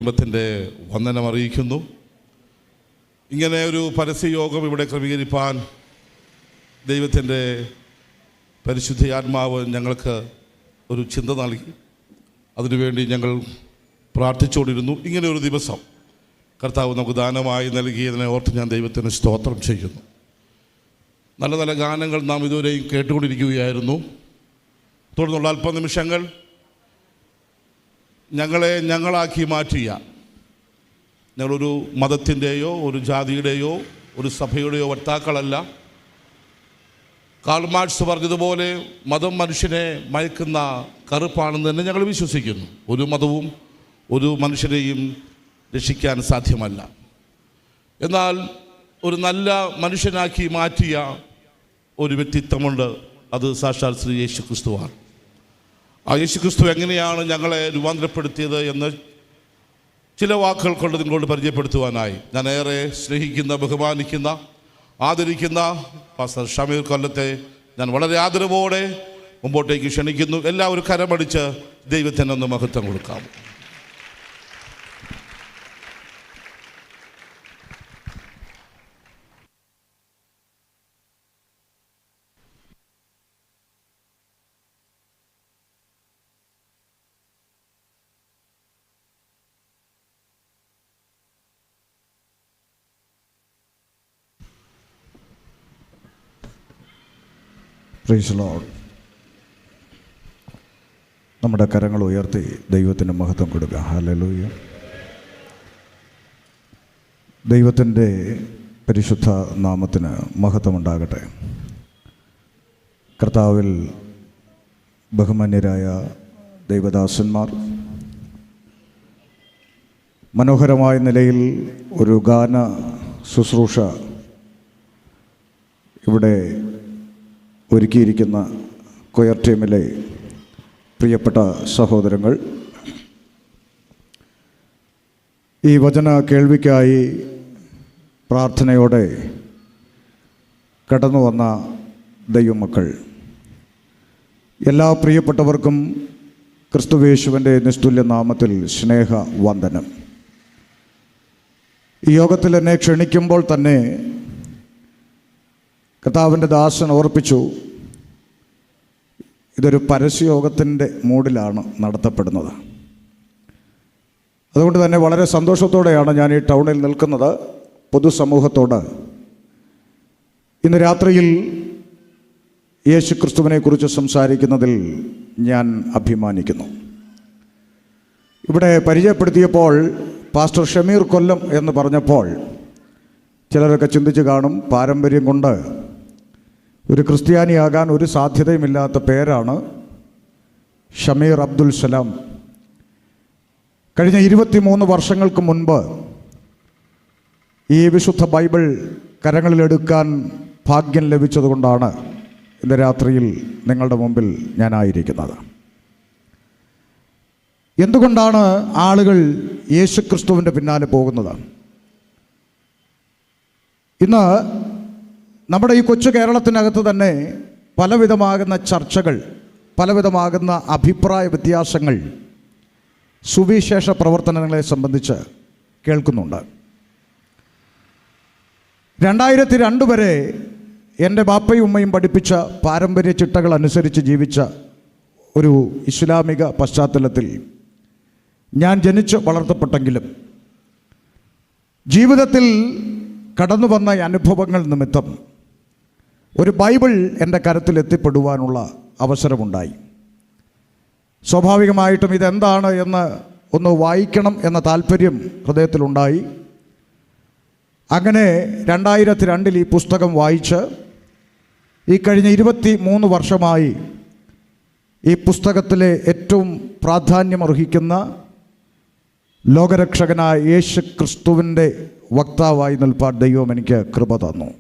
കുടുംബത്തിൻ്റെ വന്ദനം അറിയിക്കുന്നു. ഇങ്ങനെ ഒരു പരസ്യയോഗം ഇവിടെ ക്രമീകരിപ്പാൻ ദൈവത്തിൻ്റെ പരിശുദ്ധാത്മാവ് ഞങ്ങൾക്ക് ഒരു ചിന്ത നൽകി. അതിനുവേണ്ടി ഞങ്ങൾ പ്രാർത്ഥിച്ചുകൊണ്ടിരുന്നു. ഇങ്ങനെ ഒരു ദിവസം കർത്താവ് നമുക്ക് ദാനമായി നൽകിയതിനെ ഓർത്ത് ഞാൻ ദൈവത്തിന് സ്തോത്രം ചെയ്യുന്നു. നല്ല നല്ല ഗാനങ്ങൾ നാം ഇതുവരെയും കേട്ടുകൊണ്ടിരിക്കുകയായിരുന്നു. തുടർന്നുള്ള അല്പനിമിഷങ്ങൾ ഞങ്ങളെ ഞങ്ങളാക്കി മാറ്റിയ, ഞങ്ങളൊരു മതത്തിൻ്റെയോ ഒരു ജാതിയുടെയോ ഒരു സഭയുടെയോ വക്താക്കളല്ല. കാൾ മാർക്സ് പറഞ്ഞതുപോലെ മതം മനുഷ്യനെ മയക്കുന്ന കറുപ്പാണെന്ന് തന്നെ ഞങ്ങൾ വിശ്വസിക്കുന്നു. ഒരു മതവും ഒരു മനുഷ്യനെയും രക്ഷിക്കാൻ സാധ്യമല്ല. എന്നാൽ ഒരു നല്ല മനുഷ്യനാക്കി മാറ്റിയ ഒരു വ്യക്തിത്വമുണ്ട്. അത് സാക്ഷാൽ ശ്രീ യേശു ക്രിസ്തുവാണ്. ആ യേശു ക്രിസ്തു എങ്ങനെയാണ് ഞങ്ങളെ രൂപാന്തരപ്പെടുത്തിയത് എന്ന് ചില വാക്കുകൾ കൊണ്ട് നിങ്ങളോട് പരിചയപ്പെടുത്തുവാനായി ഞാൻ ഏറെ സ്നേഹിക്കുന്ന, ബഹുമാനിക്കുന്ന, ആദരിക്കുന്ന പാസ്റ്റർ ഷമീർ കൊല്ലത്തെ ഞാൻ വളരെ ആദരവോടെ മുമ്പോട്ടേക്ക് ക്ഷണിക്കുന്നു. എല്ലാവരും കരമടിച്ച് ദൈവത്തിനൊന്ന് മഹത്വം കൊടുക്കാം. Praise Lord. നമ്മുടെ കരങ്ങൾ ഉയർത്തി ദൈവത്തിന് മഹത്വം കൊടുക്കുക. ഹല്ലേലൂയ. ദൈവത്തിൻ്റെ പരിശുദ്ധ നാമത്തിന് മഹത്വമുണ്ടാകട്ടെ. കർത്താവിൽ ബഹുമാന്യരായ ദൈവദാസന്മാർ മനോഹരമായ നിലയിൽ ഒരു ഗാന ശുശ്രൂഷ ഇവിടെ ഒരുക്കിയിരിക്കുന്ന കൊയർ ടീമിലെ പ്രിയപ്പെട്ട സഹോദരങ്ങൾ, ഈ വചന കേൾവിക്കായി പ്രാർത്ഥനയോടെ കടന്നു വന്ന ദൈവമക്കൾ, എല്ലാ പ്രിയപ്പെട്ടവർക്കും ക്രിസ്തുവേശുവിൻ്റെ നിസ്തുല്യ നാമത്തിൽ സ്നേഹ വന്ദനം. ഈ യോഗത്തിൽ എന്നെ ക്ഷണിക്കുമ്പോൾ തന്നെ കർത്താവിൻ്റെ ദാസൻ ഓർപ്പിച്ചു, ഇതൊരു പരസ്യയോഗത്തിൻ്റെ മൂഡിലാണ് നടത്തപ്പെടുന്നത്. അതുകൊണ്ട് തന്നെ വളരെ സന്തോഷത്തോടെയാണ് ഞാൻ ഈ ടൗണിൽ നിൽക്കുന്നത്. പൊതുസമൂഹത്തോട് ഇന്ന് രാത്രിയിൽ യേശു ക്രിസ്തുവിനെക്കുറിച്ച് സംസാരിക്കുന്നതിൽ ഞാൻ അഭിമാനിക്കുന്നു. ഇവിടെ പരിചയപ്പെടുത്തിയപ്പോൾ പാസ്റ്റർ ഷമീർ കൊല്ലം എന്ന് പറഞ്ഞപ്പോൾ ചിലരൊക്കെ ചിന്തിച്ച് കാണും, പാരമ്പര്യം കൊണ്ട് ഒരു ക്രിസ്ത്യാനിയാകാൻ ഒരു സാധ്യതയുമില്ലാത്ത പേരാണ് ഷമീർ അബ്ദുൽ സലാം. കഴിഞ്ഞ 23 വർഷങ്ങൾക്ക് മുൻപ് ഈ വിശുദ്ധ ബൈബിൾ കരങ്ങളിലെടുക്കാൻ ഭാഗ്യം ലഭിച്ചതുകൊണ്ടാണ് ഇന്ന് രാത്രിയിൽ നിങ്ങളുടെ മുമ്പിൽ ഞാനായിരിക്കുന്നത്. എന്തുകൊണ്ടാണ് ആളുകൾ യേശു ക്രിസ്തുവിൻ്റെ പിന്നാലെ പോകുന്നത്? ഇന്ന് നമ്മുടെ ഈ കൊച്ചു കേരളത്തിനകത്ത് തന്നെ പലവിധമാകുന്ന ചർച്ചകൾ, പലവിധമാകുന്ന അഭിപ്രായ വ്യത്യാസങ്ങൾ സുവിശേഷ പ്രവർത്തനങ്ങളെ സംബന്ധിച്ച് കേൾക്കുന്നുണ്ട്. 2002 വരെ എൻ്റെ ബാപ്പയും ഉമ്മയും പഠിപ്പിച്ച പാരമ്പര്യ ചിട്ടകൾ അനുസരിച്ച് ജീവിച്ച ഒരു ഇസ്ലാമിക പശ്ചാത്തലത്തിൽ ഞാൻ ജനിച്ച് വളർത്തപ്പെട്ടെങ്കിലും ജീവിതത്തിൽ കടന്നു വന്ന അനുഭവങ്ങൾ നിമിത്തം ഒരു ബൈബിൾ എൻ്റെ കരത്തിൽ എത്തിപ്പെടുവാനുള്ള അവസരമുണ്ടായി. സ്വാഭാവികമായിട്ടും ഇതെന്താണ് എന്ന് ഒന്ന് വായിക്കണം എന്ന താല്പര്യം ഹൃദയത്തിലുണ്ടായി. അങ്ങനെ 2002 ഈ പുസ്തകം വായിച്ച് ഈ കഴിഞ്ഞ 23 വർഷമായി ഈ പുസ്തകത്തിലെ ഏറ്റവും പ്രാധാന്യമർഹിക്കുന്ന ലോകരക്ഷകനായ യേശു ക്രിസ്തുവിൻ്റെ വക്താവായി നിൽപ്പാൻ ദൈവം എനിക്ക് കൃപ തന്നു.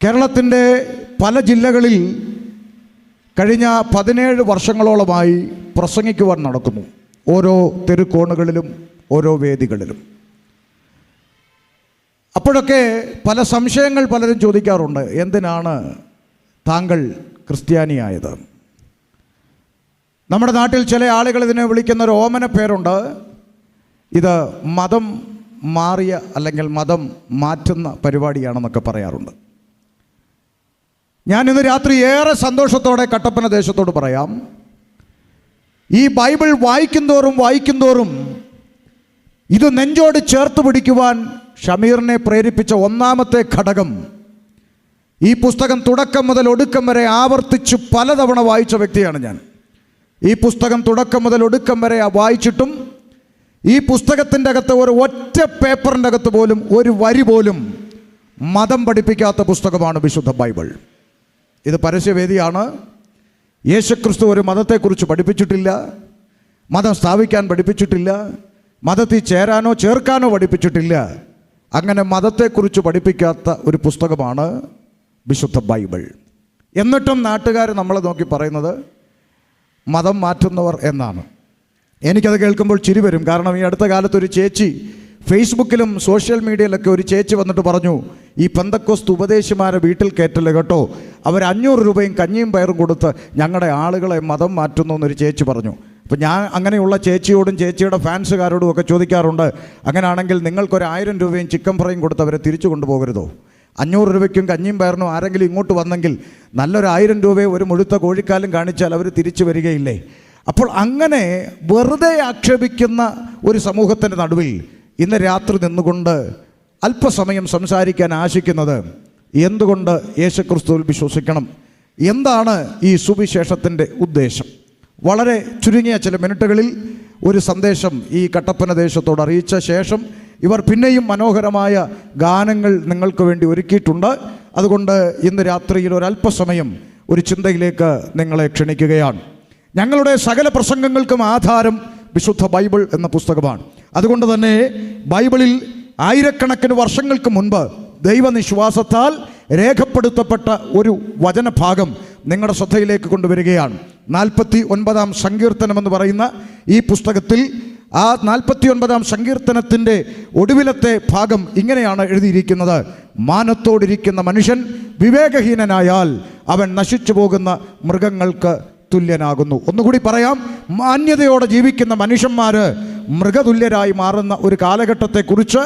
കേരളത്തിൻ്റെ പല ജില്ലകളിൽ കഴിഞ്ഞ 17 വർഷങ്ങളോളമായി പ്രസംഗിക്കുവാൻ നടക്കുന്നു. ഓരോ തെരുക്കോണുകളിലും ഓരോ വേദികളിലും. അപ്പോഴൊക്കെ പല സംശയങ്ങൾ പലരും ചോദിക്കാറുണ്ട്. എന്തിനാണ് താങ്കൾ ക്രിസ്ത്യാനിയായത്? നമ്മുടെ നാട്ടിൽ ചില ആളുകൾ ഇതിനെ വിളിക്കുന്ന ഒരു ഓമന പേരുണ്ട്. ഇത് മതം മാറിയ അല്ലെങ്കിൽ മതം മാറ്റുന്ന പരിപാടിയാണെന്നൊക്കെ പറയാറുണ്ട്. ഞാൻ ഇന്ന് രാത്രി ഏറെ സന്തോഷത്തോടെ കട്ടപ്പന ദേശത്തോട് പറയാം, ഈ ബൈബിൾ വായിക്കും തോറും ഇത് നെഞ്ചോട് ചേർത്ത് പിടിക്കുവാൻ ഷമീറിനെ പ്രേരിപ്പിച്ച ഒന്നാമത്തെ ഘടകം, ഈ പുസ്തകം തുടക്കം മുതൽ ഒടുക്കം വരെ ആവർത്തിച്ച് പലതവണ വായിച്ച വ്യക്തിയാണ് ഞാൻ. ഈ പുസ്തകം തുടക്കം മുതൽ ഒടുക്കം വരെ വായിച്ചിട്ടും ഈ പുസ്തകത്തിൻ്റെ അകത്ത് ഒരു ഒറ്റ പേപ്പറിൻ്റെ അകത്ത് പോലും ഒരു വരി പോലും മതം പഠിപ്പിക്കാത്ത പുസ്തകമാണ് വിശുദ്ധ ബൈബിൾ. ഇത് പരസ്യവേദിയാണ്. യേശുക്രിസ്തു ഒരു മതത്തെക്കുറിച്ച് പഠിപ്പിച്ചിട്ടില്ല, മതം സ്ഥാപിക്കാൻ പഠിപ്പിച്ചിട്ടില്ല, മതത്തിൽ ചേരാനോ ചേർക്കാനോ പഠിപ്പിച്ചിട്ടില്ല. അങ്ങനെ മതത്തെക്കുറിച്ച് പഠിപ്പിക്കാത്ത ഒരു പുസ്തകമാണ് വിശുദ്ധ ബൈബിൾ. എന്നിട്ടും നാട്ടുകാർ നമ്മളെ നോക്കി പറയുന്നത് മതം മാറ്റുന്നവർ എന്നാണ്. എനിക്കത് കേൾക്കുമ്പോൾ ചിരി വരും. കാരണം ഈ അടുത്ത കാലത്ത് ഒരു ചേച്ചി ഫേസ്ബുക്കിലും സോഷ്യൽ മീഡിയയിലൊക്കെ ഒരു ചേച്ചി വന്നിട്ട് പറഞ്ഞു, ഈ പെന്തക്കോസ്ത് ഉപദേശിമാരെ വീട്ടിൽ കയറ്റല്ലേ കേട്ടോ, അവർ 500 രൂപയും കഞ്ഞിയും പയറും കൊടുത്ത് ഞങ്ങളുടെ ആളുകളെ മതം മാറ്റുന്നു എന്നൊരു ചേച്ചി പറഞ്ഞു. അപ്പോൾ ഞാൻ അങ്ങനെയുള്ള ചേച്ചിയോടും ചേച്ചിയുടെ ഫാൻസുകാരോടും ഒക്കെ ചോദിക്കാറുണ്ട്, അങ്ങനെയാണെങ്കിൽ നിങ്ങൾക്കൊരു 1000 രൂപയും ചിക്കൻ ഫ്രൈയും കൊടുത്ത് അവരെ തിരിച്ചു കൊണ്ടുപോകരുതോ? 500 രൂപയ്ക്കും കഞ്ഞിയും പയറിനും ആരെങ്കിലും ഇങ്ങോട്ട് വന്നെങ്കിൽ നല്ലൊരു 1000 രൂപയെ ഒരു മുഴുത്ത കോഴിക്കാലും കാണിച്ചാൽ അവർ തിരിച്ചു വരികയില്ലേ? അപ്പോൾ അങ്ങനെ വെറുതെ ആക്ഷേപിക്കുന്ന ഒരു സമൂഹത്തിൻ്റെ നടുവിൽ ഇന്ന് രാത്രി നിന്നുകൊണ്ട് അല്പസമയം സംസാരിക്കാൻ ആശിക്കുന്നത്, എന്തുകൊണ്ട് യേശുക്രിസ്തുവിൽ വിശ്വസിക്കണം, എന്താണ് ഈ സുവിശേഷത്തിൻ്റെ ഉദ്ദേശം? വളരെ ചുരുങ്ങിയ ചില മിനിറ്റുകളിൽ ഒരു സന്ദേശം ഈ കട്ടപ്പന ദേശത്തോട് അറിയിച്ച ശേഷം ഇവർ പിന്നെയും മനോഹരമായ ഗാനങ്ങൾ നിങ്ങൾക്ക് വേണ്ടി ഒരുക്കിയിട്ടുണ്ട്. അതുകൊണ്ട് ഇന്ന് രാത്രിയിൽ ഒരല്പസമയം ഒരു ചിന്തയിലേക്ക് നിങ്ങളെ ക്ഷണിക്കുകയാണ്. ഞങ്ങളുടെ സകല പ്രസംഗങ്ങൾക്കും ആധാരം വിശുദ്ധ ബൈബിൾ എന്ന പുസ്തകമാണ്. അതുകൊണ്ട് തന്നെ ബൈബിളിൽ ആയിരക്കണക്കിന് വർഷങ്ങൾക്ക് മുൻപ് ദൈവനിശ്വാസത്താൽ രേഖപ്പെടുത്തപ്പെട്ട ഒരു വചനഭാഗം നിങ്ങളുടെ ശ്രദ്ധയിലേക്ക് കൊണ്ടുവരികയാണ്. 49-ാം സങ്കീർത്തനമെന്ന് പറയുന്ന ഈ പുസ്തകത്തിൽ ആ 49-ാം സങ്കീർത്തനത്തിൻ്റെ ഒടുവിലത്തെ ഭാഗം ഇങ്ങനെയാണ് എഴുതിയിരിക്കുന്നത്: മാനത്തോടിരിക്കുന്ന മനുഷ്യൻ വിവേകഹീനനായാൽ അവൻ നശിച്ചു പോകുന്ന മൃഗങ്ങൾക്ക് തുല്യനാകുന്നു. ഒന്നുകൂടി പറയാം, മാന്യതയോടെ ജീവിക്കുന്ന മനുഷ്യന്മാർ മൃഗതുല്യരായി മാറുന്ന ഒരു കാലഘട്ടത്തെക്കുറിച്ച്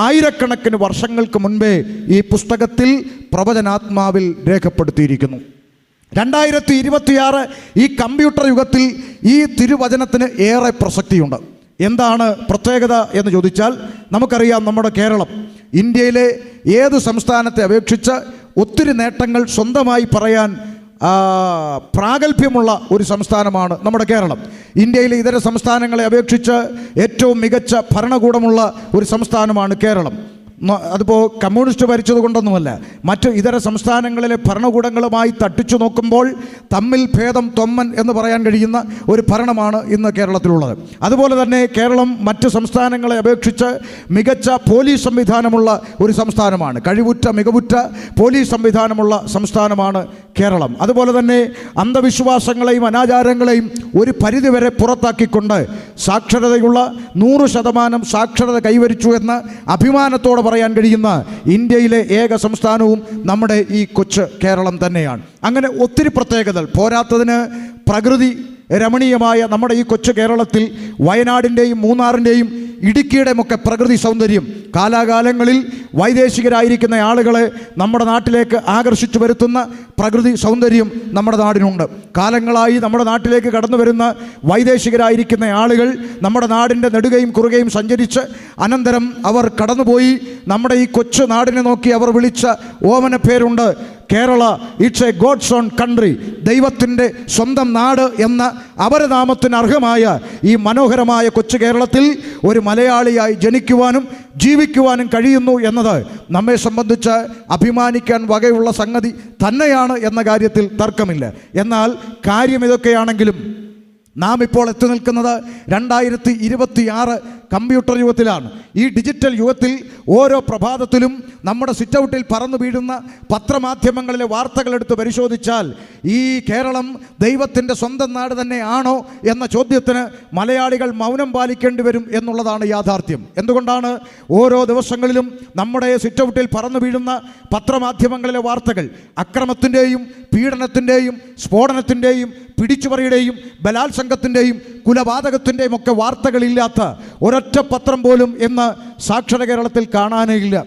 ആയിരക്കണക്കിന് വർഷങ്ങൾക്ക് മുൻപേ ഈ പുസ്തകത്തിൽ പ്രവചനാത്മാവിൽ രേഖപ്പെടുത്തിയിരിക്കുന്നു. 2026 ഈ കമ്പ്യൂട്ടർ യുഗത്തിൽ ഈ തിരുവചനത്തിന് ഏറെ പ്രസക്തിയുണ്ട്. എന്താണ് പ്രത്യേകത എന്ന് ചോദിച്ചാൽ, നമുക്കറിയാം നമ്മുടെ കേരളം ഇന്ത്യയിലെ ഏത് സംസ്ഥാനത്തെ അപേക്ഷിച്ച് ഒത്തിരി നേട്ടങ്ങൾ സ്വന്തമായി പറയാൻ പ്രാഗൽഭ്യമുള്ള ഒരു സംസ്ഥാനമാണ് നമ്മുടെ കേരളം. ഇന്ത്യയിലെ ഇതര സംസ്ഥാനങ്ങളെ അപേക്ഷിച്ച് ഏറ്റവും മികച്ച ഭരണകൂടമുള്ള ഒരു സംസ്ഥാനമാണ് കേരളം. അതിപ്പോൾ കമ്മ്യൂണിസ്റ്റ് ഭരിച്ചത് കൊണ്ടൊന്നുമല്ല, മറ്റ് ഇതര സംസ്ഥാനങ്ങളിലെ ഭരണകൂടങ്ങളുമായി തട്ടിച്ചു നോക്കുമ്പോൾ തമ്മിൽ ഭേദം തൊമ്മൻ എന്ന് പറയാൻ കഴിയുന്ന ഒരു ഭരണമാണ് ഇന്ന് കേരളത്തിലുള്ളത്. അതുപോലെ തന്നെ കേരളം മറ്റ് സംസ്ഥാനങ്ങളെ അപേക്ഷിച്ച് മികച്ച പോലീസ് സംവിധാനമുള്ള ഒരു സംസ്ഥാനമാണ്. കഴിവുറ്റ മികവുറ്റ പോലീസ് സംവിധാനമുള്ള സംസ്ഥാനമാണ് കേരളം. അതുപോലെ തന്നെ അന്ധവിശ്വാസങ്ങളെയും അനാചാരങ്ങളെയും ഒരു പരിധിവരെ പുറത്താക്കിക്കൊണ്ട് സാക്ഷരതയുള്ള 100% സാക്ഷരത കൈവരിച്ചു എന്ന് അഭിമാനത്തോടെ പറയാൻ കഴിയുന്ന ഇന്ത്യയിലെ ഏക സംസ്ഥാനവും നമ്മുടെ ഈ കൊച്ചു കേരളം തന്നെയാണ്. അങ്ങനെ ഒത്തിരി പ്രത്യേകതകൾ പോരാത്തതിന് പ്രകൃതി രമണീയമായ നമ്മുടെ ഈ കൊച്ചു കേരളത്തിൽ വയനാടിൻ്റെയും മൂന്നാറിൻ്റെയും ഇടുക്കിയുടെയുമൊക്കെ പ്രകൃതി സൗന്ദര്യം കാലാകാലങ്ങളിൽ വൈദേശികരായിരിക്കുന്ന ആളുകളെ നമ്മുടെ നാട്ടിലേക്ക് ആകർഷിച്ചു വരുത്തുന്ന പ്രകൃതി സൗന്ദര്യം നമ്മുടെ നാടിനുണ്ട്. കാലങ്ങളായി നമ്മുടെ നാട്ടിലേക്ക് കടന്നു വരുന്ന വൈദേശികരായിരിക്കുന്ന ആളുകൾ നമ്മുടെ നാടിൻ്റെ നെടുകയും കുറുകയും സഞ്ചരിച്ച് അനന്തരം അവർ കടന്നുപോയി നമ്മുടെ ഈ കൊച്ചു നാടിനെ നോക്കി അവർ വിളിച്ച ഓമന പേരുണ്ട് Kerala. It's a God's own country, ദൈവത്തിൻ്റെ സ്വന്തം നാട് എന്ന അപരനാമത്തിന് അർഹമായ ഈ മനോഹരമായ കൊച്ചു കേരളത്തിൽ ഒരു മലയാളിയായി ജനിക്കുവാനും ജീവിക്കുവാനും കഴിയുന്നു എന്നത് നമ്മെ സംബന്ധിച്ച് അഭിമാനിക്കാൻ വകയുള്ള സംഗതി തന്നെയാണ് എന്ന കാര്യത്തിൽ തർക്കമില്ല. എന്നാൽ കാര്യം ഇതൊക്കെയാണെങ്കിലും നാം ഇപ്പോൾ എത്തി നിൽക്കുന്നത് 2026 കമ്പ്യൂട്ടർ യുഗത്തിലാണ്. ഈ ഡിജിറ്റൽ യുഗത്തിൽ ഓരോ പ്രഭാതത്തിലും നമ്മുടെ സിറ്റൗട്ടിൽ പറന്നു വീഴുന്ന പത്രമാധ്യമങ്ങളിലെ വാർത്തകളെടുത്ത് പരിശോധിച്ചാൽ ഈ കേരളം ദൈവത്തിൻ്റെ സ്വന്തം നാട് തന്നെയാണോ എന്ന ചോദ്യത്തിന് മലയാളികൾ മൗനം പാലിക്കേണ്ടി വരും എന്നുള്ളതാണ് യാഥാർത്ഥ്യം. എന്തുകൊണ്ടാണ്? ഓരോ ദിവസങ്ങളിലും നമ്മുടെ സിറ്റൗട്ടിൽ പറന്നു വീഴുന്ന പത്രമാധ്യമങ്ങളിലെ വാർത്തകൾ അക്രമത്തിൻ്റെയും പീഡനത്തിൻ്റെയും സ്ഫോടനത്തിൻ്റെയും പിടിച്ചുപറിയുടെയും ബലാത്സംഗത്തിൻ്റെയും കുലപാതകത്തിൻ്റെയും ഒക്കെ വാർത്തകളില്ലാത്ത ഒരൊറ്റ പത്രം പോലും ഇന്ന് സാക്ഷര കേരളത്തിൽ കാണാനേ ഇല്ല.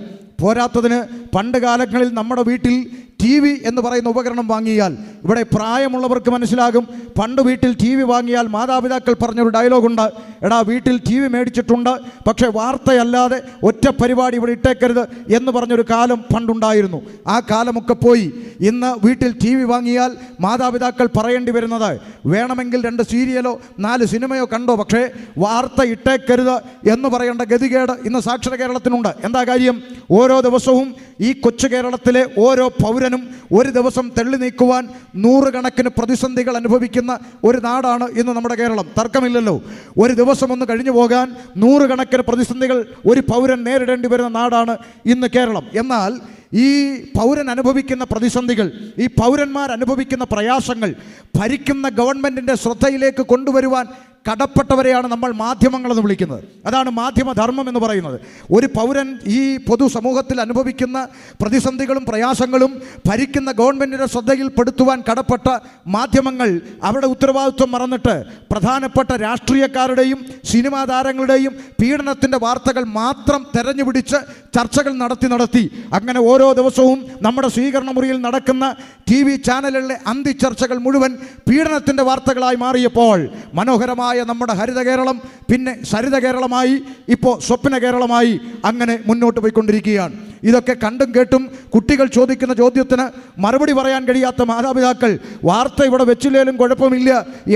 പോരാത്തതിന് പണ്ട് കാലങ്ങളിൽ നമ്മുടെ വീട്ടിൽ TV എന്ന് പറയുന്ന ഉപകരണം വാങ്ങിയാൽ, ഇവിടെ പ്രായമുള്ളവർക്ക് മനസ്സിലാകും, പണ്ട് വീട്ടിൽ TV വാങ്ങിയാൽ മാതാപിതാക്കൾ പറഞ്ഞൊരു ഡയലോഗുണ്ട്, എടാ വീട്ടിൽ TV മേടിച്ചിട്ടുണ്ട്, പക്ഷേ വാർത്തയല്ലാതെ ഒറ്റ പരിപാടി ഇവിടെ ഇട്ടേക്കരുത് എന്ന് പറഞ്ഞൊരു കാലം പണ്ടുണ്ടായിരുന്നു. ആ കാലമൊക്കെ പോയി. ഇന്ന് വീട്ടിൽ TV വാങ്ങിയാൽ മാതാപിതാക്കൾ പറയേണ്ടി വരുന്നത്, വേണമെങ്കിൽ 2 സീരിയലോ 4 സിനിമയോ കണ്ടോ, പക്ഷേ വാർത്ത ഇട്ടേക്കരുത് എന്ന് പറയേണ്ട ഗതികേട് ഇന്ന് സാക്ഷര കേരളത്തിനുണ്ട്. എന്താ കാര്യം? ഓരോ ദിവസവും ഈ കൊച്ചു കേരളത്തിലെ ഓരോ പൗരനും ഒരു ദിവസം തള്ളി നീക്കുവാൻ 100 കണക്കിന് പ്രതിസന്ധികൾ അനുഭവിക്കുന്ന ഒരു നാടാണ് ഇന്ന് നമ്മുടെ കേരളം. തർക്കമില്ലല്ലോ. ഒരു ദിവസം ഒന്ന് കഴിഞ്ഞു പോകാൻ 100 കണക്കിന് പ്രതിസന്ധികൾ ഒരു പൗരൻ നേരിടേണ്ടി വരുന്ന നാടാണ് ഇന്ന് കേരളം. എന്നാൽ ഈ പൗരൻ അനുഭവിക്കുന്ന പ്രതിസന്ധികൾ, ഈ പൗരന്മാർ അനുഭവിക്കുന്ന പ്രയാസങ്ങൾ ഭരിക്കുന്ന ഗവൺമെൻറ്റിൻ്റെ ശ്രദ്ധയിലേക്ക് കൊണ്ടുവരുവാൻ കടപ്പെട്ടവരെയാണ് നമ്മൾ മാധ്യമങ്ങളെന്ന് വിളിക്കുന്നത്. അതാണ് മാധ്യമധർമ്മം എന്ന് പറയുന്നത്. ഒരു പൗരൻ ഈ പൊതുസമൂഹത്തിൽ അനുഭവിക്കുന്ന പ്രതിസന്ധികളും പ്രയാസങ്ങളും ഭരിക്കുന്ന ഗവൺമെൻറ്റിൻ്റെ ശ്രദ്ധയിൽപ്പെടുത്തുവാൻ കടപ്പെട്ട മാധ്യമങ്ങൾ അവരുടെ ഉത്തരവാദിത്വം മറന്നിട്ട് പ്രധാനപ്പെട്ട രാഷ്ട്രീയക്കാരുടെയും സിനിമാ താരങ്ങളുടെയും പീഡനത്തിൻ്റെ വാർത്തകൾ മാത്രം തെരഞ്ഞുപിടിച്ച് ചർച്ചകൾ നടത്തി അങ്ങനെ ഓരോ ദിവസവും നമ്മുടെ സ്വീകരണ മുറിയിൽ നടക്കുന്ന TV ചാനലുകളിലെ അന്തിച്ചർച്ചകൾ മുഴുവൻ പീഡനത്തിൻ്റെ വാർത്തകളായി മാറിയപ്പോൾ മനോഹരമായ നമ്മുടെ ഹരിത കേരളം പിന്നെ സരിത കേരളമായി, ഇപ്പോൾ സ്വപ്ന കേരളമായി അങ്ങനെ മുന്നോട്ട് പോയിക്കൊണ്ടിരിക്കുകയാണ്. ഇതൊക്കെ കണ്ടും കേട്ടും കുട്ടികൾ ചോദിക്കുന്ന ചോദ്യത്തിന് മറുപടി പറയാൻ കഴിയാത്ത മാതാപിതാക്കൾ വാർത്ത ഇവിടെ വെച്ചില്ലേലും കുഴപ്പമില്ല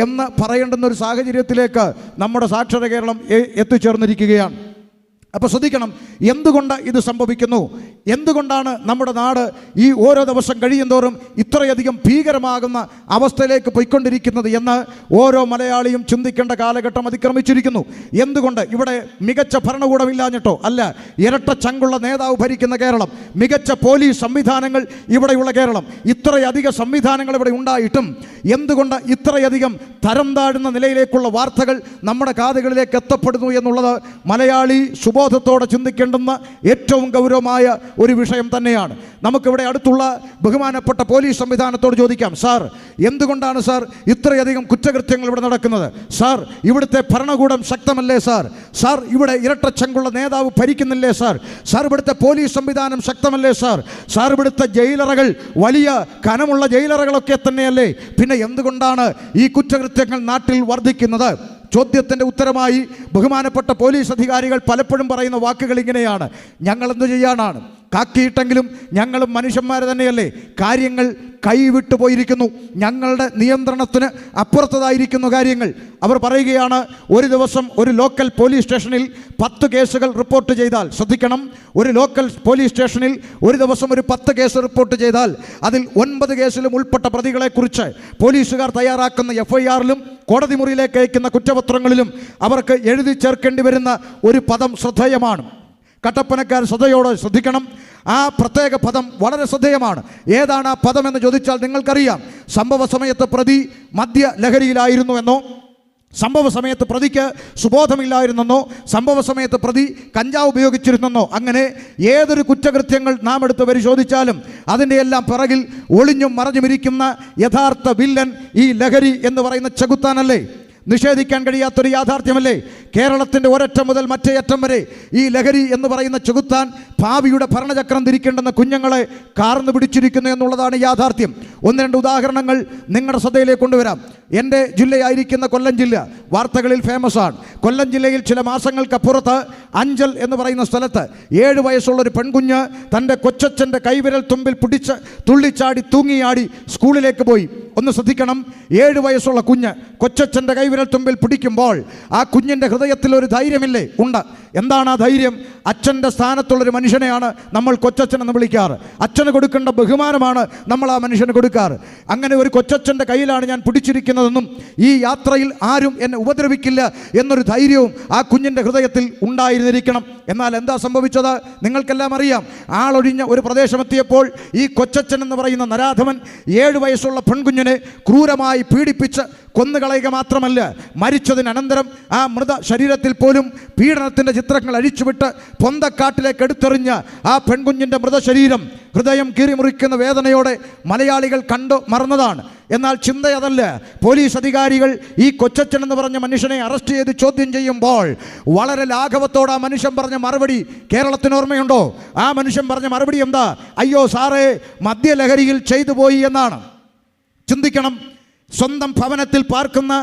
എന്ന് പറയേണ്ടുന്ന ഒരു സാഹചര്യത്തിലേക്ക് നമ്മുടെ സാക്ഷര കേരളം എത്തിച്ചേർന്നിരിക്കുകയാണ്. അപ്പോൾ ശ്രദ്ധിക്കണം, എന്തുകൊണ്ട് ഇത് സംഭവിക്കുന്നു? എന്തുകൊണ്ടാണ് നമ്മുടെ നാട് ഈ ഓരോ ദിവസം കഴിയുന്തോറും ഇത്രയധികം ഭീകരമാകുന്ന അവസ്ഥയിലേക്ക് പോയിക്കൊണ്ടിരിക്കുന്നത് എന്ന് ഓരോ മലയാളിയും ചിന്തിക്കേണ്ട കാലഘട്ടം അതിക്രമിച്ചിരിക്കുന്നു. എന്തുകൊണ്ട്? ഇവിടെ മികച്ച ഭരണകൂടമില്ലാഞ്ഞിട്ടോ അല്ല, ഇരട്ട ചങ്കുള്ള നേതാവ് ഭരിക്കുന്ന കേരളം, മികച്ച പോലീസ് സംവിധാനങ്ങൾ ഇവിടെയുള്ള കേരളം, ഇത്രയധികം സംവിധാനങ്ങൾ ഇവിടെ ഉണ്ടായിട്ടും എന്തുകൊണ്ട് ഇത്രയധികം തരം താഴുന്ന നിലയിലേക്കുള്ള വാർത്തകൾ നമ്മുടെ കാതുകളിലേക്ക് എത്തപ്പെടുന്നു എന്നുള്ളത് മലയാളി സുബോധത്തോടെ ചിന്തിക്കേണ്ടുന്ന ഏറ്റവും ഗൗരവമായ ഒരു വിഷയം തന്നെയാണ്. നമുക്കിവിടെ അടുത്തുള്ള ബഹുമാനപ്പെട്ട പോലീസ് സംവിധാനത്തോട് ചോദിക്കാം, സാർ എന്തുകൊണ്ടാണ് സാർ ഇത്രയധികം കുറ്റകൃത്യങ്ങൾ ഇവിടെ നടക്കുന്നത്? സാർ ഇവിടുത്തെ ഭരണകൂടം ശക്തമല്ലേ സാർ? സാർ ഇവിടെ ഇരട്ടച്ചങ്കുള്ള നേതാവ് ഭരിക്കുന്നില്ലേ സാർ? സാർ ഇവിടുത്തെ പോലീസ് സംവിധാനം ശക്തമല്ലേ സാർ? സാർ ഇവിടുത്തെ ജയിലറകൾ വലിയ കനമുള്ള ജയിലറകളൊക്കെ തന്നെയല്ലേ? പിന്നെ എന്തുകൊണ്ടാണ് ഈ കുറ്റകൃത്യങ്ങൾ നാട്ടിൽ വർദ്ധിക്കുന്നത്? ചോദ്യത്തിൻ്റെ ഉത്തരമായി ബഹുമാനപ്പെട്ട പോലീസ് അധികാരികൾ പലപ്പോഴും പറയുന്ന വാക്കുകൾ ഇങ്ങനെയാണ്, ഞങ്ങളെന്തു ചെയ്യാനാണ്, കാക്കിയിട്ടെങ്കിലും ഞങ്ങളും മനുഷ്യന്മാർ തന്നെയല്ലേ, കാര്യങ്ങൾ കൈവിട്ടു പോയിരിക്കുന്നു, ഞങ്ങളുടെ നിയന്ത്രണത്തിന് അപ്പുറത്തതായിരിക്കുന്നു കാര്യങ്ങൾ. അവർ പറയുകയാണ്, ഒരു ദിവസം ഒരു ലോക്കൽ പോലീസ് സ്റ്റേഷനിൽ 10 കേസുകൾ റിപ്പോർട്ട് ചെയ്താൽ, ശ്രദ്ധിക്കണം, ഒരു ലോക്കൽ പോലീസ് സ്റ്റേഷനിൽ ഒരു ദിവസം ഒരു 10 കേസ് റിപ്പോർട്ട് ചെയ്താൽ അതിൽ 9 കേസിലും ഉൾപ്പെട്ട പ്രതികളെക്കുറിച്ച് പോലീസുകാർ തയ്യാറാക്കുന്ന FIR-ലും കോടതി മുറിയിലേക്ക് അയക്കുന്ന കുറ്റപത്രങ്ങളിലും അവർക്ക് എഴുതി ചേർക്കേണ്ടി വരുന്ന ഒരു പദം ശ്രദ്ധേയമാണ്. കട്ടപ്പനക്കാർ ശ്രദ്ധയോടെ ശ്രദ്ധിക്കണം. ആ പ്രത്യേക പദം വളരെ ശ്രദ്ധേയമാണ്. ഏതാണ് ആ പദം എന്ന് ചോദിച്ചാൽ നിങ്ങൾക്കറിയാം. സംഭവ സമയത്ത് പ്രതി മദ്യ ലഹരിയിലായിരുന്നുവെന്നോ, സംഭവ സമയത്ത് പ്രതിക്ക് സുബോധമില്ലായിരുന്നെന്നോ, സംഭവ സമയത്ത് പ്രതി കഞ്ചാവ് ഉപയോഗിച്ചിരുന്നെന്നോ, അങ്ങനെ ഏതൊരു കുറ്റകൃത്യങ്ങൾ നാം എടുത്ത് പരിശോധിച്ചാലും അതിൻ്റെ എല്ലാം പിറകിൽ ഒളിഞ്ഞും മറഞ്ഞുമിരിക്കുന്ന യഥാർത്ഥ വില്ലൻ ഈ ലഹരി എന്ന് പറയുന്ന ചെകുത്താനല്ലേ? നിഷേധിക്കാൻ കഴിയാത്തൊരു യാഥാർത്ഥ്യമല്ലേ? കേരളത്തിൻ്റെ ഒരറ്റം മുതൽ മറ്റേ അറ്റം വരെ ഈ ലഹരി എന്ന് പറയുന്ന ചെകുത്താൻ ഭാവിയുടെ ഭരണചക്രം തിരിക്കേണ്ടുന്ന കുഞ്ഞുങ്ങളെ കാർന്നു പിടിച്ചിരിക്കുന്നു എന്നുള്ളതാണ് യാഥാർത്ഥ്യം. 1-2 ഉദാഹരണങ്ങൾ നിങ്ങളുടെ ശ്രദ്ധയിലേക്ക് കൊണ്ടുവരാം. എൻ്റെ ജില്ലയായിരിക്കുന്ന കൊല്ലം ജില്ല വാർത്തകളിൽ ഫേമസ് ആണ്. കൊല്ലം ജില്ലയിൽ ചില മാസങ്ങൾക്കപ്പുറത്ത് അഞ്ചൽ എന്ന് പറയുന്ന സ്ഥലത്ത് 7 വയസ്സുള്ള ഒരു പെൺകുഞ്ഞ് തൻ്റെ കൊച്ചച്ഛൻ്റെ കൈവിരൽ തുമ്പിൽ പിടിച്ച് തുള്ളിച്ചാടി തൂങ്ങിയാടി സ്കൂളിലേക്ക് പോയി. ഒന്ന് ശ്രദ്ധിക്കണം, 7 വയസ്സുള്ള കുഞ്ഞ് കൊച്ചച്ഛൻ്റെ കൈവിരൽ തുമ്പിൽ പിടിക്കുമ്പോൾ ആ കുഞ്ഞിൻ്റെ ഹൃദയത്തിൽ ഒരു ധൈര്യമില്ലേ? ഉണ്ട്. എന്താണ് ആ ധൈര്യം? അച്ഛൻ്റെ സ്ഥാനത്തുള്ളൊരു മനുഷ്യനെയാണ് നമ്മൾ കൊച്ചച്ഛൻ എന്ന് വിളിക്കാറ്. അച്ഛന് കൊടുക്കേണ്ട ബഹുമാനമാണ് നമ്മൾ ആ മനുഷ്യന് കൊടുക്കാറ്. അങ്ങനെ ഒരു കൊച്ചച്ഛൻ്റെ കയ്യിലാണ് ഞാൻ പിടിച്ചിരിക്കുന്നതെന്നും ഈ യാത്രയിൽ ആരും എന്നെ ഉപദ്രവിക്കില്ല എന്നൊരു ധൈര്യവും ആ കുഞ്ഞിൻ്റെ ഹൃദയത്തിൽ ഉണ്ടായിരുന്നിരിക്കണം. എന്നാൽ എന്താ സംഭവിച്ചത്? നിങ്ങൾക്കെല്ലാം അറിയാം. ആളൊഴിഞ്ഞ ഒരു പ്രദേശമെത്തിയപ്പോൾ ഈ കൊച്ചച്ഛൻ എന്ന് പറയുന്ന നരാധമൻ 7 വയസ്സുള്ള പെൺകുഞ്ഞിനെ ക്രൂരമായി പീഡിപ്പിച്ച് കൊന്നുകളയുക മാത്രമല്ല, മരിച്ചതിനനന്തരം ആ മൃത ശരീരത്തിൽ പോലും പീഡനത്തിൻ്റെ ചിത്രങ്ങൾ അഴിച്ചുവിട്ട് പൊന്തക്കാട്ടിലേക്ക് എടുത്തെറിഞ്ഞ ആ പെൺകുഞ്ഞിൻ്റെ മൃതശരീരം ഹൃദയം കീറിമുറിക്കുന്ന വേദനയോടെ മലയാളികൾ കണ്ടു മറന്നതാണ്. എന്നാൽ ചിന്തയതല്ല. പോലീസ് അധികാരികൾ ഈ കൊച്ചച്ഛൻ എന്ന് പറഞ്ഞ മനുഷ്യനെ അറസ്റ്റ് ചെയ്ത് ചോദ്യം ചെയ്യുമ്പോൾ വളരെ ലാഘവത്തോടെ ആ മനുഷ്യൻ പറഞ്ഞ മറുപടി കേരളത്തിന് ഓർമ്മയുണ്ടോ? ആ മനുഷ്യൻ പറഞ്ഞ മറുപടി എന്താ? അയ്യോ സാറേ, മദ്യലഹരിയിൽ ചെയ്തു പോയി എന്നാണ്. ചിന്തിക്കണം. സ്വന്തം ഭവനത്തിൽ പാർക്കുന്ന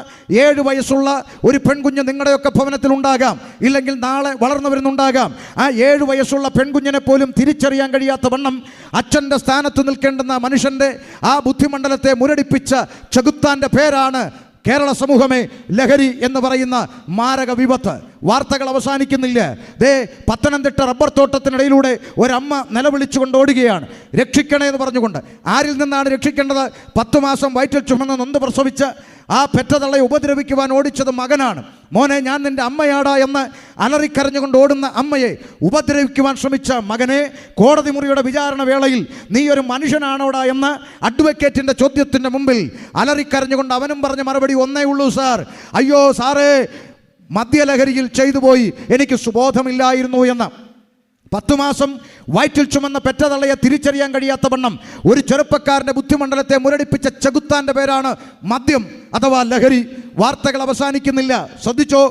7 വയസ്സുള്ള ഒരു പെൺകുഞ്ഞ് നിങ്ങളുടെയൊക്കെ ഭവനത്തിൽ ഉണ്ടാകാം, ഇല്ലെങ്കിൽ നാളെ വളർന്നു വരുന്നുണ്ടാകാം. ആ 7 വയസ്സുള്ള പെൺകുഞ്ഞിനെ പോലും തിരിച്ചറിയാൻ കഴിയാത്ത വണ്ണം അച്ഛൻ്റെ സ്ഥാനത്ത് നിൽക്കേണ്ടുന്ന മനുഷ്യൻ്റെ ആ ബുദ്ധിമണ്ഡലത്തെ മുരടിപ്പിച്ച ചെകുത്താൻ്റെ പേരാണ് കേരള സമൂഹമേ ലഹരി എന്ന് പറയുന്ന മാരക വിപത്ത്. വാർത്തകൾ അവസാനിക്കുന്നില്ല. ദേ പത്തനംതിട്ട റബ്ബർ തോട്ടത്തിനിടയിലൂടെ ഒരമ്മ നിലവിളിച്ചുകൊണ്ട് ഓടുകയാണ്, രക്ഷിക്കണേ എന്ന് പറഞ്ഞുകൊണ്ട്. ആരിൽ നിന്നാണ് രക്ഷിക്കേണ്ടത്? 10 മാസം വയറ്റിൽ ചുമന്ന് നൊന്ത് പ്രസവിച്ച് ആ പെറ്റതള്ളയെ ഉപദ്രവിക്കുവാൻ ഓടിച്ചത് മകനാണ്. മോനെ, ഞാൻ നിൻ്റെ അമ്മയാടാ എന്ന് അലറിക്കരഞ്ഞുകൊണ്ട് ഓടുന്ന അമ്മയെ ഉപദ്രവിക്കുവാൻ ശ്രമിച്ച മകനെ കോടതി മുറിയുടെ വിചാരണ വേളയിൽ നീ ഒരു മനുഷ്യനാണോടാ എന്ന് അഡ്വക്കേറ്റിൻ്റെ ചോദ്യത്തിൻ്റെ മുമ്പിൽ അലറിക്കരഞ്ഞുകൊണ്ട് അവനും പറഞ്ഞ മറുപടി ഒന്നേ ഉള്ളൂ, സാർ. അയ്യോ സാറേ, മദ്യലഹരിയിൽ ചെയ്തു പോയി, എനിക്ക് സുബോധമില്ലായിരുന്നു എന്ന്. 10 മാസം വയറ്റിൽ ചുമന്ന പെറ്റതള്ളയെ തിരിച്ചറിയാൻ കഴിയാത്ത വണ്ണം ഒരു ചെറുപ്പക്കാരൻ്റെ ബുദ്ധിമണ്ഡലത്തെ മുരടിപ്പിച്ച ചെകുത്താൻ്റെ പേരാണ് മദ്യം അഥവാ ലഹരി. വാർത്തകൾ അവസാനിക്കുന്നില്ല. ശ്രദ്ധിച്ചോ,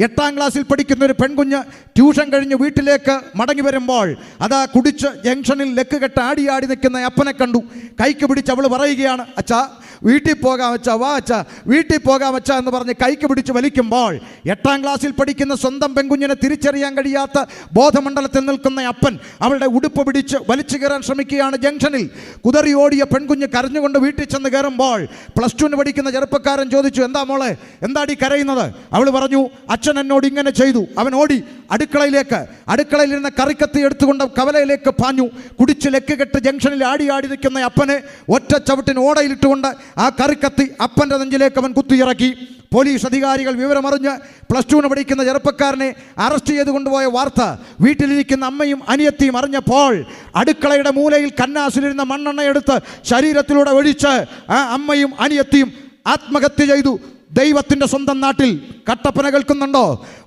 8ാം ക്ലാസ്സിൽ പഠിക്കുന്ന ഒരു പെൺകുഞ്ഞ് ട്യൂഷൻ കഴിഞ്ഞ് വീട്ടിലേക്ക് മടങ്ങി വരുമ്പോൾ അതാ കുടിച്ച് ജംഗ്ഷനിൽ ലെക്ക് കെട്ട് ആടി നിൽക്കുന്ന അപ്പനെ കണ്ടു. കൈക്ക് പിടിച്ച് അവൾ പറയുകയാണ്, അച്ഛാ വീട്ടിൽ പോകാം അച്ഛാ, വാ അച്ഛാ വീട്ടിൽ പോകാം അച്ഛാ എന്ന് പറഞ്ഞ് കൈക്ക് പിടിച്ച് വലിക്കുമ്പോൾ 8ാം ക്ലാസ്സിൽ പഠിക്കുന്ന സ്വന്തം പെൺകുഞ്ഞിനെ തിരിച്ചറിയാൻ കഴിയാത്ത ബോധമണ്ഡലത്തിൽ നിൽക്കുന്ന അപ്പൻ അവളുടെ ഉടുപ്പ് പിടിച്ച് വലിച്ചു കയറാൻ ശ്രമിക്കുകയാണ്. ജംഗ്ഷനിൽ കുതറി ഓടിയ പെൺകുഞ്ഞ് കരഞ്ഞുകൊണ്ട് വീട്ടിൽ ചെന്ന് കയറുമ്പോൾ +2 പഠിക്കുന്ന ചെറുപ്പക്കാരൻ ചോദിച്ചു, എന്താ മോളെ, എന്താടി കരയുന്നത്? അവൾ പറഞ്ഞു, അച്ഛൻ എന്നോട് ഇങ്ങനെ ചെയ്തു. അവൻ ഓടി അടുക്കളയിലിരുന്ന കറിക്കത്തി എടുത്തുകൊണ്ട് കവലയിലേക്ക് പാഞ്ഞു. കുടിച്ച് ലെക്ക് കെട്ട് ജംഗ്ഷനിൽ ആടി നിൽക്കുന്ന അപ്പനെ ഒറ്റ ചവിട്ടിന് ഓടയിലിട്ടുകൊണ്ട് ആ കറിക്കത്തി അപ്പൻ്റെ നെഞ്ചിലേക്ക് അവൻ കുത്തിയിറക്കി. പോലീസ് അധികാരികൾ വിവരമറിഞ്ഞ് +2 പഠിക്കുന്ന ചെറുപ്പക്കാരനെ അറസ്റ്റ് ചെയ്ത് കൊണ്ടുപോയ വാർത്ത വീട്ടിലിരിക്കുന്ന അമ്മയും അനിയത്തിയും അറിഞ്ഞപ്പോൾ അടുക്കളയുടെ മൂലയിൽ കന്നാസിലിരുന്ന മണ്ണെണ്ണ എടുത്ത് ശരീരത്തിലൂടെ ഒഴിച്ച് ആ അമ്മയും അനിയത്തിയും ആത്മഹത്യ ചെയ്തു. ദൈവത്തിൻ്റെ സ്വന്തം നാട്ടിൽ കട്ടപ്പന കേൾക്കുന്നുണ്ടോ?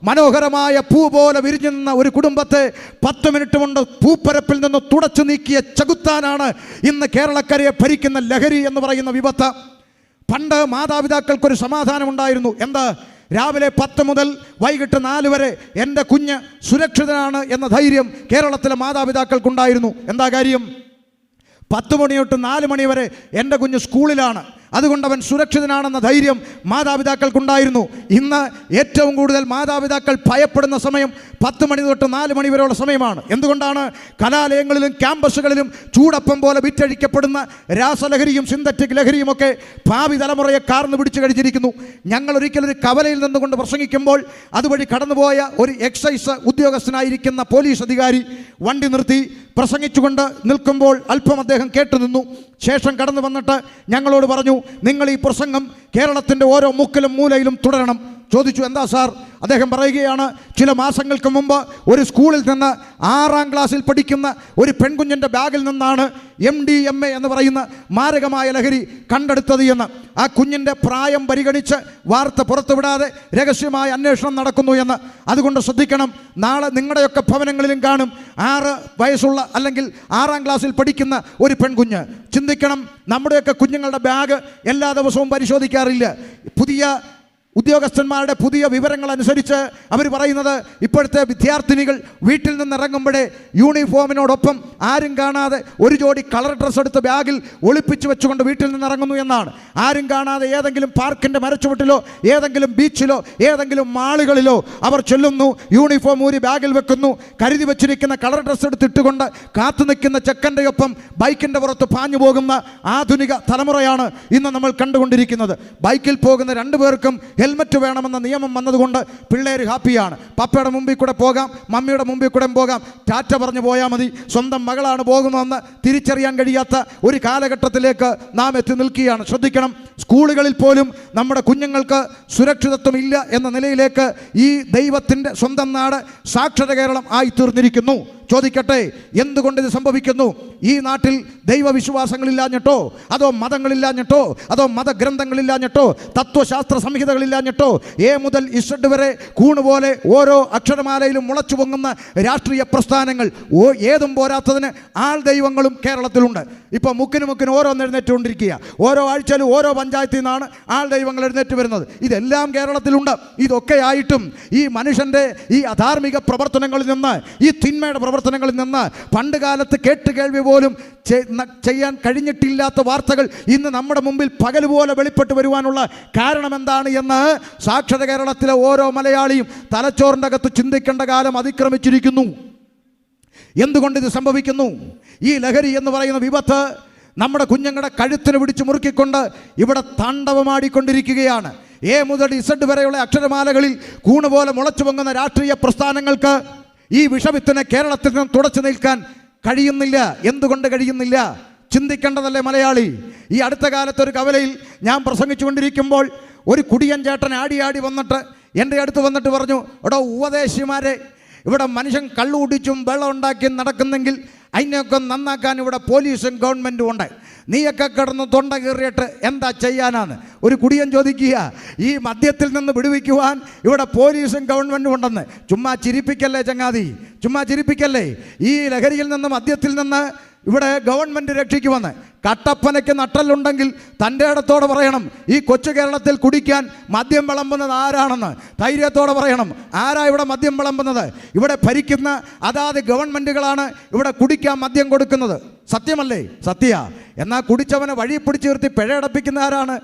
മനോഹരമായ പൂ പോലെ വിരിഞ്ഞു നിന്ന ഒരു കുടുംബത്തെ 10 മിനിറ്റ് കൊണ്ട് പൂപ്പരപ്പിൽ നിന്ന് തുടച്ചു നീക്കിയ ചെകുത്താനാണ് ഇന്ന് കേരളക്കരയെ ഭരിക്കുന്ന ലഹരി എന്ന് പറയുന്ന വിപത്ത്. പണ്ട് മാതാപിതാക്കൾക്കൊരു സമാധാനമുണ്ടായിരുന്നു. എന്താ? രാവിലെ 10 മുതൽ വൈകിട്ട് 4 വരെ എൻ്റെ കുഞ്ഞ് സുരക്ഷിതനാണ് എന്ന ധൈര്യം കേരളത്തിലെ മാതാപിതാക്കൾക്കുണ്ടായിരുന്നു. എന്താ കാര്യം? 10 മണി തൊട്ട് 4 മണി വരെ എൻ്റെ കുഞ്ഞ് സ്കൂളിലാണ്, അതുകൊണ്ട് അവൻ സുരക്ഷിതനാണെന്ന ധൈര്യം മാതാപിതാക്കൾക്കുണ്ടായിരുന്നു. ഇന്ന് ഏറ്റവും കൂടുതൽ മാതാപിതാക്കൾ ഭയപ്പെടുന്ന സമയം 10 മണി തൊട്ട് 4 മണി വരെയുള്ള സമയമാണ്. എന്തുകൊണ്ടാണ്? കലാലയങ്ങളിലും ക്യാമ്പസുകളിലും ചൂടപ്പം പോലെ വിറ്റഴിക്കപ്പെടുന്ന രാസലഹരിയും സിന്തറ്റിക് ലഹരിയുമൊക്കെ ഭാവി തലമുറയെ കാർന്നു പിടിച്ചു കഴിച്ചിരിക്കുന്നു. ഞങ്ങൾ ഒരിക്കലൊരു കവലയിൽ നിന്നുകൊണ്ട് പ്രസംഗിക്കുമ്പോൾ അതുവഴി കടന്നുപോയ ഒരു എക്സൈസ് ഉദ്യോഗസ്ഥനായിരിക്കുന്ന പോലീസ് അധികാരി വണ്ടി നിർത്തി പ്രസംഗിച്ചുകൊണ്ട് നിൽക്കുമ്പോൾ അല്പം അദ്ദേഹം കേട്ടു നിന്നു. ശേഷം കടന്നു വന്നിട്ട് ഞങ്ങളോട് പറഞ്ഞു, നിങ്ങൾ ഈ പ്രസംഗം കേരളത്തിൻ്റെ ഓരോ മുക്കിലും മൂലയിലും തുടരണം. ചോദിച്ചു, എന്താ സാർ? അദ്ദേഹം പറയുകയാണ്, ചില മാസങ്ങൾക്ക് മുമ്പ് ഒരു സ്കൂളിൽ നിന്ന് 6ാം ക്ലാസ്സിൽ പഠിക്കുന്ന ഒരു പെൺകുഞ്ഞിൻ്റെ ബാഗിൽ നിന്നാണ് MDMA എന്ന് പറയുന്ന മാരകമായ ലഹരി കണ്ടെടുത്തത് എന്ന്. ആ കുഞ്ഞിൻ്റെ പ്രായം പരിഗണിച്ച് വാർത്ത പുറത്തുവിടാതെ രഹസ്യമായ അന്വേഷണം നടക്കുന്നു എന്ന്. അതുകൊണ്ട് ശ്രദ്ധിക്കണം. നാളെ നിങ്ങളുടെയൊക്കെ ഭവനങ്ങളിലും കാണും 6 വയസ്സുള്ള അല്ലെങ്കിൽ 6ാം ക്ലാസ്സിൽ പഠിക്കുന്ന ഒരു പെൺകുഞ്ഞ്. ചിന്തിക്കണം, നമ്മുടെയൊക്കെ കുഞ്ഞുങ്ങളുടെ ബാഗ് എല്ലാ ദിവസവും പരിശോധിക്കാറില്ല. പുതിയ ഉദ്യോഗസ്ഥന്മാരുടെ പുതിയ വിവരങ്ങൾ അനുസരിച്ച് അവർ പറയുന്നത് ഇപ്പോഴത്തെ വിദ്യാർത്ഥിനികൾ വീട്ടിൽ നിന്ന് ഇറങ്ങുമ്പോഴേ യൂണിഫോമിനോടൊപ്പം ആരും കാണാതെ ഒരു ജോഡി കളർ ഡ്രസ്സ് എടുത്ത് ബാഗിൽ ഒളിപ്പിച്ച് വെച്ചുകൊണ്ട് വീട്ടിൽ നിന്ന് ഇറങ്ങുന്നു എന്നാണ്. ആരും കാണാതെ ഏതെങ്കിലും പാർക്കിൻ്റെ മരച്ചുവട്ടിലോ ഏതെങ്കിലും ബീച്ചിലോ ഏതെങ്കിലും മാളുകളിലോ അവർ ചെല്ലുന്നു, യൂണിഫോം ഊരി ബാഗിൽ വെക്കുന്നു, കരുതി വെച്ചിരിക്കുന്ന കളർ ഡ്രസ്സ് എടുത്തിട്ടുകൊണ്ട് കാത്തു നിൽക്കുന്ന ചെക്കൻ്റെ ഒപ്പം ബൈക്കിൻ്റെ പുറത്ത് പാഞ്ഞു പോകുന്ന ആധുനിക തലമുറയാണ് ഇന്ന് നമ്മൾ കണ്ടുകൊണ്ടിരിക്കുന്നത്. ബൈക്കിൽ പോകുന്ന 2 പേർക്കും ഹെൽമറ്റ് വേണമെന്ന നിയമം വന്നതുകൊണ്ട് പിള്ളേർ ഹാപ്പിയാണ്. പപ്പയുടെ മുമ്പിൽ കൂടെ പോകാം, മമ്മിയുടെ മുമ്പിൽ കൂടെ പോകാം, ടാറ്റ പറഞ്ഞു പോയാൽ മതി. സ്വന്തം മകളാണ് പോകുന്നതെന്ന് തിരിച്ചറിയാൻ കഴിയാത്ത ഒരു കാലഘട്ടത്തിലേക്ക് നാം എത്തി നിൽക്കുകയാണ്. ശ്രദ്ധിക്കണം, സ്കൂളുകളിൽ പോലും നമ്മുടെ കുഞ്ഞുങ്ങൾക്ക് സുരക്ഷിതത്വം ഇല്ല എന്ന നിലയിലേക്ക് ഈ ദൈവത്തിൻ്റെ സ്വന്തം നാട് സാക്ഷര കേരളം ആയിത്തീർന്നിരിക്കുന്നു. ചോദിക്കട്ടെ, എന്തുകൊണ്ട് ഇത് സംഭവിക്കുന്നു? ഈ നാട്ടിൽ ദൈവവിശ്വാസങ്ങളില്ലാഞ്ഞിട്ടോ, അതോ മതങ്ങളില്ലാഞ്ഞിട്ടോ, അതോ മതഗ്രന്ഥങ്ങളില്ലാഞ്ഞിട്ടോ, തത്വശാസ്ത്ര സംഹിതകളില്ലാഞ്ഞിട്ടോ, എ മുതൽ ഇസഡ് വരെ കൂണുപോലെ ഓരോ അക്ഷരമാലയിലും മുളച്ചു പൊങ്ങുന്ന രാഷ്ട്രീയ പ്രസ്ഥാനങ്ങൾ, ഏതും പോരാത്തതിന് ആൾ ദൈവങ്ങളും കേരളത്തിലുണ്ട്. ഇപ്പോൾ മുക്കിന് ഓരോന്ന് എഴുന്നേറ്റുകൊണ്ടിരിക്കുക. ഓരോ ആഴ്ചയിലും ഓരോ പഞ്ചായത്തിൽ നിന്നാണ് ആൾ ദൈവങ്ങൾ എഴുന്നേറ്റ് വരുന്നത്. ഇതെല്ലാം കേരളത്തിലുണ്ട്. ഇതൊക്കെ ആയിട്ടും ഈ മനുഷ്യൻ്റെ ഈ അധാർമിക പ്രവർത്തനങ്ങളിൽ നിന്ന്, ഈ തിന്മയുടെ പ്രവർത്തനങ്ങളിൽ നിന്ന് പണ്ട് കാലത്ത് കേട്ടുകേൾവി പോലും ചെയ്യാൻ കഴിഞ്ഞിട്ടില്ലാത്ത വാർത്തകൾ ഇന്ന് നമ്മുടെ മുമ്പിൽ പകൽ പോലെ വെളിപ്പെട്ട് വരുവാനുള്ള കാരണം എന്താണ് എന്ന് സാക്ഷര കേരളത്തിലെ ഓരോ മലയാളിയും തലച്ചോറിൻ്റെ അകത്ത് ചിന്തിക്കേണ്ട കാലം അതിക്രമിച്ചിരിക്കുന്നു. എന്തുകൊണ്ട് ഇത് സംഭവിക്കുന്നു? ഈ ലഹരി എന്ന് പറയുന്ന വിപത്ത് നമ്മുടെ കുഞ്ഞുങ്ങളുടെ കഴുത്തിന് പിടിച്ച് മുറുക്കിക്കൊണ്ട് ഇവിടെ താണ്ഡവമാടിക്കൊണ്ടിരിക്കുകയാണ്. എ മുതൽ ഇസഡ് വരെയുള്ള അക്ഷരമാലകളിൽ കൂണുപോലെ മുളച്ചു പൊങ്ങുന്ന രാഷ്ട്രീയ പ്രസ്ഥാനങ്ങൾക്ക് ഈ വിഷവിത്തിനെ കേരളത്തിൽ നിന്ന് തുടച്ചു നിൽക്കാൻ കഴിയുന്നില്ല. എന്തുകൊണ്ട് കഴിയുന്നില്ല? ചിന്തിക്കേണ്ടതല്ലേ മലയാളി? ഈ അടുത്ത കാലത്ത് ഒരു കവലയിൽ ഞാൻ പ്രസംഗിച്ചു കൊണ്ടിരിക്കുമ്പോൾ ഒരു കുടിയൻ ചേട്ടൻ ആടി വന്നിട്ട് എൻ്റെ അടുത്ത് വന്നിട്ട് പറഞ്ഞു, എടോ ഉപദേശിമാരെ, ഇവിടെ മനുഷ്യൻ കള്ളു കുടിച്ചും വെള്ളം ഉണ്ടാക്കിയും നടക്കുന്നെങ്കിൽ അതിനെയൊക്കെ നന്നാക്കാൻ ഇവിടെ പോലീസും ഗവൺമെൻറ്റും ഉണ്ട്. നീയൊക്കെ കിടന്ന് തൊണ്ട കീറിയിട്ട് എന്താ ചെയ്യാനാണ്? ഒരു കുടിയൻ ചോദിക്കുക, ഈ മദ്യത്തിൽ നിന്ന് വിടുവിക്കുവാൻ ഇവിടെ പോലീസും ഗവൺമെൻറ്റും ഉണ്ടെന്ന്. ചുമ്മാ ചിരിപ്പിക്കല്ലേ ചങ്ങാതി, ചുമ്മാ ചിരിപ്പിക്കല്ലേ. ഈ ലഹരിയിൽ നിന്ന്, മദ്യത്തിൽ നിന്ന് ഇവിടെ ഗവൺമെൻറ് രക്ഷിക്കുമെന്ന്. കട്ടപ്പനയ്ക്ക് നട്ടലുണ്ടെങ്കിൽ തൻ്റെ ഇടത്തോടെ പറയണം, ഈ കൊച്ചു കേരളത്തിൽ കുടിക്കാൻ മദ്യം വിളമ്പുന്നത് ആരാണെന്ന് ധൈര്യത്തോടെ പറയണം. ആരാ ഇവിടെ മദ്യം വിളമ്പുന്നത്? ഇവിടെ ഭരിക്കുന്ന അതാത് ഗവൺമെൻറ്റുകളാണ് ഇവിടെ കുടിക്കാൻ മദ്യം കൊടുക്കുന്നത്. സത്യമല്ലേ? സത്യ. എന്നാൽ കുടിച്ചവനെ വഴി പിടിച്ചു നിർത്തി പിഴയടപ്പിക്കുന്ന ആരാണ്?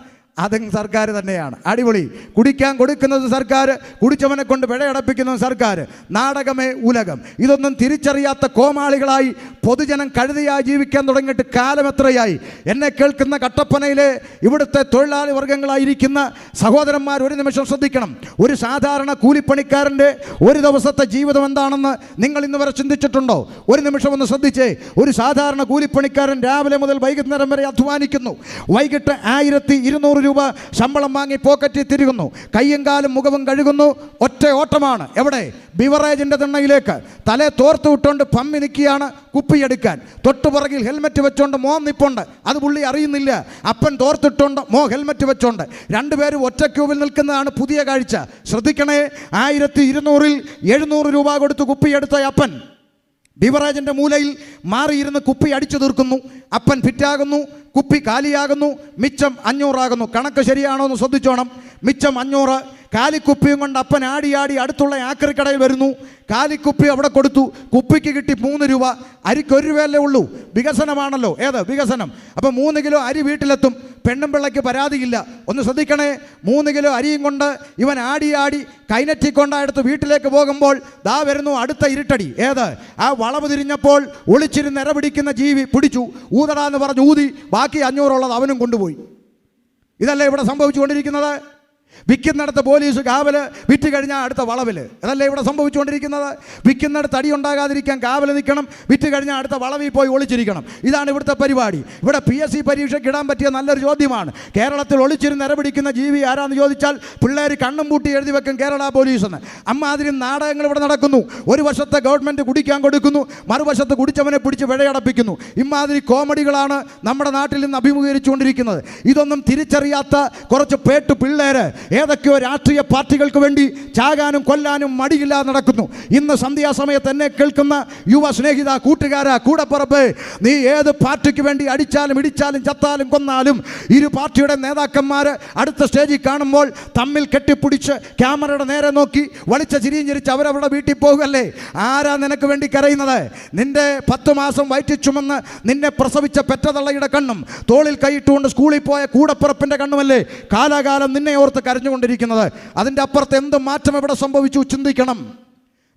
അതും സർക്കാർ തന്നെയാണ്. അടിപൊളി. കുടിക്കാൻ കൊടുക്കുന്നത് സർക്കാർ, കുടിച്ചവനെ കൊണ്ട് പിഴയടപ്പിക്കുന്നത് സർക്കാർ. നാടകമേ ഉലകം. ഇതൊന്നും തിരിച്ചറിയാത്ത കോമാളികളായി പൊതുജനം കഴുതയായി ജീവിക്കാൻ തുടങ്ങിയിട്ട് കാലം എത്രയായി? എന്നെ കേൾക്കുന്ന കട്ടപ്പനയിലെ ഇവിടുത്തെ തൊഴിലാളി വർഗ്ഗങ്ങളായിരിക്കുന്ന സഹോദരന്മാർ ഒരു നിമിഷം ശ്രദ്ധിക്കണം. ഒരു സാധാരണ കൂലിപ്പണിക്കാരൻ്റെ ഒരു ദിവസത്തെ ജീവിതം എന്താണെന്ന് നിങ്ങൾ ഇന്ന് വരെ ചിന്തിച്ചിട്ടുണ്ടോ? ഒരു നിമിഷം ഒന്ന് ശ്രദ്ധിച്ചേ. ഒരു സാധാരണ കൂലിപ്പണിക്കാരൻ രാവിലെ മുതൽ വൈകുന്നേരം വരെ അധ്വാനിക്കുന്നു. വൈകിട്ട് 1200 രൂപ ശമ്പളം വാങ്ങി പോക്കറ്റിൽ തിരികുന്നു. കയ്യും കാലും മുഖവും കഴുകുന്നു. ഒറ്റ ഓട്ടമാണ്. എവിടെ? ബിവറേജിൻ്റെ തിണ്ണയിലേക്ക്. തലേ തോർത്ത് വിട്ടുകൊണ്ട് പമ്മി നിൽക്കുകയാണ് കുപ്പിയെടുക്കാൻ. തൊട്ടുപുറകിൽ ഹെൽമെറ്റ് വെച്ചോണ്ട് മോൻ നിപ്പുണ്ട്. അത് പുള്ളി അറിയുന്നില്ല. അപ്പൻ തോർത്തിട്ടുണ്ട്, മോ ഹെൽമെറ്റ് വെച്ചോണ്ട്. രണ്ടുപേരും ഒറ്റ ക്യൂവിൽ നിൽക്കുന്നതാണ് പുതിയ കാഴ്ച. ശ്രദ്ധിക്കണേ, 1200-ൽ 700 രൂപ കൊടുത്ത് കുപ്പിയെടുത്ത അപ്പൻ ബിവറേജിൻ്റെ മൂലയിൽ മാറിയിരുന്ന് കുപ്പി അടിച്ചു തീർക്കുന്നു. അപ്പൻ ഫിറ്റാകുന്നു, കുപ്പി കാലിയാകുന്നു, മിച്ചം 500 ആകുന്നു. കണക്ക് ശരിയാണോ എന്ന് ശ്രദ്ധിച്ചോണം. മിച്ചം 500. കാലിക്കുപ്പിയും കൊണ്ട് അപ്പൻ ആടി അടുത്തുള്ള ആക്രിക്കടയിൽ വരുന്നു. കാലിക്കുപ്പി അവിടെ കൊടുത്തു. കുപ്പിക്ക് കിട്ടി 3 രൂപ. അരിക്ക് 1 രൂപയല്ലേ ഉള്ളൂ. വികസനമാണല്ലോ. ഏത് വികസനം? അപ്പം 3 കിലോ അരി വീട്ടിലെത്തും. പെണ്ണും പിള്ളയ്ക്ക് പരാതിയില്ല. ഒന്ന് ശ്രദ്ധിക്കണേ, 3 കിലോ അരിയും കൊണ്ട് ഇവൻ ആടി കൈനറ്റിക്കൊണ്ടായെടുത്ത് വീട്ടിലേക്ക് പോകുമ്പോൾ ദാ വരുന്നു അടുത്ത ഇരുട്ടടി. ഏത്? ആ വളവ് തിരിഞ്ഞപ്പോൾ ഒളിച്ചിരുന്ന് ഇരപിടിക്കുന്ന ജീവി പിടിച്ചു. ഊതടാന്ന് പറഞ്ഞ് ഊതി ബാക്കി 500 ഉള്ളത് അവനും കൊണ്ടുപോയി. ഇതല്ലേ ഇവിടെ സംഭവിച്ചുകൊണ്ടിരിക്കുന്നത്? വിൽക്കുന്നിടത്ത് പോലീസ് കാവല്, വിറ്റ് കഴിഞ്ഞാൽ അടുത്ത വളവിൽ. അതല്ലേ ഇവിടെ സംഭവിച്ചുകൊണ്ടിരിക്കുന്നത്? വിൽക്കുന്നിടത്ത് അടി ഉണ്ടാകാതിരിക്കാൻ കാവൽ നിൽക്കണം, വിറ്റ് കഴിഞ്ഞാൽ അടുത്ത വളവിൽ പോയി ഒളിച്ചിരിക്കണം. ഇതാണ് ഇവിടുത്തെ പരിപാടി. ഇവിടെ PSC പരീക്ഷയ്ക്ക് ഇടാൻ പറ്റിയ നല്ലൊരു ചോദ്യമാണ്. കേരളത്തിൽ ഒളിച്ചിരുന്ന് ഇരപിടിക്കുന്ന ജീവി ആരാന്ന് ചോദിച്ചാൽ പിള്ളേർ കണ്ണും പൂട്ടി എഴുതി വെക്കും കേരള പോലീസ് എന്ന്. അമ്മാതിരി നാടകങ്ങൾ ഇവിടെ നടക്കുന്നു. ഒരു വശത്തെ ഗവൺമെൻറ് കുടിക്കാൻ കൊടുക്കുന്നു, മറുവശത്ത് കുടിച്ചവനെ പിടിച്ച് പിഴയടപ്പിക്കുന്നു. ഇമാതിരി കോമഡികളാണ് നമ്മുടെ നാട്ടിൽ നിന്ന് അഭിമുഖീകരിച്ചുകൊണ്ടിരിക്കുന്നത്. ഇതൊന്നും തിരിച്ചറിയാത്ത കുറച്ച് പേട്ട് പിള്ളേര് ഏതൊക്കെയോ രാഷ്ട്രീയ പാർട്ടികൾക്ക് വേണ്ടി ചാകാനും കൊല്ലാനും മടിയില്ലാതെ നടക്കുന്നു. ഇന്ന് സന്ധ്യാസമയത്ത് എന്നെ കേൾക്കുന്ന യുവ സ്നേഹിത, കൂട്ടുകാരാ, കൂടപ്പുറപ്പ്, നീ ഏത് പാർട്ടിക്ക് വേണ്ടി അടിച്ചാലും ഇടിച്ചാലും ചത്താലും കൊന്നാലും ഇരു പാർട്ടിയുടെ നേതാക്കന്മാർ അടുത്ത സ്റ്റേജിൽ കാണുമ്പോൾ തമ്മിൽ കെട്ടിപ്പിടിച്ച് ക്യാമറയുടെ നേരെ നോക്കി വളിച്ച ചിരിയും ചിരിച്ച് അവരവരുടെ വീട്ടിൽ പോകുകയല്ലേ? ആരാ നിനക്ക് വേണ്ടി കരയുന്നത്? നിന്റെ 10 മാസം വയറ്റിൽ ചുമന്ന് നിന്നെ പ്രസവിച്ച പെറ്റതള്ളയുടെ കണ്ണും തോളിൽ കൈയിട്ടുകൊണ്ട് സ്കൂളിൽ പോയ കൂടപ്പുറപ്പിൻ്റെ കണ്ണുമല്ലേ കാലാകാലം നിന്നെ ഓർത്ത് കരഞ്ഞുകൊണ്ടിരിക്കുന്നത്? അതിൻ്റെ അപ്പുറത്ത് എന്ത് മാറ്റം എവിടെ സംഭവിച്ചു ചിന്തിക്കണം.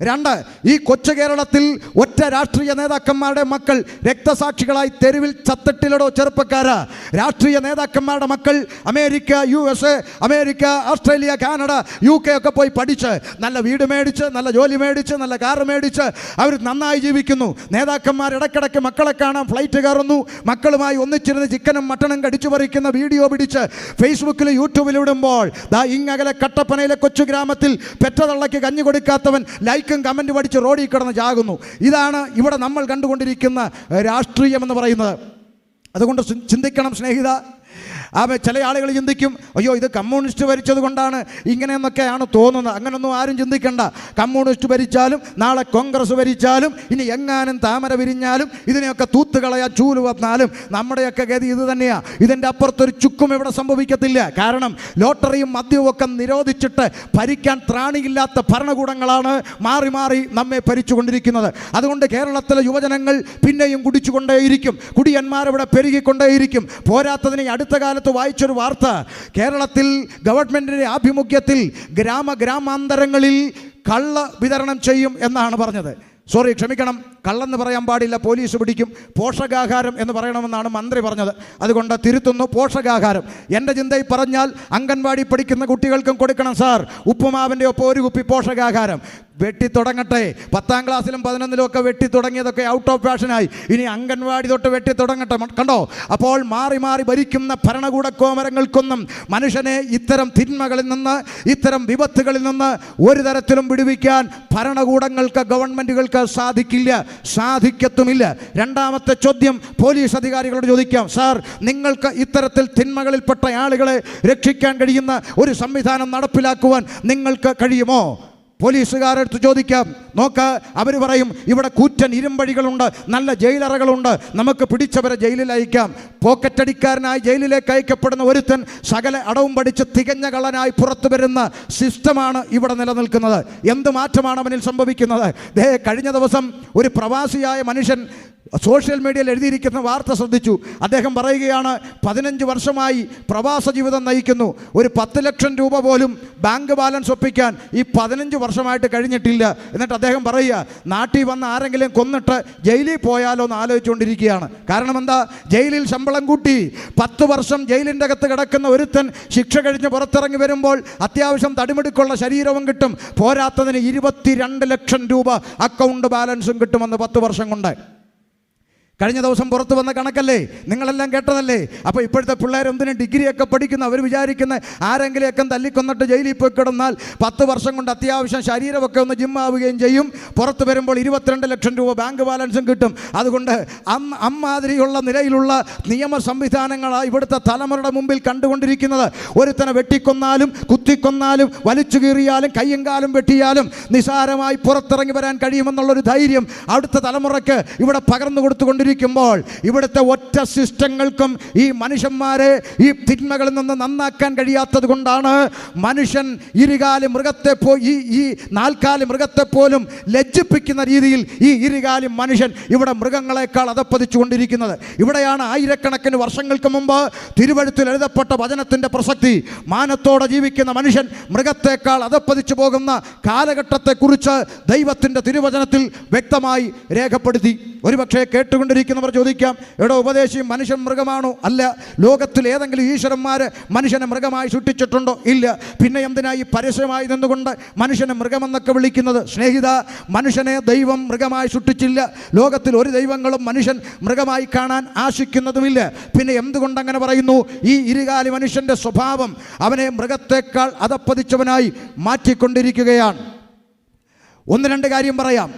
2, ഈ കൊച്ചു കേരളത്തിൽ ഒറ്റ രാഷ്ട്രീയ നേതാക്കന്മാരുടെ മക്കൾ രക്തസാക്ഷികളായി തെരുവിൽ ചത്തിട്ടില്ലടോ ചെറുപ്പക്കാരാ. രാഷ്ട്രീയ നേതാക്കന്മാരുടെ മക്കൾ America, USA, America, Australia, Canada, UK ഒക്കെ പോയി പഠിച്ച് നല്ല വീട് മേടിച്ച്, നല്ല ജോലി മേടിച്ച്, നല്ല കാറ് മേടിച്ച് അവർ നന്നായി ജീവിക്കുന്നു. നേതാക്കന്മാർ ഇടയ്ക്കിടയ്ക്ക് മക്കളെ കാണാൻ ഫ്ലൈറ്റ് കയറുന്നു, മക്കളുമായി ഒന്നിച്ചിരുന്ന് ചിക്കനും മട്ടണും കടിച്ചു പറിക്കുന്ന വീഡിയോ പിടിച്ച് ഫേസ്ബുക്കിൽ, യൂട്യൂബിൽ ഇടുമ്പോൾ ഇങ്ങകലെ കട്ടപ്പനയിലെ കൊച്ചു ഗ്രാമത്തിൽ പെറ്റതള്ളയ്ക്ക് കഞ്ഞി കൊടുക്കാത്തവൻ ലൈക്കും കമൻറ്റ് പഠിച്ച് റോഡിൽ കിടന്ന് ചാകുന്നു. ഇതാണ് ഇവിടെ നമ്മൾ കണ്ടുകൊണ്ടിരിക്കുന്ന രാഷ്ട്രീയം എന്ന് പറയുന്നത്. അതുകൊണ്ട് ചിന്തിക്കണം സ്നേഹിത. ചില ആളുകൾ ചിന്തിക്കും, അയ്യോ ഇത് കമ്മ്യൂണിസ്റ്റ് ഭരിച്ചത് കൊണ്ടാണ് ഇങ്ങനെയെന്നൊക്കെയാണ് തോന്നുന്നത്. അങ്ങനൊന്നും ആരും ചിന്തിക്കണ്ട. കമ്മ്യൂണിസ്റ്റ് ഭരിച്ചാലും നാളെ കോൺഗ്രസ് ഭരിച്ചാലും ഇനി എങ്ങാനും താമര വിരിഞ്ഞാലും ഇതിനെയൊക്കെ തൂത്തുകളയാ ചൂല് വന്നാലും നമ്മുടെയൊക്കെ ഗതി ഇത് തന്നെയാണ്. ഇതിൻ്റെ അപ്പുറത്തൊരു ചുക്കും ഇവിടെ സംഭവിക്കത്തില്ല. കാരണം ലോട്ടറിയും മദ്യവും ഒക്കെ നിരോധിച്ചിട്ട് ഭരിക്കാൻ ത്രാണിയില്ലാത്ത ഭരണകൂടങ്ങളാണ് മാറി മാറി നമ്മെ ഭരിച്ചുകൊണ്ടിരിക്കുന്നത്. അതുകൊണ്ട് കേരളത്തിലെ യുവജനങ്ങൾ പിന്നെയും കുടിച്ചുകൊണ്ടേയിരിക്കും, കുടിയന്മാരവിടെ പെരുകിക്കൊണ്ടേയിരിക്കും. പോരാത്തതിന് അടുത്ത കാലത്ത് വായിച്ചൊരു വാർത്ത, കേരളത്തിൽ ഗവൺമെന്റിന്റെ ആഭിമുഖ്യത്തിൽ ഗ്രാമാന്തരങ്ങളിൽ കള്ള വിതരണം ചെയ്യും എന്നാണ് പറഞ്ഞത്. ക്ഷമിക്കണം, കള്ളെന്ന് പറയാൻ പാടില്ല, പോലീസ് പിടിക്കും. പോഷകാഹാരം എന്ന് പറയണമെന്നാണ് മന്ത്രി പറഞ്ഞത്. അതുകൊണ്ട് തിരുത്തുന്നു, പോഷകാഹാരം. എൻ്റെ ചിന്തയിൽ പറഞ്ഞാൽ അംഗൻവാടി പഠിക്കുന്ന കുട്ടികൾക്കും കൊടുക്കണം സാർ, ഉപ്പുമാവിൻ്റെ ഒപ്പം ഒരു കുപ്പി പോഷകാഹാരം. വെട്ടിത്തുടങ്ങട്ടെ. 10ാം ക്ലാസ്സിലും 11ലും ഒക്കെ വെട്ടിത്തുടങ്ങിയതൊക്കെ ഔട്ട് ഓഫ് ഫാഷനായി. ഇനി അംഗൻവാടി തൊട്ട് വെട്ടിത്തുടങ്ങട്ടെ. കണ്ടോ? അപ്പോൾ മാറി മാറി ഭരിക്കുന്ന ഭരണകൂട കോമരങ്ങൾക്കൊന്നും മനുഷ്യനെ ഇത്തരം തിന്മകളിൽ നിന്ന്, ഇത്തരം വിപത്തുകളിൽ നിന്ന് ഒരു തരത്തിലും വിടുവിക്കാൻ ഭരണകൂടങ്ങൾക്ക്, ഗവൺമെൻറ്റുകൾക്ക് സാധിക്കില്ല, സാധിക്കത്തുമില്ല. രണ്ടാമത്തെ ചോദ്യം പോലീസ് അധികാരികളോട് ചോദിക്കാം, സാർ നിങ്ങൾക്ക് ഇത്തരത്തിൽ തിന്മകളിൽപ്പെട്ട ആളുകളെ രക്ഷിക്കാൻ കഴിയുന്ന ഒരു സംവിധാനം നടപ്പിലാക്കുവാൻ നിങ്ങൾക്ക് കഴിയുമോ? പോലീസുകാരെടുത്ത് ചോദിക്കാം. നോക്ക്, അവർ പറയും ഇവിടെ കൂറ്റൻ ഇരുമ്പഴികളുണ്ട്, നല്ല ജയിലറകളുണ്ട്, നമുക്ക് പിടിച്ചവരെ ജയിലിൽ അയക്കാം. പോക്കറ്റടിക്കാരനായി ജയിലിലേക്ക് അയക്കപ്പെടുന്ന ഒരുത്തൻ സകല അടവും പഠിച്ച് തികഞ്ഞ കള്ളനായി പുറത്തു വരുന്ന സിസ്റ്റമാണ് ഇവിടെ നിലനിൽക്കുന്നത്. എന്ത് മാറ്റമാണ് അവനിൽ സംഭവിക്കുന്നത്? കഴിഞ്ഞ ദിവസം ഒരു പ്രവാസിയായ മനുഷ്യൻ സോഷ്യൽ മീഡിയയിൽ എഴുതിയിരിക്കുന്ന വാർത്ത ശ്രദ്ധിച്ചു. അദ്ദേഹം പറയുകയാണ്, 15 വർഷമായി പ്രവാസ ജീവിതം നയിക്കുന്നു, ഒരു 10 ലക്ഷം രൂപ പോലും ബാങ്ക് ബാലൻസ് ഒപ്പിക്കാൻ ഈ 15 വർഷമായിട്ട് കഴിഞ്ഞിട്ടില്ല. എന്നിട്ട് അദ്ദേഹം പറയുക, നാട്ടിൽ വന്ന് ആരെങ്കിലും കൊന്നിട്ട് ജയിലിൽ പോയാലോ എന്ന് ആലോചിച്ചുകൊണ്ടിരിക്കുകയാണ്. കാരണം എന്താ? ജയിലിൽ ശമ്പളം കൂട്ടി. 10 വർഷം ജയിലിൻ്റെ അകത്ത് കിടക്കുന്ന ഒരുത്തൻ ശിക്ഷ കഴിഞ്ഞ് പുറത്തിറങ്ങി വരുമ്പോൾ അത്യാവശ്യം തടിമെടുക്കുള്ള ശരീരവും കിട്ടും, പോരാത്തതിന് 22 ലക്ഷം രൂപ അക്കൗണ്ട് ബാലൻസും കിട്ടുമെന്ന് 10 വർഷം കൊണ്ട്. കഴിഞ്ഞ ദിവസം പുറത്തു വന്ന കണക്കല്ലേ, നിങ്ങളെല്ലാം കേട്ടതല്ലേ? അപ്പോൾ ഇപ്പോഴത്തെ പിള്ളേർ എന്തിനും ഡിഗ്രിയൊക്കെ പഠിക്കുന്നു, അവർ വിചാരിക്കുന്ന ആരെങ്കിലെയൊക്കെ തല്ലിക്കൊന്നിട്ട് ജയിലിൽ പോയി കിടന്നാൽ 10 വർഷം കൊണ്ട് അത്യാവശ്യം ശരീരമൊക്കെ ഒന്ന് ജിമ്മാവുകയും ചെയ്യും, പുറത്ത് വരുമ്പോൾ 22 ലക്ഷം രൂപ ബാങ്ക് ബാലൻസും കിട്ടും. അതുകൊണ്ട് അമ്മാതിരിയുള്ള നിലയിലുള്ള നിയമ സംവിധാനങ്ങളാണ് ഇവിടുത്തെ തലമുറയുടെ മുമ്പിൽ കണ്ടുകൊണ്ടിരിക്കുന്നത്. ഒരുത്തനെ വെട്ടിക്കൊന്നാലും കുത്തിക്കൊന്നാലും വലിച്ചു കീറിയാലും കയ്യും കാലും വെട്ടിയാലും നിസാരമായി പുറത്തിറങ്ങി വരാൻ കഴിയുമെന്നുള്ളൊരു ധൈര്യം അടുത്ത തലമുറയ്ക്ക് ഇവിടെ പകർന്നു കൊടുത്തുകൊണ്ടിരിക്കുമ്പോൾ ഇവിടുത്തെ ഒറ്റ സിസ്റ്റങ്ങൾക്കും ഈ മനുഷ്യന്മാരെ ഈ തിന്മകളിൽ നിന്ന് നന്നാക്കാൻ കഴിയാത്തത് കൊണ്ടാണ് മനുഷ്യൻ ഇരുകാലി മൃഗത്തെ ഈ നാൽക്കാലി മൃഗത്തെ പോലും ലജ്ജിപ്പിക്കുന്ന രീതിയിൽ ഈ ഇരുകാലി മനുഷ്യൻ ഇവിടെ മൃഗങ്ങളെക്കാൾ അധപ്പതിച്ചു കൊണ്ടിരിക്കുന്നത്. ഇവിടെയാണ് ആയിരക്കണക്കിന് വർഷങ്ങൾക്ക് മുമ്പ് തിരുവഴുത്തിൽ എഴുതപ്പെട്ട വചനത്തിൻ്റെ പ്രസക്തി. മാനത്തോടെ ജീവിക്കുന്ന മനുഷ്യൻ മൃഗത്തെക്കാൾ അധപ്പതിച്ചു പോകുന്ന കാലഘട്ടത്തെക്കുറിച്ച് ദൈവത്തിൻ്റെ തിരുവചനത്തിൽ വ്യക്തമായി രേഖപ്പെടുത്തി. ഒരുപക്ഷെ കേട്ടുകൊണ്ടിരിക്കുന്നവർ ചോദിക്കാം, എടോ ഉപദേശി, മനുഷ്യൻ മൃഗമാണോ? അല്ല. ലോകത്തിൽ ഏതെങ്കിലും ഈശ്വരന്മാർ മനുഷ്യനെ മൃഗമായി സൃഷ്ടിച്ചിട്ടുണ്ടോ? ഇല്ല. പിന്നെ എന്തിനായി പരസ്യമായി നിന്നുകൊണ്ട് മനുഷ്യനെ മൃഗമെന്നൊക്കെ വിളിക്കുന്നത്? സ്നേഹിത, മനുഷ്യനെ ദൈവം മൃഗമായി സൃഷ്ടിച്ചില്ല. ലോകത്തിൽ ഒരു ദൈവങ്ങളും മനുഷ്യൻ മൃഗമായി കാണാൻ ആശിക്കുന്നതുമില്ല. പിന്നെ എന്തുകൊണ്ടങ്ങനെ പറയുന്നു? ഈ ഇരുകാലി മനുഷ്യൻ്റെ സ്വഭാവം അവനെ മൃഗത്തെക്കാൾ അധപ്പതിച്ചവനായി മാറ്റിക്കൊണ്ടിരിക്കുകയാണ്. 1-2 കാര്യം പറയാം.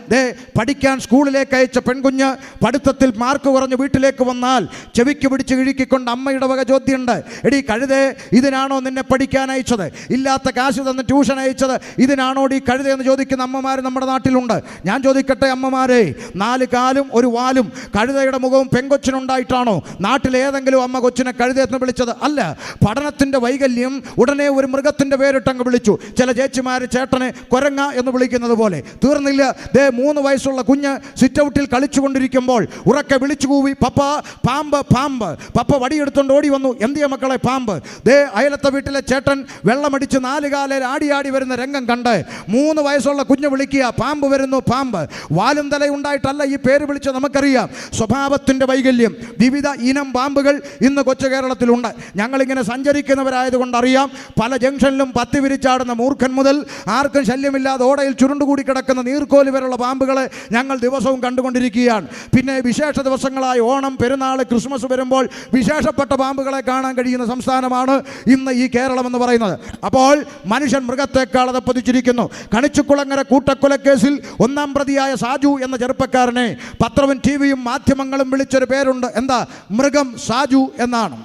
പഠിക്കാൻ സ്കൂളിലേക്ക് അയച്ച പെൺകുഞ്ഞ് പഠിത്തത്തിൽ മാർക്ക് കുറഞ്ഞ് വീട്ടിലേക്ക് വന്നാൽ ചെവിക്ക് പിടിച്ച് ഇഴുക്കിക്കൊണ്ട് അമ്മയുടെ വക ചോദ്യമുണ്ട്, എടി കഴുതേ, ഇതിനാണോ നിന്നെ പഠിക്കാൻ അയച്ചത്? ഇല്ലാത്ത കാശ് തന്ന് ട്യൂഷൻ അയച്ചത് ഇതിനാണോ ഈ കഴുത എന്ന് ചോദിക്കുന്ന അമ്മമാർ നമ്മുടെ നാട്ടിലുണ്ട്. ഞാൻ ചോദിക്കട്ടെ അമ്മമാരെ, 4 കാലും 1 വാലും കഴുതയുടെ മുഖവും പെങ്കൊച്ചിനുണ്ടായിട്ടാണോ നാട്ടിലേതെങ്കിലും അമ്മ കൊച്ചിനെ കഴുതയെന്ന് വിളിച്ചത്? അല്ല. പഠനത്തിൻ്റെ വൈകല്യം ഉടനെ ഒരു മൃഗത്തിൻ്റെ പേരിട്ടങ്ങ് വിളിച്ചു. ചില ചേച്ചിമാർ ചേട്ടനെ കൊരങ്ങ എന്ന് വിളിക്കുന്നത് പോലെ. പോലെ. തീർന്നില്ല, 3 വയസ്സുള്ള കുഞ്ഞ് സിറ്റ് ഔട്ടിൽ കളിച്ചുകൊണ്ടിരിക്കുമ്പോൾ ഉറക്കെ വിളിച്ചു കൂവി, പപ്പ പാമ്പ് പാമ്പ്. പപ്പ വടിയെടുത്തുകൊണ്ട് ഓടി വന്നു. എന്തിയ മക്കളെ പാമ്പ്? അയലത്തെ വീട്ടിലെ ചേട്ടൻ വെള്ളമടിച്ച് 4 കാലിൽ ആടി വരുന്ന രംഗം കണ്ട് 3 വയസ്സുള്ള കുഞ്ഞ് വിളിക്കുക, പാമ്പ് വരുന്നു പാമ്പ്. വാലും തലയുണ്ടായിട്ടല്ല ഈ പേര് വിളിച്ച് നമുക്കറിയാം. സ്വഭാവത്തിൻ്റെ വൈകല്യം. വിവിധ ഇനം പാമ്പുകൾ ഇന്ന് കൊച്ചു കേരളത്തിലുണ്ട്. ഞങ്ങളിങ്ങനെ സഞ്ചരിക്കുന്നവരായതുകൊണ്ട് അറിയാം. പല ജംഗ്ഷനിലും പത്തി വിരിച്ചാടുന്ന മൂർഖൻ മുതൽ ആർക്കും ശല്യമില്ലാതെ ഓടയിൽ ചുരുണ്ടുകൂടി കിടക്കുന്ന നീർക്കോലി വരെയുള്ള പാമ്പുകളെ ഞങ്ങൾ ദിവസവും കണ്ടുകൊണ്ടിരിക്കുകയാണ്. പിന്നെ വിശേഷ ദിവസങ്ങളായ ഓണം, പെരുന്നാൾ, ക്രിസ്മസ് വരുമ്പോൾ വിശേഷപ്പെട്ട പാമ്പുകളെ കാണാൻ കഴിയുന്ന സംസ്ഥാനമാണ് ഇന്ന് ഈ കേരളം എന്ന് പറയുന്നത്. അപ്പോൾ മനുഷ്യൻ മൃഗത്തെക്കാൾ അതപ്പതിച്ചിരിക്കുന്നു. കണിച്ചുകുളങ്ങര കൂട്ടക്കൊലക്കേസിൽ 1-ാം പ്രതിയായ സാജു എന്ന ചെറുപ്പക്കാരനെ പത്രവും ടിവിയും മാധ്യമങ്ങളും വിളിച്ചൊരു പേരുണ്ട്. എന്താ? മൃഗം സാജു എന്നാണ്.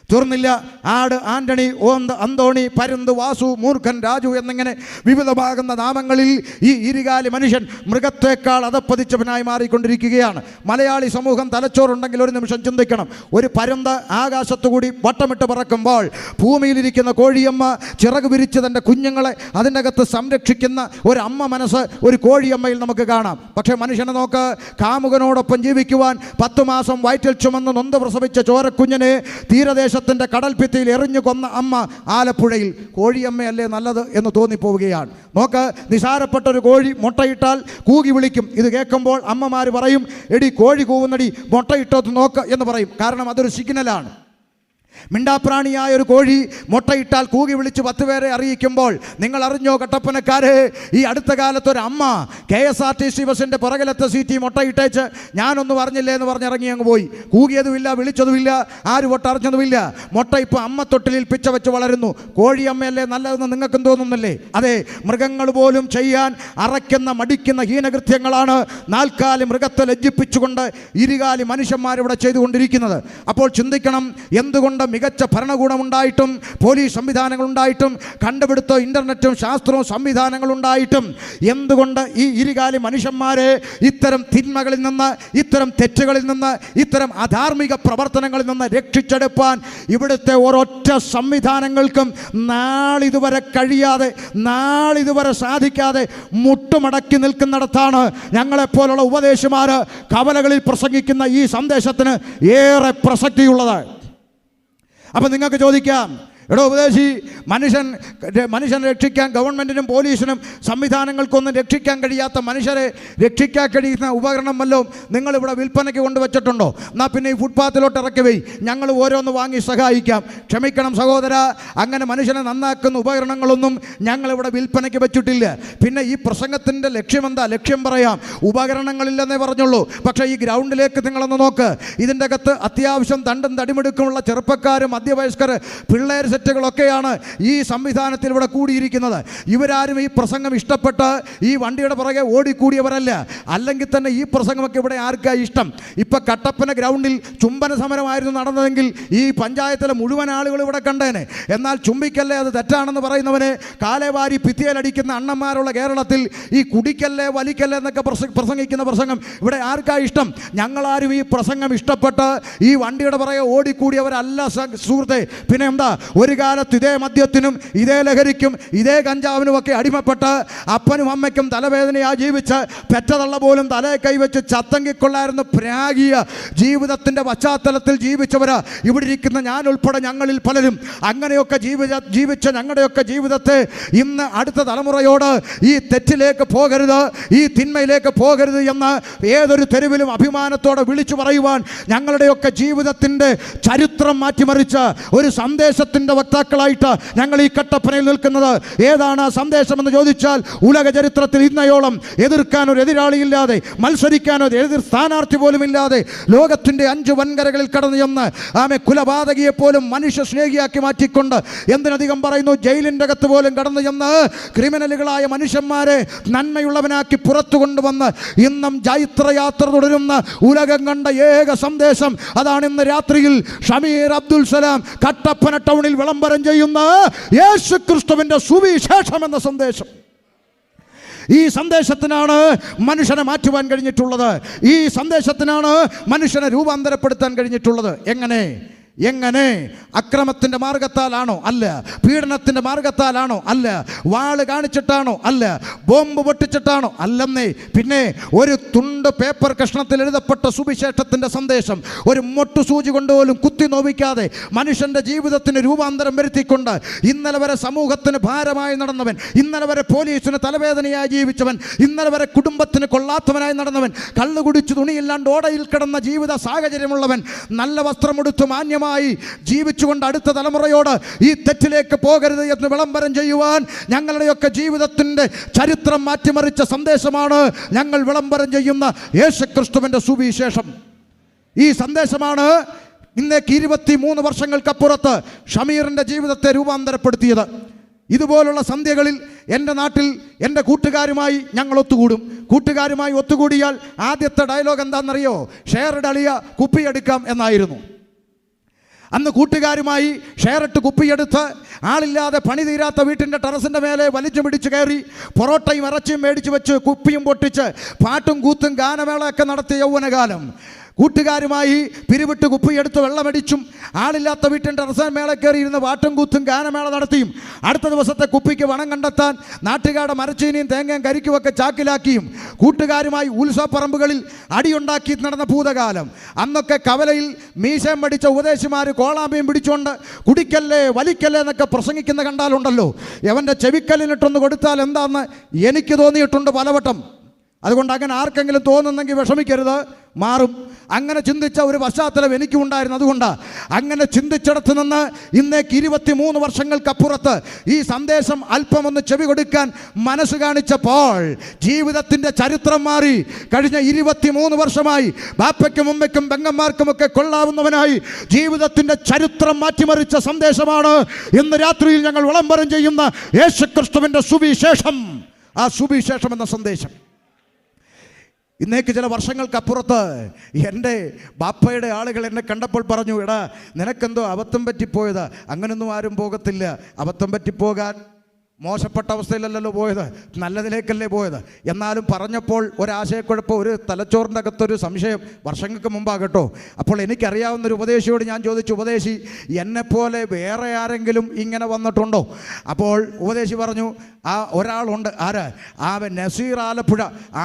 തീർന്നില്ല, ആട് ആന്റണി, ഓന്ത് അന്തോണി, പരുന്ത്, വാസു, മൂർഖൻ, രാജു എന്നിങ്ങനെ വിവിധമാകുന്ന നാമങ്ങളിൽ ഈ ഇരുകാലി മനുഷ്യൻ മൃഗത്തേക്കാൾ അതപ്പതിച്ചവനായി മാറിക്കൊണ്ടിരിക്കുകയാണ്. മലയാളി സമൂഹം തലച്ചോറുണ്ടെങ്കിൽ ഒരു നിമിഷം ചിന്തിക്കണം. ഒരു പരുന്ത് ആകാശത്തുകൂടി വട്ടമിട്ട് പറക്കുമ്പോൾ ഭൂമിയിലിരിക്കുന്ന കോഴിയമ്മ ചിറക് വിരിച്ച് തൻ്റെ കുഞ്ഞുങ്ങളെ അതിൻ്റെ അകത്ത് സംരക്ഷിക്കുന്ന ഒരു അമ്മ മനസ്സ് ഒരു കോഴിയമ്മയിൽ നമുക്ക് കാണാം. പക്ഷേ മനുഷ്യനെ നോക്ക്, കാമുകനോടൊപ്പം ജീവിക്കുവാൻ 10 മാസം വയറ്റിൽ ചുമന്ന് നൊന്ത് പ്രസവിച്ച ചോരക്കുഞ്ഞിനെ തീരദേശ കടൽഭിത്തിയിൽ എറിഞ്ഞു കൊന്ന അമ്മ ആലപ്പുഴയിൽ. കോഴിയമ്മയല്ലേ നല്ലത് എന്ന് തോന്നിപ്പോവുകയാണ്. നോക്ക്, നിസാരപ്പെട്ടൊരു കോഴി മുട്ടയിട്ടാൽ കൂകി വിളിക്കും. ഇത് കേൾക്കുമ്പോൾ അമ്മമാർ പറയും, എടി കോഴി കൂവുന്നടി, മുട്ടയിട്ടോത്ത് നോക്ക് എന്ന് പറയും. കാരണം അതൊരു സിഗ്നലാണ്. മിണ്ടാപ്രാണിയായ ഒരു കോഴി മുട്ടയിട്ടാൽ കൂകി വിളിച്ച് 10 പേരെ അറിയിക്കുമ്പോൾ നിങ്ങൾ അറിഞ്ഞോ കട്ടപ്പനക്കാരെ, ഈ അടുത്ത കാലത്ത് ഒരു അമ്മ KSRTC ബസിൻ്റെ പുറകിലത്തെ സീറ്റ് മുട്ടയിട്ടേച്ച് ഞാനൊന്നും അറിഞ്ഞില്ലേ എന്ന് പറഞ്ഞിറങ്ങി അങ്ങ് പോയി. കൂകിയതുമില്ല, വിളിച്ചതുമില്ല, ആര് പൊട്ടറിഞ്ഞതുമില്ല. മുട്ട ഇപ്പോൾ അമ്മ തൊട്ടിലിൽ പിച്ച വെച്ച് വളരുന്നു. കോഴിയമ്മയല്ലേ നല്ലതെന്ന് നിങ്ങൾക്കും തോന്നുന്നില്ലേ? അതെ, മൃഗങ്ങൾ പോലും ചെയ്യാൻ അറയ്ക്കുന്ന മടിക്കുന്ന ഹീനകൃത്യങ്ങളാണ് 4 കാലി മൃഗത്തെ ലജ്ജിപ്പിച്ചുകൊണ്ട് ഇരുകാലി മനുഷ്യന്മാരിവിടെ ചെയ്തുകൊണ്ടിരിക്കുന്നത്. അപ്പോൾ ചിന്തിക്കണം, എന്തുകൊണ്ട് മികച്ച ഭരണകൂടമുണ്ടായിട്ടും പോലീസ് സംവിധാനങ്ങളുണ്ടായിട്ടും കണ്ടുപിടുത്തോ ഇൻ്റർനെറ്റും ശാസ്ത്രവും സംവിധാനങ്ങളുണ്ടായിട്ടും എന്തുകൊണ്ട് ഈ ഇരുകാലി മനുഷ്യന്മാരെ ഇത്തരം തിന്മകളിൽ നിന്ന്, ഇത്തരം തെറ്റുകളിൽ നിന്ന്, ഇത്തരം അധാർമിക പ്രവർത്തനങ്ങളിൽ നിന്ന് രക്ഷിച്ചെടുപ്പാൻ ഇവിടുത്തെ ഒരൊറ്റ സംവിധാനങ്ങൾക്കും നാളിതുവരെ കഴിയാതെ, നാളിതുവരെ സാധിക്കാതെ മുട്ടുമടക്കി നിൽക്കുന്നിടത്താണ് ഞങ്ങളെപ്പോലുള്ള ഉപദേശിമാർ കവലകളിൽ പ്രസംഗിക്കുന്ന ഈ സന്ദേശത്തിന് ഏറെ പ്രസക്തിയുള്ളത്. അപ്പം നിങ്ങൾക്ക് ചോദിക്കാം, എടോ ഉപദേശി, മനുഷ്യനെ രക്ഷിക്കാൻ ഗവൺമെൻറ്റിനും പോലീസിനും സംവിധാനങ്ങൾക്കൊന്നും രക്ഷിക്കാൻ കഴിയാത്ത മനുഷ്യരെ രക്ഷിക്കാൻ കഴിയുന്ന ഉപകരണം വല്ലതും നിങ്ങളിവിടെ വിൽപ്പനയ്ക്ക് കൊണ്ടുവച്ചിട്ടുണ്ടോ? എന്നാൽ പിന്നെ ഈ ഫുട്പാത്തിലോട്ട് ഇറക്കി വയ്യ്, ഞങ്ങൾ ഓരോന്ന് വാങ്ങി സഹായിക്കാം. ക്ഷമിക്കണം സഹോദര, അങ്ങനെ മനുഷ്യനെ നന്നാക്കുന്ന ഉപകരണങ്ങളൊന്നും ഞങ്ങളിവിടെ വിൽപ്പനയ്ക്ക് വെച്ചിട്ടില്ല. പിന്നെ ഈ പ്രസംഗത്തിൻ്റെ ലക്ഷ്യമെന്താ? ലക്ഷ്യം പറയാം, ഉപകരണങ്ങളില്ലെന്നേ പറഞ്ഞുള്ളൂ. പക്ഷേ ഈ ഗ്രൗണ്ടിലേക്ക് നിങ്ങളൊന്ന് നോക്ക്. ഇതിൻ്റെ അകത്ത് അത്യാവശ്യം തണ്ടും തടിമെടുക്കുമുള്ള ചെറുപ്പക്കാർ, മധ്യവയസ്കർ, പിള്ളേർ സെറ്റുകളൊക്കെയാണ് ഈ സംവിധാനത്തിൽ ഇവിടെ കൂടിയിരിക്കുന്നത്. ഇവരാരും ഈ പ്രസംഗം ഇഷ്ടപ്പെട്ട് ഈ വണ്ടിയുടെ പുറകെ ഓടിക്കൂടിയവരല്ല. അല്ലെങ്കിൽ തന്നെ ഈ പ്രസംഗമൊക്കെ ഇവിടെ ആർക്കാ ഇഷ്ടം? ഇപ്പം കട്ടപ്പന ഗ്രൗണ്ടിൽ ചുംബന സമരമായിരുന്നു നടന്നതെങ്കിൽ ഈ പഞ്ചായത്തിലെ മുഴുവൻ ആളുകൾ ഇവിടെ കണ്ടേനെ. എന്നാൽ ചുംബിക്കല്ലേ, അത് തെറ്റാണെന്ന് പറയുന്നവനെ കാലേവാരി ഭിത്തിയിലടിക്കുന്ന അണ്ണന്മാരുള്ള കേരളത്തിൽ ഈ കുടിക്കല്ലേ വലിക്കല്ലേ എന്നൊക്കെ പ്രസംഗിക്കുന്ന പ്രസംഗം ഇവിടെ ആർക്കാ ഇഷ്ടം? ഞങ്ങളാരും ഈ പ്രസംഗം ഇഷ്ടപ്പെട്ട് ഈ വണ്ടിയുടെ പുറകെ ഓടിക്കൂടിയവരല്ല സുഹൃത്തെ. പിന്നെ എന്താ? ഒരു കാലത്ത് ഇതേ മദ്യത്തിനും ഇതേ ലഹരിക്കും ഇതേ കഞ്ചാവിനുമൊക്കെ അടിമപ്പെട്ട് അപ്പനും അമ്മയ്ക്കും തലവേദനയായി ജീവിച്ച് പെറ്റതള്ള പോലും തലയെ കൈവച്ച് ചത്തങ്കിക്കൊള്ളായിരുന്നു പ്രാഗിയ ജീവിതത്തിൻ്റെ പശ്ചാത്തലത്തിൽ ജീവിച്ചവർ ഇവിടെ ഇരിക്കുന്ന ഞാൻ ഉൾപ്പെടെ ഞങ്ങളിൽ പലരും. അങ്ങനെയൊക്കെ ജീവിച്ച ഞങ്ങളുടെയൊക്കെ ജീവിതത്തെ ഇന്ന് അടുത്ത തലമുറയോട് ഈ തെറ്റിലേക്ക് പോകരുത്, ഈ തിന്മയിലേക്ക് പോകരുത് എന്ന് ഏതൊരു തെരുവിലും അഭിമാനത്തോടെ വിളിച്ചു പറയുവാൻ ഞങ്ങളുടെയൊക്കെ ജീവിതത്തിൻ്റെ ചരിത്രം മാറ്റിമറിച്ച് ഒരു സന്ദേശത്തിൻ്റെ വക്താക്കളായിട്ട് ഞങ്ങൾ ഈ കട്ടപ്പനയിൽ നിൽക്കുന്നത്. ഏതാണ് ആ സന്ദേശമെന്ന് ചോദിച്ചാൽ, ഉലക ചരിത്രത്തിൽ ഇന്നയോളം എതിർക്കാൻ ഒരു എതിരാളിയില്ലാതെ, മത്സരിക്കാൻ ഒരു എതിർ സ്ഥാനാർത്ഥി പോലും ഇല്ലാതെ ലോകത്തിൻ്റെ 5 വൻകരകളിൽ കടന്നു ചെന്ന് ആമെ കുലപാതകിയെ പോലും മനുഷ്യ സ്നേഹിയാക്കി മാറ്റിക്കൊണ്ട്, എന്തിനധികം പറയുന്നു, ജയിലിൻ്റെ അകത്ത് പോലും കടന്നു ചെന്ന് ക്രിമിനലുകളായ മനുഷ്യന്മാരെ നന്മയുള്ളവനാക്കി പുറത്തു കൊണ്ടുവന്ന് ഇന്നും ജൈത്രയാത്ര തുടരുന്ന ഉലകം കണ്ട ഏക സന്ദേശം അതാണ് ഇന്ന് രാത്രിയിൽ ഷമീർ അബ്ദുൽ സലാം കട്ടപ്പന ടൗണിൽ വിളംബരം ചെയ്യുന്ന യേശുക്രിസ്തുവിൻ്റെ സുവിശേഷം എന്ന സന്ദേശം. ഈ സന്ദേശത്തിനാണ് മനുഷ്യനെ മാറ്റുവാൻ കഴിഞ്ഞിട്ടുള്ളത്. ഈ സന്ദേശത്തിനാണ് മനുഷ്യനെ രൂപാന്തരപ്പെടുത്താൻ കഴിഞ്ഞിട്ടുള്ളത്. എങ്ങനെ? എങ്ങനെ? അക്രമത്തിൻ്റെ മാർഗത്താലാണോ? അല്ല. പീഡനത്തിൻ്റെ മാർഗത്താലാണോ? അല്ല. വാള് കാണിച്ചിട്ടാണോ? അല്ല. ബോംബ് പൊട്ടിച്ചിട്ടാണോ? അല്ലെന്നേ. പിന്നെ ഒരു തുണ്ട് പേപ്പർ കഷ്ണത്തിൽ എഴുതപ്പെട്ട സുവിശേഷത്തിൻ്റെ സന്ദേശം ഒരു മൊട്ടുസൂചി കൊണ്ടുപോലും കുത്തി നോവിക്കാതെ മനുഷ്യൻ്റെ ജീവിതത്തിന് രൂപാന്തരം വരുത്തിക്കൊണ്ട് ഇന്നലെ വരെ സമൂഹത്തിന് ഭാരമായി നടന്നവൻ, ഇന്നലെ വരെ പോലീസിന് തലവേദനയായി ജീവിച്ചവൻ, ഇന്നലെ വരെ കുടുംബത്തിന് കൊള്ളാത്തവനായി നടന്നവൻ, കള്ളു കുടിച്ചു തുണിയില്ലാണ്ട് ഓടയിൽ കിടന്ന ജീവിത സാഹചര്യമുള്ളവൻ, നല്ല വസ്ത്രമെടുത്ത് മാന്യമായി ജീവിച്ചുകൊണ്ട് അടുത്ത തലമുറയോട് ഈ തെറ്റിലേക്ക് പോകരുത് എന്ന് വിളംബരം ചെയ്യുവാൻ ഞങ്ങളുടെയൊക്കെ ജീവിതത്തിൻ്റെ ചരിത്രം മാറ്റിമറിച്ച സന്ദേശമാണ് ഞങ്ങൾ വിളംബരം ചെയ്യുന്ന യേശുക്രിസ്തുവിൻ്റെ സുവിശേഷം. ഈ സന്ദേശമാണ് ഇന്നേക്ക് 23 വർഷങ്ങൾക്കപ്പുറത്ത് ഷമീറിൻ്റെ ജീവിതത്തെ രൂപാന്തരപ്പെടുത്തിയത്. ഇതുപോലുള്ള സന്ധ്യകളിൽ എൻ്റെ നാട്ടിൽ എൻ്റെ കൂട്ടുകാരുമായി ഞങ്ങൾ ഒത്തുകൂടും. കൂട്ടുകാരുമായി ഒത്തുകൂടിയാൽ ആദ്യത്തെ ഡയലോഗ് എന്താണെന്നറിയോ? ഷെയറിഡ് അളിയ കുപ്പിയെടുക്കാം എന്നായിരുന്നു. അന്ന് കൂട്ടുകാരുമായി ഷെയറിട്ട് കുപ്പിയെടുത്ത് ആളില്ലാതെ പണി തീരാത്ത വീട്ടിൻ്റെ ടെറസിൻ്റെ മേലെ വലിച്ചു പിടിച്ച് കയറി പൊറോട്ടയും ഇറച്ചിയും മേടിച്ച് വെച്ച് കുപ്പിയും പൊട്ടിച്ച് പാട്ടും കൂത്തും ഗാനമേളയൊക്കെ നടത്തിയ യൗവനകാലം. കൂട്ടുകാരുമായി പിരിവിട്ട് കുപ്പിയെടുത്ത് വെള്ളമടിച്ചും ആളില്ലാത്ത വീട്ടിൻ്റെ ടെറസിൻ മേള കയറി ഇരുന്ന് പാട്ടും കൂത്തും ഗാനമേള നടത്തിയും അടുത്ത ദിവസത്തെ കുപ്പിക്ക് പണം കണ്ടെത്താൻ നാട്ടുകാരുടെ മരച്ചീനിയും തേങ്ങയും കരിക്കുമൊക്കെ ചാക്കിലാക്കിയും കൂട്ടുകാരുമായി ഉത്സവപ്പറമ്പുകളിൽ അടിയുണ്ടാക്കി നടന്ന ഭൂതകാലം. അന്നൊക്കെ കവലയിൽ മീശയും പഠിച്ച ഉപദേശിമാർ കോളാമ്പിയും പിടിച്ചുകൊണ്ട് കുടിക്കല്ലേ വലിക്കല്ലേ എന്നൊക്കെ പ്രസംഗിക്കുന്ന കണ്ടാലുണ്ടല്ലോ, എവൻ്റെ ചെവിക്കല്ലിനിട്ടൊന്ന് കൊടുത്താൽ എന്താണെന്ന് എനിക്ക് തോന്നിയിട്ടുണ്ട് പലവട്ടം. അതുകൊണ്ട് അങ്ങനെ ആർക്കെങ്കിലും തോന്നുന്നെങ്കിൽ വിഷമിക്കരുത്, മാറും. അങ്ങനെ ചിന്തിച്ച ഒരു പശ്ചാത്തലം എനിക്കും ഉണ്ടായിരുന്നു. അതുകൊണ്ട് അങ്ങനെ ചിന്തിച്ചിടത്ത് നിന്ന് ഇന്നേക്ക് 23 വർഷങ്ങൾക്കപ്പുറത്ത് ഈ സന്ദേശം അല്പമൊന്ന് ചെവി കൊടുക്കാൻ മനസ്സ് കാണിച്ചപ്പോൾ ജീവിതത്തിൻ്റെ ചരിത്രം മാറി. കഴിഞ്ഞ 23 വർഷമായി ബാപ്പയ്ക്കും ഉമ്മയ്ക്കും പെങ്ങന്മാർക്കുമൊക്കെ കൊള്ളാവുന്നവനായി ജീവിതത്തിൻ്റെ ചരിത്രം മാറ്റിമറിച്ച സന്ദേശമാണ് ഇന്ന് രാത്രിയിൽ ഞങ്ങൾ വിളംബരം ചെയ്യുന്ന യേശുക്രിസ്തുവിൻ്റെ സുവിശേഷം. ആ സുവിശേഷം എന്ന സന്ദേശം ഇന്നേക്ക് ചില വർഷങ്ങൾക്കപ്പുറത്ത് എൻ്റെ ബാപ്പയുടെ ആളുകൾ എന്നെ കണ്ടപ്പോൾ പറഞ്ഞു, എടാ നിനക്കെന്തോ അബദ്ധം പറ്റിപ്പോയത്. അങ്ങനൊന്നും ആരും പോകത്തില്ല. അബദ്ധം പറ്റിപ്പോകാൻ മോശപ്പെട്ട അവസ്ഥയിലല്ലല്ലോ പോയത്, നല്ലതിലേക്കല്ലേ പോയത്. എന്നാലും പറഞ്ഞപ്പോൾ ഒരാശയക്കുഴപ്പം, ഒരു തലച്ചോറിൻ്റെ അകത്തൊരു സംശയം വർഷങ്ങൾക്ക് മുമ്പാകട്ടോ. അപ്പോൾ എനിക്കറിയാവുന്നൊരു ഉപദേശിയോട് ഞാൻ ചോദിച്ചു, ഉപദേശി എന്നെപ്പോലെ വേറെ ആരെങ്കിലും ഇങ്ങനെ വന്നിട്ടുണ്ടോ? അപ്പോൾ ഉപദേശി പറഞ്ഞു, ആ ഒരാളുണ്ട്. ആര്? അവൻ നസീർ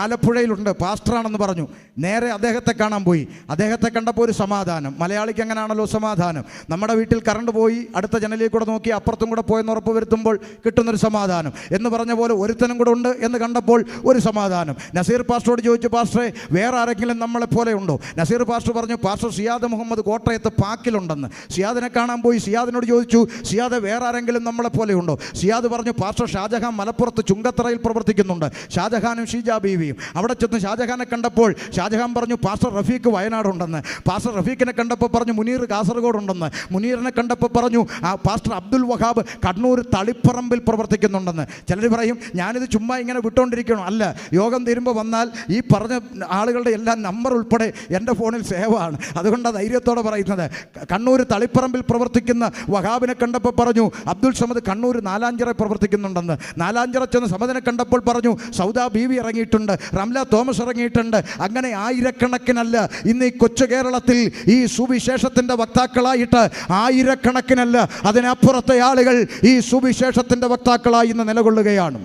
ആലപ്പുഴയിലുണ്ട്, പാസ്റ്ററാണെന്ന് പറഞ്ഞു. നേരെ അദ്ദേഹത്തെ കാണാൻ പോയി. അദ്ദേഹത്തെ കണ്ടപ്പോൾ ഒരു സമാധാനം. മലയാളിക്ക് അങ്ങനെയാണല്ലോ സമാധാനം. നമ്മുടെ വീട്ടിൽ കറണ്ട് പോയി അടുത്ത ജനലിൽ കൂടെ നോക്കി അപ്പുറത്തും കൂടെ പോയെന്ന് ഉറപ്പ് വരുത്തുമ്പോൾ കിട്ടുന്നൊരു സമാധാനം എന്ന് പറഞ്ഞ പോലെ ഒരുത്തനും കൂടെ ഉണ്ട് എന്ന് കണ്ടപ്പോൾ ഒരു സമാധാനം. നസീർ പാസ്റ്ററോട് ചോദിച്ചു, പാസ്റ്ററെ വേറെ ആരെങ്കിലും നമ്മളെപ്പോലെ ഉണ്ടോ? നസീർ പാസ്റ്റർ പറഞ്ഞു, പാസ്റ്റർ സിയാദ് മുഹമ്മദ് കോട്ടയത്ത് പാക്കിലുണ്ടെന്ന്. സിയാദിനെ കാണാൻ പോയി. സിയാദിനോട് ചോദിച്ചു, സിയാദ് വേറെ ആരെങ്കിലും നമ്മളെപ്പോലെ ഉണ്ടോ? സിയാദ് പറഞ്ഞു, പാസ്റ്റർ ഷാജഹാൻ മലപ്പുറത്ത് ചുങ്കത്തറയിൽ പ്രവർത്തിക്കുന്നുണ്ട്, ഷാജഹാനും ഷീജ ബീവിയും. അവിടെ ചെന്ന് ഷാജഹാനെ കണ്ടപ്പോൾ ഷാജഹാൻ പറഞ്ഞു, പാസ്റ്റർ റഫീഖ് വയനാടുണ്ടെന്ന്. പാസ്റ്റർ റഫീഖിനെ കണ്ടപ്പോൾ പറഞ്ഞു, മുനീർ കാസർഗോഡുണ്ടെന്ന്. മുനീറിനെ കണ്ടപ്പോൾ പറഞ്ഞു, പാസ്റ്റർ അബ്ദുൽ വഹാബ് കണ്ണൂർ തളിപ്പറമ്പിൽ പ്രവർത്തിക്കുന്നുണ്ടെന്ന്. ചിലർ പറയും ഞാനിത് ചുമ്മാ ഇങ്ങനെ വിട്ടുകൊണ്ടിരിക്കണം. അല്ല, യോഗം തീരുമ്പോൾ വന്നാൽ ഈ പറഞ്ഞ ആളുകളുടെ എല്ലാ നമ്പർ ഉൾപ്പെടെ എൻ്റെ ഫോണിൽ സേവാണ്. അതുകൊണ്ടാണ് ധൈര്യത്തോടെ പറയുന്നത്. കണ്ണൂർ തളിപ്പറമ്പിൽ പ്രവർത്തിക്കുന്ന വഹാബിനെ കണ്ടപ്പോൾ പറഞ്ഞു, അബ്ദുൽ സമദ് കണ്ണൂർ നാലാഞ്ചിറ പ്രവർത്തിക്കുന്നുണ്ടെന്ന്. നാലാഞ്ചിറ ചെന്ന് സമദിനെ കണ്ടപ്പോൾ പറഞ്ഞു, സൗദാ ബീവി ഇറങ്ങിയിട്ടുണ്ട്, റംല തോമസ് ഇറങ്ങിയിട്ടുണ്ട്. അങ്ങനെ ആയിരക്കണക്കിനല്ല ഇന്ന് ഈ കൊച്ചു കേരളത്തിൽ ഈ സുവിശേഷത്തിൻ്റെ വക്താക്കളായിട്ട് ആയിരക്കണക്കിനല്ല അതിനപ്പുറത്തെ ആളുകൾ ഈ സുവിശേഷത്തിൻ്റെ വക്താക്കളായി ഇന്ന് നിലകൊള്ളുകയാണ്.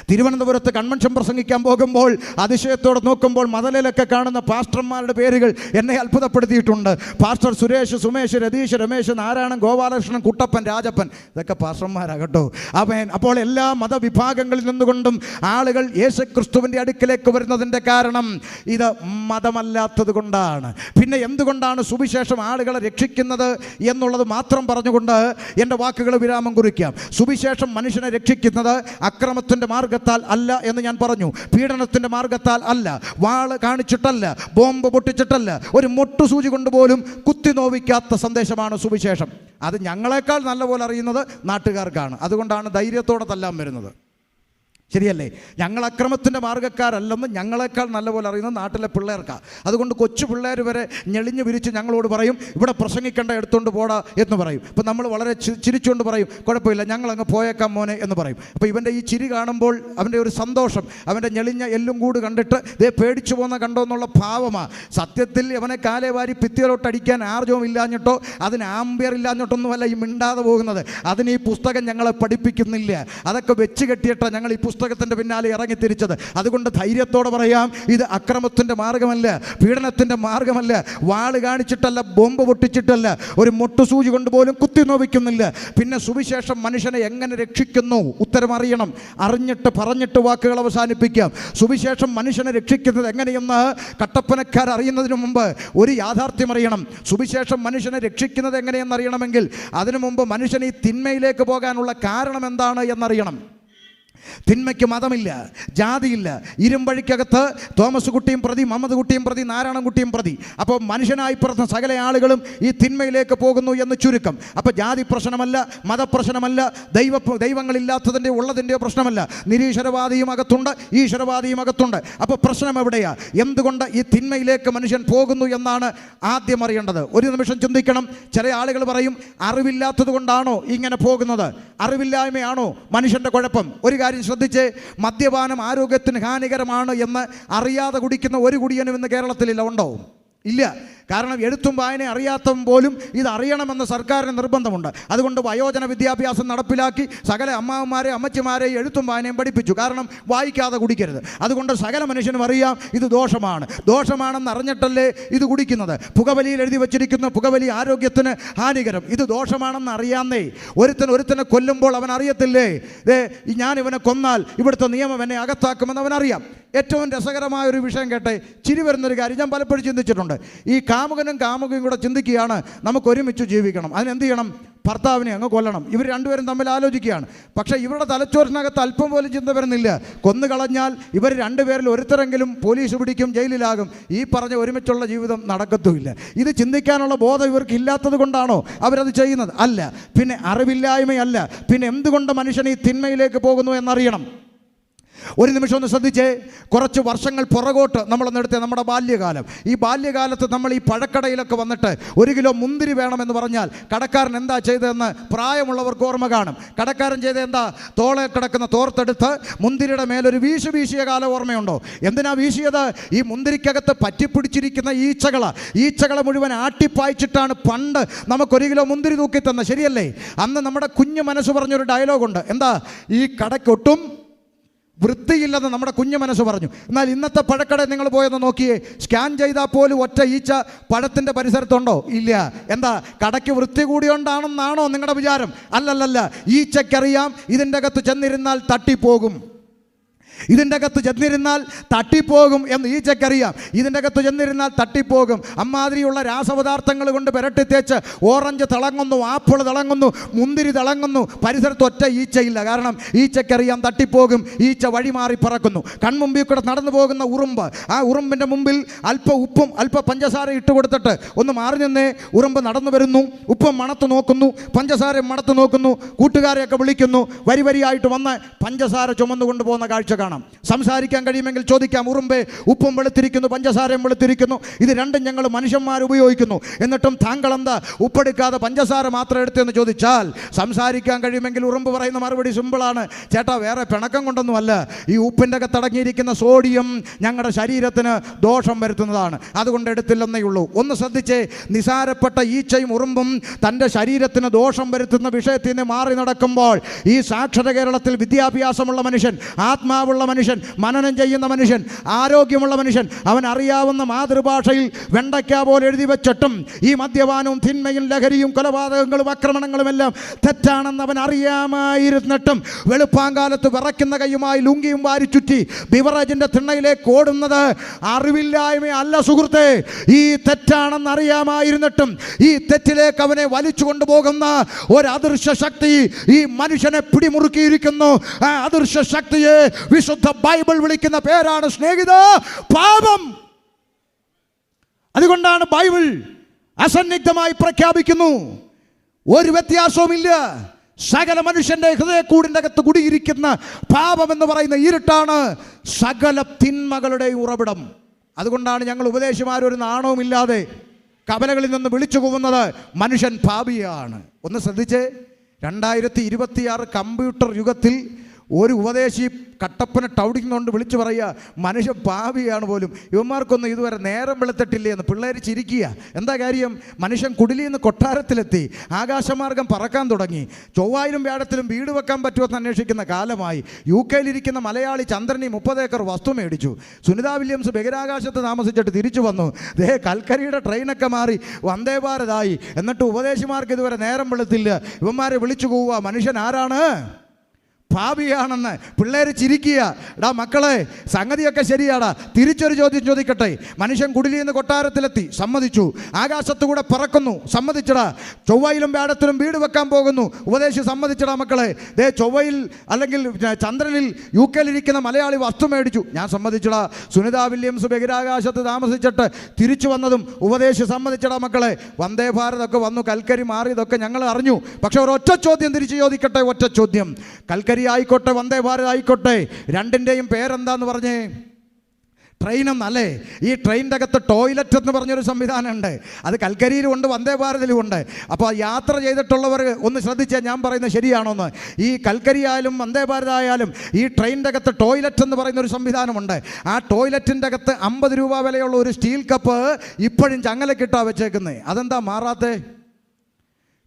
തിരുവനന്തപുരത്ത് കൺവെൻഷൻ പ്രസംഗിക്കാൻ പോകുമ്പോൾ അതിശയത്തോടെ നോക്കുമ്പോൾ മതലിലൊക്കെ കാണുന്ന പാസ്റ്റർമാരുടെ പേരുകൾ എന്നെ അത്ഭുതപ്പെടുത്തിയിട്ടുണ്ട്. പാസ്റ്റർ സുരേഷ്, സുമേഷ്, രതീഷ്, രമേശ്, നാരായണൻ, ഗോപാലകൃഷ്ണൻ, കുട്ടപ്പൻ, രാജപ്പൻ, ഇതൊക്കെ പാസ്റ്റർമാരാകട്ടോ. അപ്പോൾ എല്ലാ മതവിഭാഗങ്ങളിൽ നിന്നുകൊണ്ടും ആളുകൾ യേശുക്രിസ്തുവിൻ്റെ അടുക്കിലേക്ക് വരുന്നതിൻ്റെ കാരണം ഇത് മതമല്ലാത്തത് കൊണ്ടാണ്. പിന്നെ എന്തുകൊണ്ടാണ് സുവിശേഷം ആളുകളെ രക്ഷിക്കുന്നത് എന്നുള്ളത് മാത്രം പറഞ്ഞുകൊണ്ട് എൻ്റെ വാക്കുകൾ വിരാമം കുറിക്കാം. സുവിശേഷം മനുഷ്യനെ രക്ഷിക്കുന്നത് അക്രമത്തിൻ്റെ മാർഗത്താൽ അല്ല എന്ന് ഞാൻ പറഞ്ഞു. പീഡനത്തിൻ്റെ മാർഗത്താൽ അല്ല, വാള് കാണിച്ചിട്ടല്ല, ബോംബ് പൊട്ടിച്ചിട്ടല്ല, ഒരു മൊട്ടുസൂചി കൊണ്ടുപോലും കുത്തി നോവിക്കാത്ത സന്ദേശമാണ് സുവിശേഷം. അത് ഞങ്ങളെക്കാൾ നല്ലപോലെ അറിയുന്നത് നാട്ടുകാർക്കാണ്. അതുകൊണ്ടാണ് ധൈര്യത്തോടെ തല്ലാൻ വരുന്നത്. ശരിയല്ലേ? ഞങ്ങൾ അക്രമത്തിൻ്റെ മാർഗ്ഗക്കാരല്ലെന്ന് ഞങ്ങളെക്കാൾ നല്ലപോലെ അറിയുന്ന നാട്ടിലെ പിള്ളേർക്കാണ്. അതുകൊണ്ട് കൊച്ചു പിള്ളേർ വരെ ഞെളിഞ്ഞു വിരിച്ച് ഞങ്ങളോട് പറയും, ഇവിടെ പ്രസംഗിക്കേണ്ട എടുത്തുകൊണ്ട് പോടാ എന്ന് പറയും. ഇപ്പം നമ്മൾ വളരെ ചിരിച്ചുകൊണ്ട് പറയും, കുഴപ്പമില്ല ഞങ്ങളങ്ങ് പോയേക്കാം മോനെ എന്ന് പറയും. അപ്പോൾ ഇവൻ്റെ ഈ ചിരി കാണുമ്പോൾ അവൻ്റെ ഒരു സന്തോഷം, അവൻ്റെ ഞെളിഞ്ഞ എല്ലും കൂട് കണ്ടിട്ട് ദേ പേടിച്ചു പോന്ന കണ്ടോ എന്നുള്ള ഭാവമാണ്. സത്യത്തിൽ അവനെ കാലേ വാരി ഭിത്തിയിലോട്ടടിക്കാൻ ആർജവും ഇല്ലാഞ്ഞിട്ടോ അതിന് ആംബിയർ ഇല്ലാഞ്ഞിട്ടൊന്നുമല്ല ഈ മിണ്ടാതെ പോകുന്നത്. അതിന് ഈ പുസ്തകം ഞങ്ങളെ പഠിപ്പിക്കുന്നില്ല. അതൊക്കെ വെച്ച് കെട്ടിയിട്ടാണ് ഞങ്ങൾ ഈ പുസ്തകത്തിൻ്റെ പിന്നാലെ ഇറങ്ങിത്തിരിച്ചത്. അതുകൊണ്ട് ധൈര്യത്തോടെ പറയാം, ഇത് അക്രമത്തിൻ്റെ മാർഗമല്ല, പീഡനത്തിൻ്റെ മാർഗമല്ല, വാള് കാണിച്ചിട്ടല്ല, ബോംബ് പൊട്ടിച്ചിട്ടല്ല, ഒരു മൊട്ടുസൂചി കൊണ്ടുപോലും കുത്തി നോവിക്കുന്നില്ല. പിന്നെ സുവിശേഷം മനുഷ്യനെ എങ്ങനെ രക്ഷിക്കുന്നു? ഉത്തരം അറിയണം. അറിഞ്ഞിട്ട് പറഞ്ഞിട്ട് വാക്കുകൾ അവസാനിപ്പിക്കാം. സുവിശേഷം മനുഷ്യനെ രക്ഷിക്കുന്നത് എങ്ങനെയെന്ന് കട്ടപ്പനക്കാർ അറിയുന്നതിന് മുമ്പ് ഒരു യാഥാർത്ഥ്യം അറിയണം. സുവിശേഷം മനുഷ്യനെ രക്ഷിക്കുന്നത് എങ്ങനെയെന്ന് അറിയണമെങ്കിൽ അതിനു മുമ്പ് മനുഷ്യൻ ഈ തിന്മയിലേക്ക് പോകാനുള്ള കാരണം എന്താണ് എന്നറിയണം. തിന്മയ്ക്ക് മതമില്ല, ജാതിയില്ല. ഇരുമ്പഴിക്കകത്ത് തോമസ് കുട്ടിയും പ്രതി, മുഹമ്മദ് കുട്ടിയും പ്രതി, നാരായണൻകുട്ടിയും പ്രതി. അപ്പോൾ മനുഷ്യനായി പിറന്ന സകല ആളുകളും ഈ തിന്മയിലേക്ക് പോകുന്നു എന്ന് ചുരുക്കം. അപ്പോൾ ജാതി പ്രശ്നമല്ല, മതപ്രശ്നമല്ല, ദൈവങ്ങളില്ലാത്തതിൻ്റെ ഉള്ളതിൻ്റെയോ പ്രശ്നമല്ല. നിരീശ്വരവാദിയും അകത്തുണ്ട്, ഈശ്വരവാദിയും അകത്തുണ്ട്. അപ്പോൾ പ്രശ്നം എവിടെയാണ്? എന്തുകൊണ്ട് ഈ തിന്മയിലേക്ക് മനുഷ്യൻ പോകുന്നു എന്നാണ് ആദ്യം അറിയേണ്ടത്. ഒരു നിമിഷം ചിന്തിക്കണം. ചില ആളുകൾ പറയും, അറിവില്ലാത്തത് കൊണ്ടാണോ ഇങ്ങനെ പോകുന്നത്? അറിവില്ലായ്മയാണോ മനുഷ്യൻ്റെ കുഴപ്പം? ഒരു കാര്യം ശ്രദ്ധിച്ച്, മദ്യപാനം ആരോഗ്യത്തിന് ഹാനികരമാണ് എന്ന് അറിയാതെ കുടിക്കുന്ന ഒരു കുടിയനും ഇന്ന് കേരളത്തിലില്ല. ഉണ്ടോ? ഇല്ല. കാരണം എഴുത്തും വായന അറിയാത്തവൻ പോലും ഇത് അറിയണമെന്ന് സർക്കാരിന് നിർബന്ധമുണ്ട്. അതുകൊണ്ട് വയോജന വിദ്യാഭ്യാസം നടപ്പിലാക്കി സകല അമ്മാവന്മാരെ അമ്മച്ചിമാരെ എഴുത്തും വായനയും പഠിപ്പിച്ചു. കാരണം വായിക്കാതെ കുടിക്കരുത്. അതുകൊണ്ട് സകല മനുഷ്യനും അറിയാം ഇത് ദോഷമാണ്. ദോഷമാണെന്ന് അറിഞ്ഞിട്ടല്ലേ ഇത് കുടിക്കുന്നത്. പുകവലിയിൽ എഴുതി വച്ചിരിക്കുന്ന പുകവലി ആരോഗ്യത്തിന് ഹാനികരം. ഇത് ദോഷമാണെന്ന് അറിയാന്നേ ഒരുത്തനെ കൊല്ലുമ്പോൾ അവൻ അറിയത്തില്ലേ, ഞാൻ ഇവനെ കൊന്നാൽ ഇവിടുത്തെ നിയമം എന്നെ അകത്താക്കുമെന്ന് അവനറിയാം. ഏറ്റവും രസകരമായൊരു വിഷയം കേട്ടെ, ചിരി വരുന്നൊരു കാര്യം ഞാൻ പലപ്പോഴും ചിന്തിച്ചിട്ടുണ്ട്. ഈ കാമുകനും കാമുകയും കൂടെ ചിന്തിക്കുകയാണ്, നമുക്ക് ഒരുമിച്ച് ജീവിക്കണം, അതിനെന്ത് ചെയ്യണം? ഭർത്താവിനെ അങ്ങ് കൊല്ലണം. ഇവർ രണ്ടുപേരും തമ്മിൽ ആലോചിക്കുകയാണ്. പക്ഷേ ഇവരുടെ തലച്ചോറിനകത്ത് അല്പം പോലും ചിന്ത വരുന്നില്ല. കൊന്നുകളഞ്ഞാൽ ഇവർ രണ്ടുപേരിൽ ഒരുത്തരെങ്കിലും പോലീസ് പിടിക്കും, ജയിലിലാകും. ഈ പറഞ്ഞ ഒരുമിച്ചുള്ള ജീവിതം നടക്കത്തുമില്ല. ഇത് ചിന്തിക്കാനുള്ള ബോധം ഇവർക്ക് ഇല്ലാത്തത് കൊണ്ടാണോ അവരത് ചെയ്യുന്നത്? അല്ല. പിന്നെ അറിവില്ലായ്മയല്ല. പിന്നെ എന്തുകൊണ്ട് മനുഷ്യൻ ഈ തിന്മയിലേക്ക് പോകുന്നു എന്നറിയണം. ഒരു നിമിഷം ഒന്ന് ശ്രദ്ധിച്ചേ. കുറച്ച് വർഷങ്ങൾ പുറകോട്ട് നമ്മളൊന്നെടുത്തേ, നമ്മുടെ ബാല്യകാലം. ഈ ബാല്യകാലത്ത് നമ്മൾ ഈ പഴക്കടയിലൊക്കെ വന്നിട്ട് 1 കിലോ മുന്തിരി വേണമെന്ന് പറഞ്ഞാൽ കടക്കാരൻ എന്താ ചെയ്തതെന്ന് പ്രായമുള്ളവർക്ക് ഓർമ്മ കാണും. കടക്കാരൻ ചെയ്ത എന്താ? തോളെ കിടക്കുന്ന തോർത്തെടുത്ത് മുന്തിരിയുടെ മേലൊരു വീശിയ കാലം ഓർമ്മയുണ്ടോ? എന്തിനാ വീശിയത്? ഈ മുന്തിരിക്കകത്ത് പറ്റിപ്പിടിച്ചിരിക്കുന്ന ഈച്ചകളെ മുഴുവൻ ആട്ടിപ്പായിച്ചിട്ടാണ് പണ്ട് നമുക്ക് 1 കിലോ മുന്തിരി തൂക്കി തന്ന. ശരിയല്ലേ? അന്ന് നമ്മുടെ കുഞ്ഞു മനസ്സ് പറഞ്ഞൊരു ഡയലോഗുണ്ട്. എന്താ? ഈ കടയ്ക്കൊട്ടും വൃത്തിയില്ലെന്ന് നമ്മുടെ കുഞ്ഞു മനസ്സ് പറഞ്ഞു. എന്നാൽ ഇന്നത്തെ പഴക്കട നിങ്ങൾ പോയെന്ന് നോക്കിയേ, സ്കാൻ ചെയ്താൽ പോലും ഒറ്റ ഈച്ച പഴത്തിൻ്റെ പരിസരത്തുണ്ടോ? ഇല്ല. എന്താ? കടയ്ക്ക് വൃത്തി കൂടിയോണ്ടാണെന്നാണോ നിങ്ങളുടെ വിചാരം? അല്ലല്ലല്ല. ഈച്ചയ്ക്കറിയാം ഇതിൻ്റെ അകത്ത് ചെന്നിരുന്നാൽ തട്ടിപ്പോകും, ഇതിൻ്റെ അകത്ത് ചെന്നിരുന്നാൽ തട്ടിപ്പോകും എന്ന് ഈച്ചക്കറിയാം. ഇതിൻ്റെ അകത്ത് ചെന്നിരുന്നാൽ തട്ടിപ്പോകും. അമ്മാതിരിയുള്ള രാസപദാർത്ഥങ്ങൾ കൊണ്ട് പുരട്ടി തേച്ച് ഓറഞ്ച് തിളങ്ങുന്നു, ആപ്പിൾ തിളങ്ങുന്നു, മുന്തിരി തിളങ്ങുന്നു. പരിസരത്ത് ഒറ്റ ഈച്ചയില്ല. കാരണം ഈച്ചക്കറിയാം തട്ടിപ്പോകും. ഈച്ച വഴിമാറി പറക്കുന്നു. കൺമുമ്പിൽ കൂടെ നടന്നു പോകുന്ന ഉറുമ്പ്, ആ ഉറുമ്പിൻ്റെ മുമ്പിൽ അല്പം ഉപ്പും അല്പം പഞ്ചസാര ഇട്ട് കൊടുത്തിട്ട് ഒന്ന് മാറി നിന്നേ. ഉറുമ്പ് നടന്നു വരുന്നു, ഉപ്പും മണത്ത് നോക്കുന്നു, പഞ്ചസാരയും മണത്ത് നോക്കുന്നു, കൂട്ടുകാരെയൊക്കെ വിളിക്കുന്നു. വരിയായിട്ട് വന്ന് പഞ്ചസാര ചുമന്നുകൊണ്ട് പോകുന്ന കാഴ്ച കാണാം. സംസാരിക്കാൻ കഴിയുമെങ്കിൽ ചോദിക്കാം, ഉറുമ്പേ, ഉപ്പും വെളുത്തിരിക്കുന്നു, പഞ്ചസാരയും വെളുത്തിരിക്കുന്നു, ഇത് രണ്ടും ഞങ്ങൾ മനുഷ്യന്മാർ ഉപയോഗിക്കുന്നു, എന്നിട്ടും താങ്കൾ എന്താ ഉപ്പെടുക്കാതെ പഞ്ചസാര മാത്രം എടുത്തെന്ന് ചോദിച്ചാൽ സംസാരിക്കാൻ കഴിയുമെങ്കിൽ ഉറുമ്പ് പറയുന്ന മറുപടി സിമ്പിളാണ്, ചേട്ടാ വേറെ പിണക്കം കൊണ്ടൊന്നുമല്ല, ഈ ഉപ്പിൻ്റെ അകത്തടങ്ങിയിരിക്കുന്ന സോഡിയം ഞങ്ങളുടെ ശരീരത്തിന് ദോഷം വരുത്തുന്നതാണ്, അതുകൊണ്ട് എടുത്തില്ലെന്നേ ഉള്ളൂ. ഒന്ന് ശ്രദ്ധിച്ചേ, നിസാരപ്പെട്ട ഈച്ചയും ഉറുമ്പും തൻ്റെ ശരീരത്തിന് ദോഷം വരുത്തുന്ന വിഷയത്തിൽ നിന്ന് മാറി നടക്കുമ്പോൾ ഈ സാക്ഷര കേരളത്തിൽ വിദ്യാഭ്യാസമുള്ള മനുഷ്യൻ, ആത്മാവുള്ള മനുഷ്യൻ, മനനം ചെയ്യുന്ന മനുഷ്യൻ, ആരോഗ്യമുള്ള മനുഷ്യൻ, അവൻ അറിയാവുന്ന മാതൃഭാഷയിൽ വെണ്ടയ്ക്ക പോലെ എഴുതി വെച്ചിട്ടും ഈ മദ്യപാനവും തിന്മയും ലഹരിയും കൊലപാതകങ്ങളും ആക്രമണങ്ങളും എല്ലാം തെറ്റാണെന്ന് അവൻ അറിയാമായിരുന്നിട്ടും വെളുപ്പാങ്കാലത്ത് വിറയ്ക്കുന്ന കൈയുമായി ലുങ്കിയും വാരി ചുറ്റി ബിവറേജിൻ്റെ തിണ്ണയിലേക്ക് ഓടുന്നത് അറിവില്ലായ്മയല്ല സുഹൃത്തെ. ഈ തെറ്റാണെന്ന് അറിയാമായിരുന്നിട്ടും ഈ തെറ്റിലേക്ക് അവനെ വലിച്ചു കൊണ്ടുപോകുന്ന ഒരു അദൃശ്യ ശക്തി ഈ മനുഷ്യനെ പിടിമുറുക്കിയിരിക്കുന്നു. ആ അദൃശ്യ ശക്തിയെ വിശുദ്ധ ബൈബിൾ വിളിക്കുന്ന പേരാണ് സ്നേഹിത, പാപം. അതുകൊണ്ടാണ് ബൈബിൾ അസന്നിഗ്ധമായി പ്രഖ്യാപിക്കുന്നു, ഒരു വ്യത്യാസവുമില്ല, സകല മനുഷ്യന്റെ ഹൃദയക്കൂടിൻ്റെ അകത്ത് കുടിയിരിക്കുന്ന പാപം എന്ന് പറയുന്ന ഇരുട്ടാണ് സകല തിന്മകളുടെ ഉറവിടം. അതുകൊണ്ടാണ് ഞങ്ങൾ ഉപദേശിമാരൊരു നാണവുമില്ലാതെ കവലകളിൽ നിന്ന് വിളിച്ചു കൂവുന്നത് മനുഷ്യൻ പാപിയാണ്. ഒന്ന് ശ്രദ്ധിച്ചേ, 2026 കമ്പ്യൂട്ടർ യുഗത്തിൽ ഒരു ഉപദേശി കട്ടപ്പന ടൗണിക്കൊണ്ട് വിളിച്ചു പറയുക മനുഷ്യൻ പാപിയാണ് പോലും. ഇവന്മാർക്കൊന്നും ഇതുവരെ നേരം വെളുത്തിട്ടില്ലേ എന്ന് പിള്ളേർ ചിരിക്കുക. എന്താ കാര്യം? മനുഷ്യൻ കുടിലിൽ നിന്ന് കൊട്ടാരത്തിലെത്തി, ആകാശമാർഗം പറക്കാൻ തുടങ്ങി, ചൊവ്വായിലും വ്യാഴത്തിലും വീട് വെക്കാൻ പറ്റുമെന്ന് അന്വേഷിക്കുന്ന കാലമായി. UK-ലിരിക്കുന്ന മലയാളി ചന്ദ്രനി 30 ഏക്കർ വസ്തു മേടിച്ചു. സുനിത വില്യംസ് ബഹിരാകാശത്ത് താമസിച്ചിട്ട് തിരിച്ചു വന്നു. കൽക്കരിയുടെ ട്രെയിനൊക്കെ മാറി വന്ദേ ഭാരതായി. എന്നിട്ട് ഉപദേശിമാർക്ക് ഇതുവരെ നേരം വെളുത്തില്ല. ഇവന്മാരെ വിളിച്ചു പോവുക മനുഷ്യൻ ആരാണ്? പാപിയാണെന്ന്. പിള്ളേർ ചിരിക്കുക. എടാ മക്കളെ, സംഗതിയൊക്കെ ശരിയാടാ. തിരിച്ചൊരു ചോദ്യം ചോദിക്കട്ടെ. മനുഷ്യൻ കുടിലിൽ നിന്ന് കൊട്ടാരത്തിലെത്തി, സമ്മതിച്ചു. ആകാശത്തുകൂടെ പറക്കുന്നു, സമ്മതിച്ചടാ. ചൊവ്വയിലും വ്യാഴത്തിലും വീട് വെക്കാൻ പോകുന്നു, ഉപദേശി സമ്മതിച്ചടാ. മക്കളെ, ചൊവ്വയിൽ അല്ലെങ്കിൽ ചന്ദ്രനിൽ UK-ലിരിക്കുന്ന മലയാളി വസ്തു മേടിച്ചു, ഞാൻ സമ്മതിച്ചടാ. സുനിത വില്യംസ് ബഹിരാകാശത്ത് താമസിച്ചിട്ട് തിരിച്ചു വന്നതും ഉപദേശി സമ്മതിച്ചടാ. മക്കളെ, വന്ദേ ഭാരതൊക്കെ വന്നു, കൽക്കരി മാറിയതൊക്കെ ഞങ്ങൾ അറിഞ്ഞു. പക്ഷെ ഒരൊറ്റ ചോദ്യം തിരിച്ച് ചോദിക്കട്ടെ, ഒറ്റ ചോദ്യം. കൽക്കരി ആയിക്കോട്ടെ, വന്ദേ ഭാരത് ആയിക്കോട്ടെ, രണ്ടിൻ്റെയും പേരെന്താന്ന് പറഞ്ഞേ? ട്രെയിൻ എന്നല്ലേ? ഈ ട്രെയിനിൻ്റെ അകത്ത് ടോയ്ലറ്റ് എന്ന് പറഞ്ഞൊരു സംവിധാനമുണ്ട്. അത് കൽക്കരിയിലും ഉണ്ട്, വന്ദേ ഭാരതിലും ഉണ്ട്. അപ്പോൾ യാത്ര ചെയ്തിട്ടുള്ളവർ ഒന്ന് ശ്രദ്ധിച്ചാൽ ഞാൻ പറയുന്നത് ശരിയാണോന്ന്. ഈ കൽക്കരിയായാലും വന്ദേ ഭാരതായാലും ഈ ട്രെയിനിൻ്റെ അകത്ത് ടോയ്ലറ്റ് എന്ന് പറയുന്നൊരു സംവിധാനമുണ്ട്. ആ ടോയ്ലറ്റിൻ്റെ അകത്ത് 50 രൂപ വിലയുള്ള ഒരു സ്റ്റീൽ കപ്പ് ഇപ്പോഴും ചങ്ങലക്കിട്ടാ വെച്ചേക്കുന്നത്. അതെന്താ മാറാത്തേ?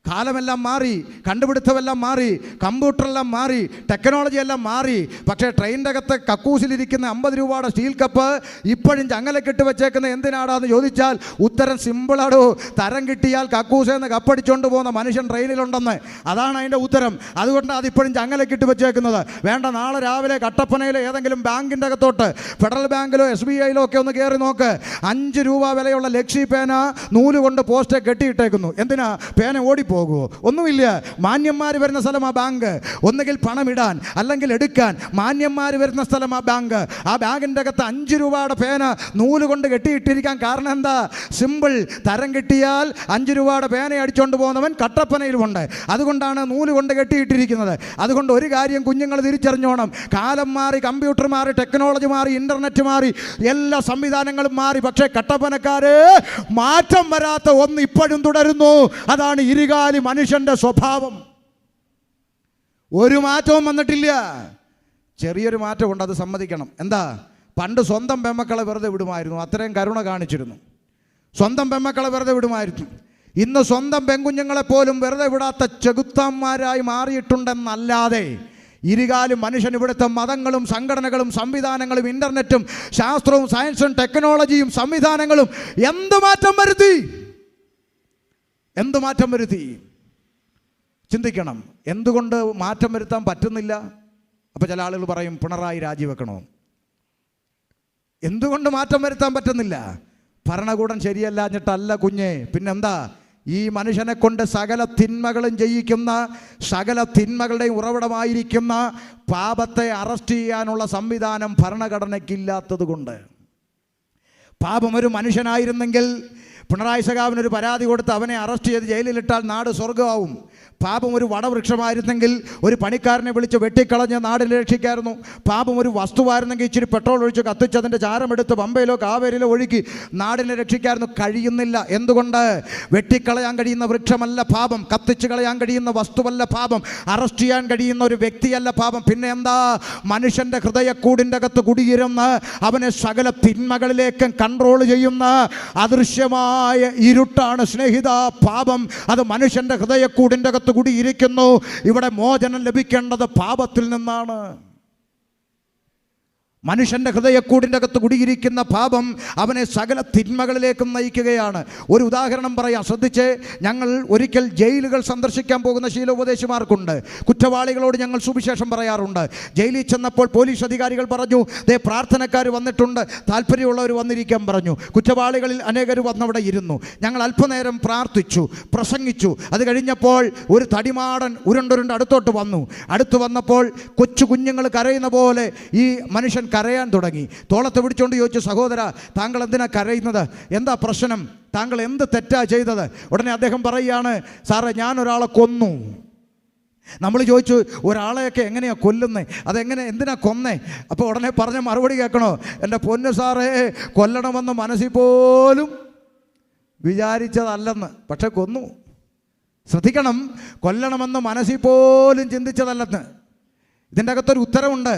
കാലമെല്ലാം മാറി, കണ്ടുപിടുത്തമെല്ലാം മാറി, കമ്പ്യൂട്ടറെല്ലാം മാറി, ടെക്നോളജി എല്ലാം മാറി. പക്ഷേ ട്രെയിനിൻ്റെ അകത്ത് കക്കൂസിലിരിക്കുന്ന 50 രൂപയുടെ സ്റ്റീൽ കപ്പ് ഇപ്പോഴും ചങ്ങലക്കിട്ട് വെച്ചേക്കുന്നത് എന്തിനാടാന്ന് ചോദിച്ചാൽ ഉത്തരം സിമ്പിളാടോ. തരം കിട്ടിയാൽ കക്കൂസെന്ന് കപ്പടിച്ചുകൊണ്ട് പോകുന്ന മനുഷ്യൻ ട്രെയിനിലുണ്ടെന്ന്. അതാണ് അതിൻ്റെ ഉത്തരം. അതുകൊണ്ട് അതിപ്പോഴും ചങ്ങലക്കിട്ട് വെച്ചേക്കുന്നത്. വേണ്ട, നാളെ രാവിലെ കട്ടപ്പനയിലെ ഏതെങ്കിലും ബാങ്കിൻ്റെ അകത്തോട്ട്, ഫെഡറൽ ബാങ്കിലോ SBIയിലോ ഒക്കെ ഒന്ന് കയറി നോക്ക്. 5 രൂപ വിലയുള്ള ലക്ഷ്മി പേന നൂല് കൊണ്ട് പോസ്റ്റ് കെട്ടിയിട്ടേക്കുന്നു. എന്തിനാ? പേന ഓടിപ്പോ പോകുമോ? ഒന്നുമില്ല. മാന്യന്മാർ വരുന്ന സ്ഥലം ആ ബാങ്ക്. ഒന്നുകിൽ പണം ഇടാൻ അല്ലെങ്കിൽ എടുക്കാൻ മാന്യന്മാർ വരുന്ന സ്ഥലം ആ ബാങ്ക്. ആ ബാങ്കിൻ്റെ അകത്ത് 5 രൂപയുടെ പേന നൂല് കൊണ്ട് കെട്ടിയിട്ടിരിക്കാൻ കാരണം എന്താ? സിമ്പിൾ. തരം കിട്ടിയാൽ 5 രൂപയുടെ പേന അടിച്ചുകൊണ്ട് പോകുന്നവൻ കട്ടപ്പനയിലുമുണ്ട്. അതുകൊണ്ടാണ് നൂല് കൊണ്ട് കെട്ടിയിട്ടിരിക്കുന്നത്. അതുകൊണ്ട് ഒരു കാര്യം കുഞ്ഞുങ്ങൾ തിരിച്ചറിഞ്ഞോണം. കാലം മാറി, കമ്പ്യൂട്ടർ മാറി, ടെക്നോളജി മാറി, ഇൻ്റർനെറ്റ് മാറി, എല്ലാ സംവിധാനങ്ങളും മാറി. പക്ഷേ കട്ടപ്പനക്കാര് മാറ്റം വരാത്ത ഒന്ന് ഇപ്പോഴും തുടരുന്നു. അതാണ് ഇരുകാലി മനുഷ്യന്റെ സ്വഭാവം. ഒരു മാറ്റവും വന്നിട്ടില്ല. ചെറിയൊരു മാറ്റമുണ്ട്, അത് സമ്മതിക്കണം. എന്താ? പണ്ട് സ്വന്തം പെമ്മക്കളെ വെറുതെ വിടുമായിരുന്നു, അത്രയും കരുണ കാണിച്ചിരുന്നു. സ്വന്തം പെമ്മക്കളെ വെറുതെ വിടുമായിരുന്നു. ഇന്ന് സ്വന്തം പെൺകുഞ്ഞുങ്ങളെപ്പോലും വെറുതെ വിടാത്ത ചെകുത്താന്മാരായി മാറിയിട്ടുണ്ടെന്നല്ലാതെ ഇരുകാലും മനുഷ്യൻ ഇവിടുത്തെ മതങ്ങളും സംഘടനകളും സംവിധാനങ്ങളും ഇൻ്റർനെറ്റും ശാസ്ത്രവും സയൻസും ടെക്നോളജിയും സംവിധാനങ്ങളും എന്ത് മാറ്റം വരുത്തി? എന്ത് മാറ്റം വരുത്തി? ചിന്തിക്കണം. എന്തുകൊണ്ട് മാറ്റം വരുത്താൻ പറ്റുന്നില്ല? അപ്പോൾ ചില ആളുകൾ പറയും പിണറായി രാജിവെക്കണോ? എന്തുകൊണ്ട് മാറ്റം വരുത്താൻ പറ്റുന്നില്ല? ഭരണകൂടം ശരിയല്ലാഞ്ഞിട്ടല്ല കുഞ്ഞേ, പിന്നെന്താ? ഈ മനുഷ്യനെ കൊണ്ട് സകല തിന്മകളും ചെയ്യിക്കുന്ന, സകല തിന്മകളുടെയും ഉറവിടമായിരിക്കുന്ന പാപത്തെ അറസ്റ്റ് ചെയ്യാനുള്ള സംവിധാനം ഭരണഘടനയ്ക്കില്ലാത്തത് കൊണ്ട്. പാപം ഒരു മനുഷ്യനായിരുന്നെങ്കിൽ പിണറായി സഖാവിനൊരു പരാതി കൊടുത്ത് അവനെ അറസ്റ്റ് ചെയ്ത് ജയിലിലിട്ടാൽ നാട് സ്വർഗമാവും. പാപം ഒരു വടവൃക്ഷമായിരുന്നെങ്കിൽ ഒരു പണിക്കാരനെ വിളിച്ച് വെട്ടിക്കളഞ്ഞ് നാടിനെ രക്ഷിക്കായിരുന്നു. പാപം ഒരു വസ്തുവായിരുന്നെങ്കിൽ ഇച്ചിരി പെട്രോൾ ഒഴിച്ച് കത്തിച്ചതിൻ്റെ ചാരമെടുത്ത് പമ്പയിലോ കാവേരിയിലോ ഒഴുക്കി നാടിനെ രക്ഷിക്കായിരുന്നു. കഴിയുന്നില്ല. എന്തുകൊണ്ട്? വെട്ടിക്കളയാൻ കഴിയുന്ന വൃക്ഷമല്ല പാപം, കത്തിച്ച് കളയാൻ കഴിയുന്ന വസ്തുവല്ല പാപം, അറസ്റ്റ് ചെയ്യാൻ കഴിയുന്ന ഒരു വ്യക്തിയല്ല പാപം. പിന്നെ എന്താ? മനുഷ്യൻ്റെ ഹൃദയക്കൂടിൻ്റെ അകത്ത് കുടിയിരുന്ന് അവനെ സകല തിന്മകളിലേക്കും കൺട്രോൾ ചെയ്യുന്ന അദൃശ്യമായ ഇരുട്ടാണ് സ്നേഹിത പാപം. അത് മനുഷ്യൻ്റെ ഹൃദയക്കൂടിൻ്റെ അകത്ത് കൂടിയിരിക്കുന്നു. ഇവിടെ മോചനം ലഭിക്കേണ്ടത് പാപത്തിൽ നിന്നാണ്. മനുഷ്യൻ്റെ ഹൃദയക്കൂടിൻ്റെ അകത്ത് കുടിയിരിക്കുന്ന പാപം അവനെ സകല തിന്മകളിലേക്കും നയിക്കുകയാണ്. ഒരു ഉദാഹരണം പറയാം, ശ്രദ്ധിച്ച്. ഞങ്ങൾ ഒരിക്കൽ ജയിലുകൾ സന്ദർശിക്കാൻ പോകുന്ന ശീലോപദേശിമാർക്കുണ്ട്. കുറ്റവാളികളോട് ഞങ്ങൾ സുവിശേഷം പറയാറുണ്ട്. ജയിലിൽ ചെന്നപ്പോൾ പോലീസ് അധികാരികൾ പറഞ്ഞു, ദേ പ്രാർത്ഥനക്കാർ വന്നിട്ടുണ്ട്, താല്പര്യമുള്ളവർ വന്നിരിക്കാൻ പറഞ്ഞു. കുറ്റവാളികളിൽ അനേകർ വന്നവിടെ ഇരുന്നു. ഞങ്ങൾ അല്പനേരം പ്രാർത്ഥിച്ചു, പ്രസംഗിച്ചു. അത് കഴിഞ്ഞപ്പോൾ ഒരു തടിമാടൻ ഉരുണ്ടുരുണ്ട് അടുത്തോട്ട് വന്നു. അടുത്ത് വന്നപ്പോൾ കൊച്ചു കുഞ്ഞുങ്ങൾ കരയുന്ന പോലെ ഈ മനുഷ്യൻ കരയാൻ തുടങ്ങി. തോളത്ത് പിടിച്ചുകൊണ്ട് ചോദിച്ചു, സഹോദര, താങ്കൾ എന്തിനാ കരയുന്നത്? എന്താ പ്രശ്നം? താങ്കൾ എന്ത് തെറ്റാ ചെയ്തത്? ഉടനെ അദ്ദേഹം പറയുകയാണ്, സാറേ, ഞാൻ ഒരാളെ കൊന്നു. നമ്മൾ ചോദിച്ചു ഒരാളെയൊക്കെ എങ്ങനെയാണ് കൊല്ലുന്നത്, അതെങ്ങനെ, എന്തിനാ കൊന്നേ? അപ്പോൾ ഉടനെ പറഞ്ഞ മറുപടി കേൾക്കണോ? എൻ്റെ പൊന്നു സാറേ, കൊല്ലണമെന്ന് മനസ്സിൽ പോലും വിചാരിച്ചതല്ലെന്ന്, പക്ഷെ കൊന്നു. ശ്രദ്ധിക്കണം, കൊല്ലണമെന്ന് മനസ്സിൽ പോലും ചിന്തിച്ചതല്ലെന്ന്. ഇതിൻ്റെ അകത്തൊരു ഉത്തരവുണ്ട്.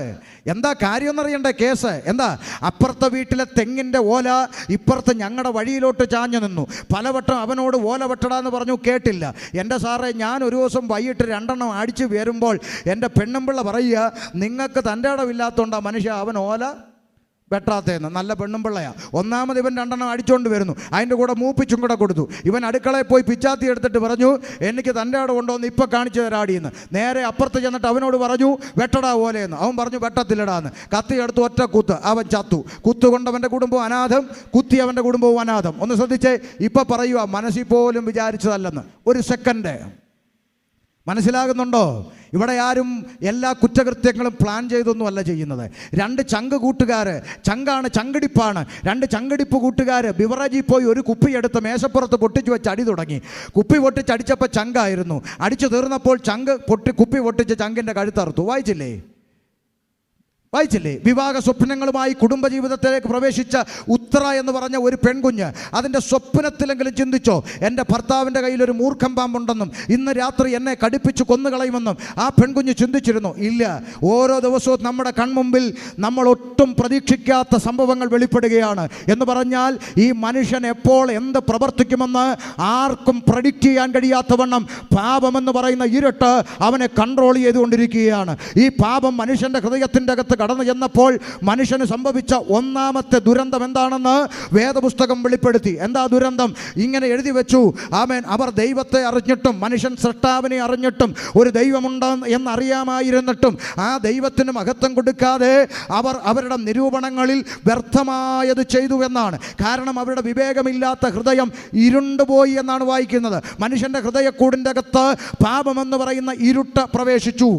എന്താ കാര്യം എന്നറിയണ്ടേ? കേസ് എന്താ? അപ്പുറത്തെ വീട്ടിലെ തെങ്ങിൻ്റെ ഓല ഇപ്പുറത്ത് ഞങ്ങളുടെ വഴിയിലോട്ട് ചാഞ്ഞു നിന്നു. പലവട്ടം അവനോട് ഓല വെട്ടടാന്ന് പറഞ്ഞു, കേട്ടില്ല. എൻ്റെ സാറേ, ഞാൻ ഒരു ദിവസം വൈകിട്ട് 2 എണ്ണം അടിച്ച് വരുമ്പോൾ എൻ്റെ പെണ്ണുമ്പിള്ള പറയുക, നിങ്ങൾക്ക് തൻ്റെ ഇടമില്ലാത്തതുകൊണ്ടാണ് മനുഷ്യ അവൻ ഓല വെട്ടാത്തേന്ന്. നല്ല പെണ്ണുമ്പിള്ളയാ. ഒന്നാമത് ഇവൻ 2 എണ്ണം അടിച്ചുകൊണ്ട് വരുന്നു, അതിൻ്റെ കൂടെ മൂപ്പിച്ചും കൂടെ കൊടുത്തു. ഇവൻ അടുക്കളയിൽ പോയി പിച്ചാത്തി എടുത്തിട്ട് പറഞ്ഞു, എനിക്ക് തൻ്റെ ഇടം കൊണ്ടുവന്ന് ഇപ്പം കാണിച്ചു തരാടിയെന്ന്. നേരെ അപ്പുറത്ത് ചെന്നിട്ട് അവനോട് പറഞ്ഞു, വെട്ടടാ ഓലയെന്ന്. അവൻ പറഞ്ഞു, വെട്ടത്തില്ലടാന്ന്. കത്തി എടുത്ത് ഒറ്റ കുത്ത്, അവൻ ചത്തു. കുത്തുകൊണ്ട് അവൻ്റെ കുടുംബം അനാഥം, കുത്തി അവൻ്റെ കുടുംബവും അനാഥം. ഒന്ന് ശ്രദ്ധിച്ചേ, ഇപ്പം പറയുക മനസ്സിൽ പോലും വിചാരിച്ചതല്ലെന്ന്. ഒരു സെക്കൻഡ് മനസ്സിലാകുന്നുണ്ടോ? ഇവിടെ ആരും എല്ലാ കുറ്റകൃത്യങ്ങളും പ്ലാൻ ചെയ്തൊന്നുമല്ല ചെയ്യുന്നത്. 2 ചങ്ക് കൂട്ടുകാർ, ചങ്കാണ്, ചങ്കടിപ്പാണ്. 2 ചങ്കടിപ്പ് കൂട്ടുകാർ ബിവറേജിൽ പോയി ഒരു കുപ്പിയെടുത്ത് മേശപ്പുറത്ത് പൊട്ടിച്ച് വെച്ച് അടി തുടങ്ങി. കുപ്പി പൊട്ടിച്ചടിച്ചപ്പോൾ ചങ്കായിരുന്നു. അടിച്ചു തീർന്നപ്പോൾ കുപ്പി പൊട്ടിച്ച് ചങ്കിൻ്റെ കഴുത്തറുത്തു. വായിച്ചില്ലേ? വിവാഹ സ്വപ്നങ്ങളുമായി കുടുംബജീവിതത്തിലേക്ക് പ്രവേശിച്ച ഉത്തര എന്ന് പറഞ്ഞ ഒരു പെൺകുഞ്ഞ് അതിൻ്റെ സ്വപ്നത്തിലെങ്കിലും ചിന്തിച്ചോ, എൻ്റെ ഭർത്താവിൻ്റെ കയ്യിലൊരു മൂർഖം പാമ്പുണ്ടെന്നും ഇന്ന് രാത്രി എന്നെ കടിപ്പിച്ച് കൊന്നുകളയുമെന്നും ആ പെൺകുഞ്ഞ് ചിന്തിച്ചിരുന്നു? ഇല്ല. ഓരോ ദിവസവും നമ്മുടെ കൺമുമ്പിൽ നമ്മൾ ഒട്ടും പ്രതീക്ഷിക്കാത്ത സംഭവങ്ങൾ വെളിപ്പെടുകയാണ്. എന്ന് പറഞ്ഞാൽ ഈ മനുഷ്യൻ എപ്പോൾ എന്ത് പ്രവർത്തിക്കുമെന്ന് ആർക്കും പ്രഡിക്റ്റ് ചെയ്യാൻ കഴിയാത്തവണ്ണം പാപമെന്ന് പറയുന്ന ഇരുട്ട് അവനെ കൺട്രോൾ ചെയ്തുകൊണ്ടിരിക്കുകയാണ്. ഈ പാപം മനുഷ്യൻ്റെ ഹൃദയത്തിൻ്റെ അകത്ത് കടന്നു ചെന്നപ്പോൾ മനുഷ്യന് സംഭവിച്ച ഒന്നാമത്തെ ദുരന്തം എന്താണെന്ന് വേദപുസ്തകം വെളിപ്പെടുത്തി. എന്താ ദുരന്തം? ഇങ്ങനെ എഴുതി വെച്ചു, ആമേൻ, അവർ ദൈവത്തെ അറിഞ്ഞിട്ടും, മനുഷ്യൻ സൃഷ്ടാവിനെ അറിഞ്ഞിട്ടും, ഒരു ദൈവമുണ്ട് എന്നറിയാമായിരുന്നിട്ടും ആ ദൈവത്തിന് മഹത്വം കൊടുക്കാതെ അവർ അവരുടെ നിരൂപണങ്ങളിൽ വ്യർത്ഥമായത് ചെയ്തു എന്നാണ്. കാരണം അവരുടെ വിവേകമില്ലാത്ത ഹൃദയം ഇരുണ്ടുപോയി എന്നാണ് വായിക്കുന്നത്. മനുഷ്യൻ്റെ ഹൃദയക്കൂടിൻ്റെ അകത്ത് പാപമെന്ന് പറയുന്ന ഇരുട്ട് പ്രവേശിച്ചു.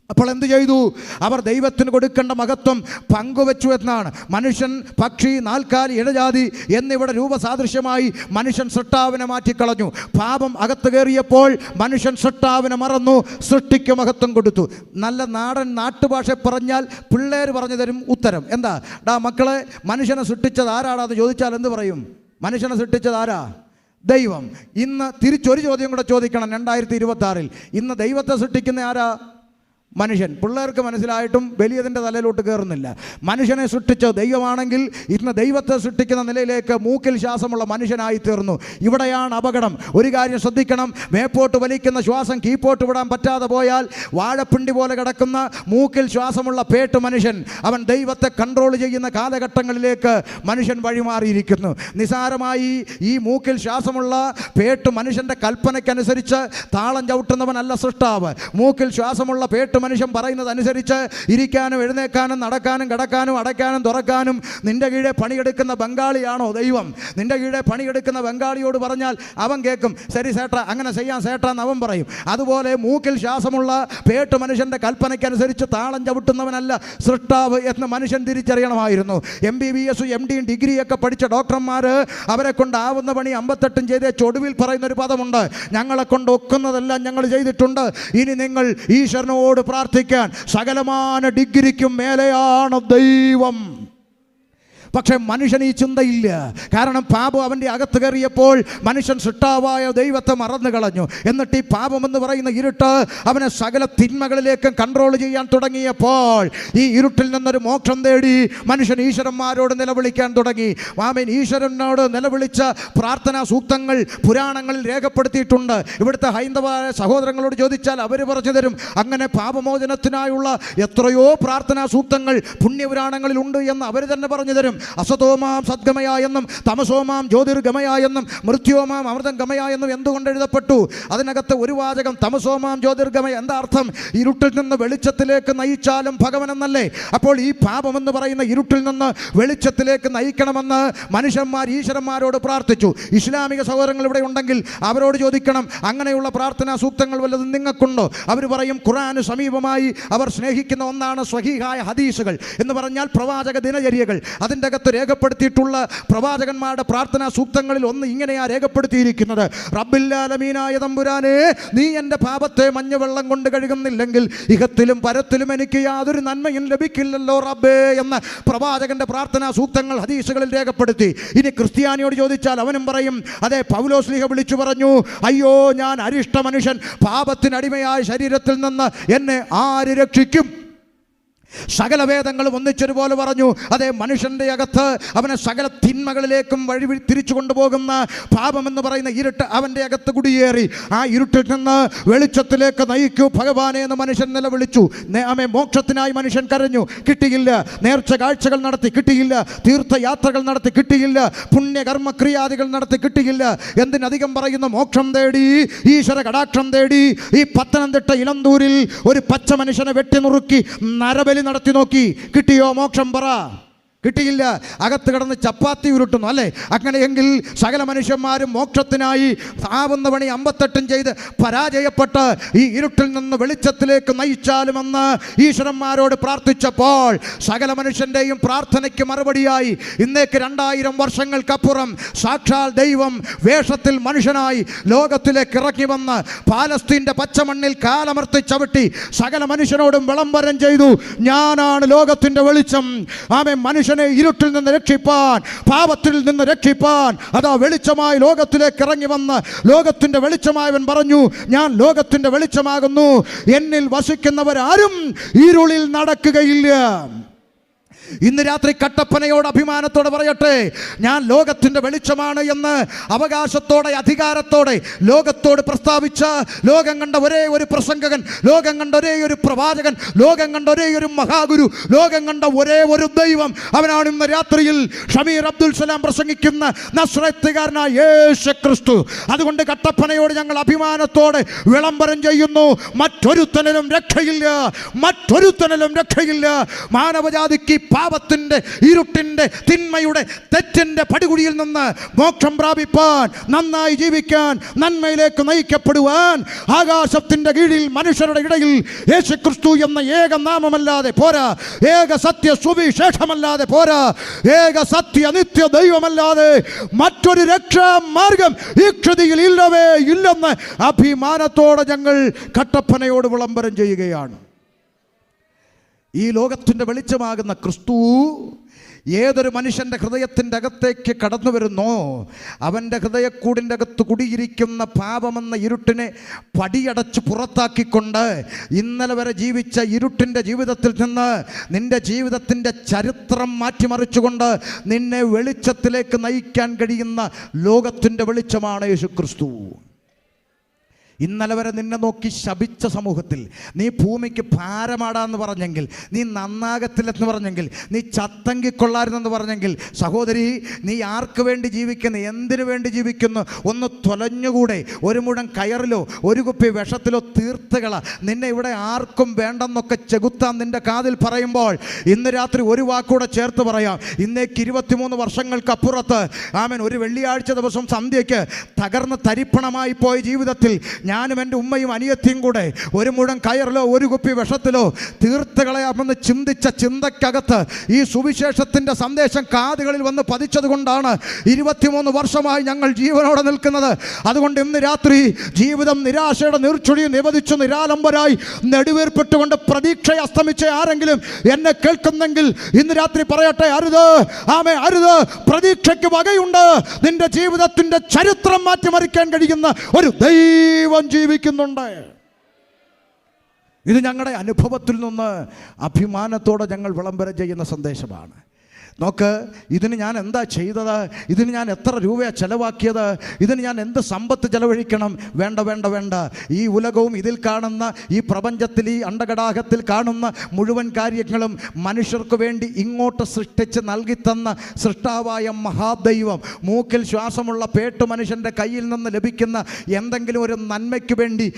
അപ്പോൾ എന്ത് ചെയ്തു? അവർ ദൈവത്തിന് കൊടുക്കേണ്ട മഹത്വം പങ്കുവച്ചു എന്നാണ്. മനുഷ്യൻ, പക്ഷി, നാൽക്കാലി, ഇഴജാതി എന്നിവിടെ രൂപസാദൃശ്യമായി മനുഷ്യൻ സൃഷ്ടാവിനെ മാറ്റിക്കളഞ്ഞു. പാപം അകത്ത് കയറിയപ്പോൾ മനുഷ്യൻ സൃഷ്ടാവിനെ മറന്നു, സൃഷ്ടിക്ക് മഹത്വം കൊടുത്തു. നല്ല നാടൻ നാട്ടുഭാഷ പറഞ്ഞാൽ പിള്ളേർ പറഞ്ഞു തരും ഉത്തരം. എന്താ? മക്കളെ, മനുഷ്യനെ സൃഷ്ടിച്ചത് ആരാടാന്ന് ചോദിച്ചാൽ എന്ത് പറയും? മനുഷ്യനെ സൃഷ്ടിച്ചത് ആരാ? ദൈവം. ഇന്ന് തിരിച്ചൊരു ചോദ്യം കൂടെ ചോദിക്കണം. 2026 ഇന്ന് ദൈവത്തെ സൃഷ്ടിക്കുന്ന ആരാ? മനുഷ്യൻ. പിള്ളേർക്ക് മനസ്സിലായിട്ടും വലിയതിൻ്റെ തലയിലോട്ട് കയറുന്നില്ല. മനുഷ്യനെ സൃഷ്ടിച്ച ദൈവമാണെങ്കിൽ ഇന്ന് ദൈവത്തെ സൃഷ്ടിക്കുന്ന നിലയിലേക്ക് മൂക്കിൽ ശ്വാസമുള്ള മനുഷ്യനായി തീർന്നു. ഇവിടെയാണ് അപകടം. ഒരു കാര്യം ശ്രദ്ധിക്കണം, മേപ്പോട്ട് വലിക്കുന്ന ശ്വാസം കീപ്പോട്ട് വിടാൻ പറ്റാതെ പോയാൽ വാഴപ്പിണ്ടി പോലെ കിടക്കുന്ന മൂക്കിൽ ശ്വാസമുള്ള പേട്ട് മനുഷ്യൻ അവൻ ദൈവത്തെ കൺട്രോൾ ചെയ്യുന്ന കാലഘട്ടങ്ങളിലേക്ക് മനുഷ്യൻ വഴിമാറിയിരിക്കുന്നു. നിസാരമായി ഈ മൂക്കിൽ ശ്വാസമുള്ള പേട്ട് മനുഷ്യൻ്റെ കൽപ്പനയ്ക്കനുസരിച്ച് താളം ചവിട്ടുന്നവനല്ല സൃഷ്ടാവ്. മൂക്കിൽ ശ്വാസമുള്ള പേട്ട് മനുഷ്യൻ പറയുന്നത് അനുസരിച്ച് ഇരിക്കാനും എഴുന്നേക്കാനും നടക്കാനും കിടക്കാനും അടയ്ക്കാനും തുറക്കാനും നിന്റെ കീഴെ പണിയെടുക്കുന്ന ബംഗാളിയാണോ ദൈവം? നിന്റെ കീഴെ പണിയെടുക്കുന്ന ബംഗാളിയോട് പറഞ്ഞാൽ അവൻ കേൾക്കും, ശരി സേട്ട, അങ്ങനെ ചെയ്യാൻ സേട്ടാന്ന് അവൻ പറയും. അതുപോലെ മൂക്കിൽ ശ്വാസമുള്ള പേട്ട് മനുഷ്യൻ്റെ കൽപ്പനയ്ക്കനുസരിച്ച് താളം ചവിട്ടുന്നവനല്ല സൃഷ്ടാവ് എന്ന് മനുഷ്യൻ തിരിച്ചറിയണമായിരുന്നു. MBBS MD ഡിഗ്രിയൊക്കെ പഠിച്ച ഡോക്ടർമാർ അവരെ കൊണ്ടാവുന്ന പണി 58 ചെയ്തേ ഒടുവിൽ പറയുന്നൊരു പദമുണ്ട്, ഞങ്ങളെ കൊണ്ട് ഒക്കുന്നതെല്ലാം ഞങ്ങൾ ചെയ്തിട്ടുണ്ട്, ഇനി നിങ്ങൾ ഈശ്വരനോട് പ്രാർത്ഥിക്കാൻ സകലമാന ഡിഗ്രിക്കും മേലെയാണ് ദൈവം. പക്ഷെ മനുഷ്യന് ഈ ചിന്തയില്ല. കാരണം പാപം അവൻ്റെ അകത്ത് കയറിയപ്പോൾ മനുഷ്യൻ സൃഷ്ടാവായ ദൈവത്തെ മറന്നു കളഞ്ഞു. എന്നിട്ട് ഈ പാപമെന്ന് പറയുന്ന ഇരുട്ട് അവനെ സകല തിന്മകളിലേക്കും കൺട്രോൾ ചെയ്യാൻ തുടങ്ങിയപ്പോൾ ഈ ഇരുട്ടിൽ നിന്നൊരു മോക്ഷം തേടി മനുഷ്യൻ ഈശ്വരന്മാരോട് നിലവിളിക്കാൻ തുടങ്ങി. ആമേൻ. ഈശ്വരനോട് നിലവിളിച്ച പ്രാർത്ഥനാ സൂക്തങ്ങൾ പുരാണങ്ങളിൽ രേഖപ്പെടുത്തിയിട്ടുണ്ട്. ഇവിടുത്തെ ഹൈന്ദവ സഹോദരങ്ങളോട് ചോദിച്ചാൽ അവർ പറഞ്ഞു തരും. അങ്ങനെ പാപമോചനത്തിനായുള്ള എത്രയോ പ്രാർത്ഥനാ സൂക്തങ്ങൾ പുണ്യപുരാണങ്ങളിൽ ഉണ്ട് എന്ന് അവർ തന്നെ പറഞ്ഞു തരും. അസതോമാം സദ്ഗമയ എന്നും തമസോമാം ജ്യോതിർഗമയ എന്നും മൃത്യോമാം അമൃതം ഗമയ എന്നും എന്തുകൊണ്ട് എഴുതപ്പെട്ടു? അതിനകത്ത് ഒരു വാചകം തമസോമാം ജ്യോതിർഗമയ. എന്താ അർത്ഥം? ഇരുട്ടിൽ നിന്ന് വെളിച്ചത്തിലേക്ക് നയിച്ചാലും ഭഗവനെന്നല്ലേ? അപ്പോൾ ഈ പാപമെന്ന് പറയുന്ന ഇരുട്ടിൽ നിന്ന് വെളിച്ചത്തിലേക്ക് നയിക്കണമെന്ന് മനുഷ്യന്മാർ ഈശ്വരന്മാരോട് പ്രാർത്ഥിച്ചു. ഇസ്ലാമിക സഹോദരങ്ങൾ ഇവിടെ ഉണ്ടെങ്കിൽ അവരോട് ചോദിക്കണം, അങ്ങനെയുള്ള പ്രാർത്ഥനാ സൂക്തങ്ങൾ വല്ലതും നിങ്ങൾക്കുണ്ടോ? അവർ പറയും ഖുർആന് സമീപമായി അവർ സ്നേഹിക്കുന്ന ഒന്നാണ് സ്വഹീഹായ ഹദീസുകൾ എന്ന് പറഞ്ഞാൽ പ്രവാചക ദിനചര്യകൾ. അതിൻ്റെ അകത്ത് രേഖപ്പെടുത്തിയിട്ടുള്ള പ്രവാചകന്മാരുടെ പ്രാർത്ഥനാ സൂക്തങ്ങളിൽ ഒന്ന് ഇങ്ങനെയാ രേഖപ്പെടുത്തിയിരിക്കുന്നത്: റബ്ബില്ലാലമീനായ തമ്പുരാനെ, നീ എൻ്റെ പാപത്തെ മഞ്ഞവെള്ളം കൊണ്ട് കഴുകുന്നില്ലെങ്കിൽ ഇഹത്തിലും പരത്തിലും എനിക്ക് യാതൊരു നന്മയും ലഭിക്കില്ലല്ലോ റബ്ബേ എന്ന പ്രവാചകന്റെ പ്രാർത്ഥനാ സൂക്തങ്ങൾ ഹദീസുകളിൽ രേഖപ്പെടുത്തി. ഇനി ക്രിസ്ത്യാനിയോട് ചോദിച്ചാൽ അവനും പറയും, അതെ, പൗലോസ്ലീഹ വിളിച്ചു പറഞ്ഞു, അയ്യോ ഞാൻ അരിഷ്ട മനുഷ്യൻ, പാപത്തിനടിമയായ ശരീരത്തിൽ നിന്ന് എന്നെ ആര് രക്ഷിക്കും? സകല വേദങ്ങളും ഒന്നിച്ചൊരുപോലെ പറഞ്ഞു, അതെ, മനുഷ്യൻ്റെ അകത്ത് അവനെ സകല തിന്മകളിലേക്കും വഴി തിരിച്ചു കൊണ്ടുപോകുന്ന പാപമെന്ന് പറയുന്ന ഇരുട്ട് അവൻ്റെ അകത്ത് കുടിയേറി. ആ ഇരുട്ടിൽ നിന്ന് വെളിച്ചത്തിലേക്ക് നയിക്കൂ ഭഗവാനെ എന്ന് മനുഷ്യൻ നിലവിളിച്ചു. മോക്ഷത്തിനായി മനുഷ്യൻ കരഞ്ഞു, കിട്ടിയില്ല. നേർച്ച കാഴ്ചകൾ നടത്തി, കിട്ടിയില്ല. തീർത്ഥയാത്രകൾ നടത്തി, കിട്ടിയില്ല. പുണ്യകർമ്മക്രിയാദികൾ നടത്തി, കിട്ടിയില്ല. എന്തിനധികം പറയുന്നു, മോക്ഷം തേടി, ഈശ്വര കടാക്ഷം തേടി ഈ പത്തനംതിട്ട ഇലന്തൂരിൽ ഒരു പച്ച മനുഷ്യനെ വെട്ടിനുറുക്കി നരബലി നടത്തി നോക്കി. കിട്ടിയോ മോക്ഷം? പറ. കിട്ടിയില്ല. അകത്ത് കിടന്ന് ചപ്പാത്തി ഉരുട്ടുന്നു, അല്ലേ? അങ്ങനെയെങ്കിൽ സകല മനുഷ്യന്മാരും മോക്ഷത്തിനായി ആവുന്ന പണി 58 ചെയ്ത് പരാജയപ്പെട്ട് ഈ ഇരുട്ടിൽ നിന്ന് വെളിച്ചത്തിലേക്ക് നയിച്ചാലുമെന്ന് ഈശ്വരന്മാരോട് പ്രാർത്ഥിച്ചപ്പോൾ സകല മനുഷ്യൻ്റെയും പ്രാർത്ഥനയ്ക്ക് മറുപടിയായി ഇന്നേക്ക് 2000 വർഷങ്ങൾക്കപ്പുറം സാക്ഷാൽ ദൈവം വേഷത്തിൽ മനുഷ്യനായി ലോകത്തിലേക്ക് ഇറങ്ങി വന്ന് പാലസ്തീൻ്റെ പച്ചമണ്ണിൽ കാലമർത്തി ചവിട്ടി സകല മനുഷ്യനോടും വിളംബരം ചെയ്തു, ഞാനാണ് ലോകത്തിൻ്റെ വെളിച്ചം. ആമേൻ. മനുഷ്യനെ ഇരുട്ടിൽ നിന്ന് രക്ഷിപ്പാൻ, പാപത്തിൽ നിന്ന് രക്ഷിപ്പാൻ അതാ വെളിച്ചമായി ലോകത്തിലേക്ക് ഇറങ്ങി വന്ന് ലോകത്തിന്റെ വെളിച്ചമായവൻ പറഞ്ഞു, ഞാൻ ലോകത്തിന്റെ വെളിച്ചമാകുന്നു, എന്നിൽ വസിക്കുന്നവരാരും ഇരുളിൽ നടക്കുകയില്ല. ഇന്ന് രാത്രി കട്ടപ്പനയോട് അഭിമാനത്തോടെ പറയട്ടെ, ഞാൻ ലോകത്തിൻ്റെ വെളിച്ചമാണ് എന്ന് അവകാശത്തോടെ അധികാരത്തോടെ ലോകത്തോട് പ്രസ്താവിച്ച, ലോകം കണ്ട ഒരേ ഒരു പ്രസംഗകൻ, ലോകം കണ്ട ഒരേ ഒരു പ്രവാചകൻ, ലോകം കണ്ട ഒരേ ഒരു മഹാഗുരു, ലോകം കണ്ട ഒരേ ഒരു ദൈവം, അവനാണ് ഇന്ന് രാത്രിയിൽ ഷമീർ അബ്ദുൽ സലാം പ്രസംഗിക്കുന്ന നസ്രത്തുകാരനായ യേശു ക്രിസ്തു. അതുകൊണ്ട് കട്ടപ്പനയോട് ഞങ്ങൾ അഭിമാനത്തോടെ വിളംബരം ചെയ്യുന്നു, മറ്റൊരുത്തനിലും രക്ഷയില്ല, മറ്റൊരുത്തനിലും രക്ഷയില്ല. മാനവജാതിക്ക് പാപത്തിൻ്റെ, ഇരുട്ടിൻ്റെ, തിന്മയുടെ, തെറ്റിൻ്റെ പടുകുഴിയിൽ നിന്ന് മോക്ഷം പ്രാപിപ്പാൻ, നന്നായി ജീവിക്കാൻ, നന്മയിലേക്ക് നയിക്കപ്പെടുവാൻ ആകാശത്തിൻ്റെ കീഴിൽ മനുഷ്യരുടെ ഇടയിൽ യേശുക്രിസ്തു എന്ന ഏക നാമമല്ലാതെ പോരാ, ഏക സത്യ സുവിശേഷമല്ലാതെ പോരാ, ഏക സത്യ നിത്യ ദൈവമല്ലാതെ മറ്റൊരു രക്ഷാമാർഗം ഈ ക്ഷതിയിൽ ഇല്ലവേ ഇല്ലെന്ന് അഭിമാനത്തോടെ ഞങ്ങൾ കട്ടപ്പനയോട് വിളംബരം ചെയ്യുകയാണ്. ഈ ലോകത്തിൻ്റെ വെളിച്ചമാകുന്ന ക്രിസ്തു ഏതൊരു മനുഷ്യൻ്റെ ഹൃദയത്തിൻ്റെ അകത്തേക്ക് കടന്നു വരുന്നോ, അവൻ്റെ ഹൃദയക്കൂടിൻ്റെ അകത്ത് കുടിയിരിക്കുന്ന പാപമെന്ന ഇരുട്ടിനെ പടിയടച്ച് പുറത്താക്കിക്കൊണ്ട് ഇന്നലെ വരെ ജീവിച്ച ഇരുട്ടിൻ്റെ ജീവിതത്തിൽ നിന്ന് നിൻ്റെ ജീവിതത്തിൻ്റെ ചരിത്രം മാറ്റിമറിച്ചുകൊണ്ട് നിന്നെ വെളിച്ചത്തിലേക്ക് നയിക്കാൻ കഴിയുന്ന ലോകത്തിൻ്റെ വെളിച്ചമാണ് യേശു ക്രിസ്തു. ഇന്നലെ വരെ നിന്നെ നോക്കി ശപിച്ച സമൂഹത്തിൽ നീ ഭൂമിക്ക് ഭാരമാടാന്ന് പറഞ്ഞെങ്കിൽ, നീ നന്നാകത്തില്ലെന്ന് പറഞ്ഞെങ്കിൽ, നീ ചത്തങ്കിക്കൊള്ളാരുന്നെന്ന് പറഞ്ഞെങ്കിൽ, സഹോദരി, നീ ആർക്ക് വേണ്ടി ജീവിക്കുന്നു, എന്തിനു വേണ്ടി ജീവിക്കുന്നു? ഒന്ന് തൊലഞ്ഞുകൂടെ? ഒരു മുഴം കയറിലോ ഒരു കുപ്പി വിഷത്തിലോ തീർത്തുകള. നിന്നെ ഇവിടെ ആർക്കും വേണ്ടെന്നൊക്കെ ചെകുത്താൻ നിൻ്റെ കാതിൽ പറയുമ്പോൾ ഇന്ന് രാത്രി ഒരു വാക്കൂടെ ചേർത്ത് പറയാം. ഇന്നേക്ക് 23 വർഷങ്ങൾക്കപ്പുറത്ത് ആമേൻ, ഒരു വെള്ളിയാഴ്ച ദിവസം സന്ധ്യയ്ക്ക് തകർന്ന് തരിപ്പണമായി പോയ ജീവിതത്തിൽ ഞാനും എൻ്റെ ഉമ്മയും അനിയത്തിയും കൂടെ ഒരു മുഴം കയറിലോ ഒരു കുപ്പി വിഷത്തിലോ തീർത്ത് കളയാമെന്ന് ചിന്തിച്ച ചിന്തയ്ക്കകത്ത് ഈ സുവിശേഷത്തിൻ്റെ സന്ദേശം കാതുകളിൽ വന്ന് പതിച്ചത് കൊണ്ടാണ് 23 വർഷമായി ഞങ്ങൾ ജീവനോടെ നിൽക്കുന്നത്. അതുകൊണ്ട് ഇന്ന് രാത്രി ജീവിതം നിരാശയുടെ നീർച്ചുഴി നിവദിച്ചു നിരാലംബരായി നെടുവീർപ്പെട്ടുകൊണ്ട് പ്രതീക്ഷയെ അസ്തമിച്ച ആരെങ്കിലും എന്നെ കേൾക്കുന്നെങ്കിൽ ഇന്ന് രാത്രി പറയട്ടെ, അരുത്, ആമേ, അരുത്. പ്രതീക്ഷയ്ക്ക് വകയുണ്ട്. നിന്റെ ജീവിതത്തിൻ്റെ ചരിത്രം മാറ്റിമറിക്കാൻ കഴിയുന്ന ഒരു ദൈവം ജീവിക്കുന്നുണ്ട്. ഇത് ഞങ്ങളുടെ അനുഭവത്തിൽ നിന്ന് അഭിമാനത്തോടെ ഞങ്ങൾ വിളംബരം ചെയ്യുന്ന സന്ദേശമാണ്. നോക്ക്, ഇതിന് ഞാൻ എന്താ ചെയ്തത്, ഇതിന് ഞാൻ എത്ര രൂപയാണ് ചെലവാക്കിയത്, ഇതിന് ഞാൻ എന്ത് സമ്പത്ത് ചെലവഴിക്കണം? വേണ്ട വേണ്ട വേണ്ട. ഈ ഉലകവും ഇതിൽ കാണുന്ന ഈ പ്രപഞ്ചത്തിൽ ഈ അണ്ടകടാഹത്തിൽ കാണുന്ന മുഴുവൻ കാര്യങ്ങളും മനുഷ്യർക്ക് വേണ്ടി ഇങ്ങോട്ട് സൃഷ്ടിച്ച് നൽകിത്തന്ന സൃഷ്ടാവായ മഹാദൈവം മൂക്കിൽ ശ്വാസമുള്ള പേട്ടു മനുഷ്യൻ്റെ കയ്യിൽ നിന്ന് ലഭിക്കുന്ന എന്തെങ്കിലും ഒരു നന്മയ്ക്ക് വേണ്ടി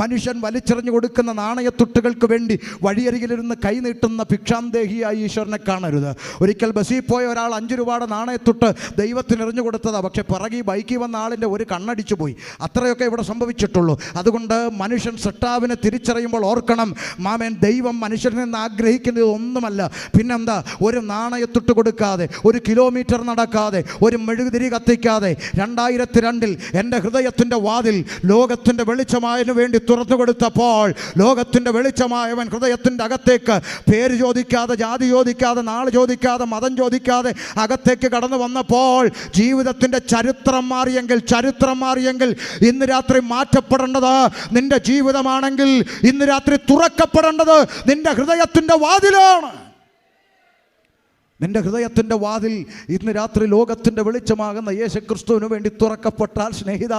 മനുഷ്യൻ വലിച്ചെറിഞ്ഞു കൊടുക്കുന്ന നാണയത്തുട്ടുകൾക്ക് വേണ്ടി വഴിയരികിലിരുന്ന് കൈനീട്ടുന്ന ഭിക്ഷാന്തേഹിയായി ഈശ്വരനെ കാണരുത്. ഒരിക്കൽ ഒരിക്കൽ ബസ്സിൽ പോയ ഒരാൾ 5 രൂപയുടെ നാണയത്തൊട്ട് ദൈവത്തിന് എറിഞ്ഞു കൊടുത്തതാണ്. പക്ഷെ പിറകി ബൈക്കിൽ വന്ന ആളിൻ്റെ ഒരു കണ്ണടിച്ചു പോയി. അത്രയൊക്കെ ഇവിടെ സംഭവിച്ചിട്ടുള്ളൂ. അതുകൊണ്ട് മനുഷ്യൻ സൃഷ്ടാവിനെ തിരിച്ചറിയുമ്പോൾ ഓർക്കണം, മാമൻ, ദൈവം മനുഷ്യനിൽ നിന്ന് ആഗ്രഹിക്കുന്നത് ഒന്നുമല്ല. പിന്നെന്താ? ഒരു നാണയത്തൊട്ട് കൊടുക്കാതെ, ഒരു കിലോമീറ്റർ നടക്കാതെ, ഒരു മെഴുകുതിരി കത്തിക്കാതെ 2002 എൻ്റെ ഹൃദയത്തിൻ്റെ വാതിൽ ലോകത്തിൻ്റെ വെളിച്ചമായതിനു വേണ്ടി തുറന്നു കൊടുത്തപ്പോൾ, ലോകത്തിൻ്റെ വെളിച്ചമായവൻ ഹൃദയത്തിൻ്റെ അകത്തേക്ക് പേര് ചോദിക്കാതെ, ജാതി ചോദിക്കാതെ, നാൾ ചോദിക്കാതെ, മതം ചോദിക്കാതെ അകത്തേക്ക് കടന്നു വന്നപ്പോൾ ജീവിതത്തിൻ്റെ ചരിത്രം മാറിയെങ്കിൽ ഇന്ന് രാത്രി മാറ്റപ്പെടേണ്ടത് നിന്റെ ജീവിതമാണെങ്കിൽ, ഇന്ന് രാത്രി തുറക്കപ്പെടേണ്ടത് നിന്റെ ഹൃദയത്തിൻ്റെ വാതിലാണ്. നിന്റെ ഹൃദയത്തിൻ്റെ വാതിൽ ഇന്ന് രാത്രി ലോകത്തിൻ്റെ വെളിച്ചമാകുന്ന യേശുക്രിസ്തുവിന് വേണ്ടി തുറക്കപ്പെട്ടാൽ, സ്നേഹിത,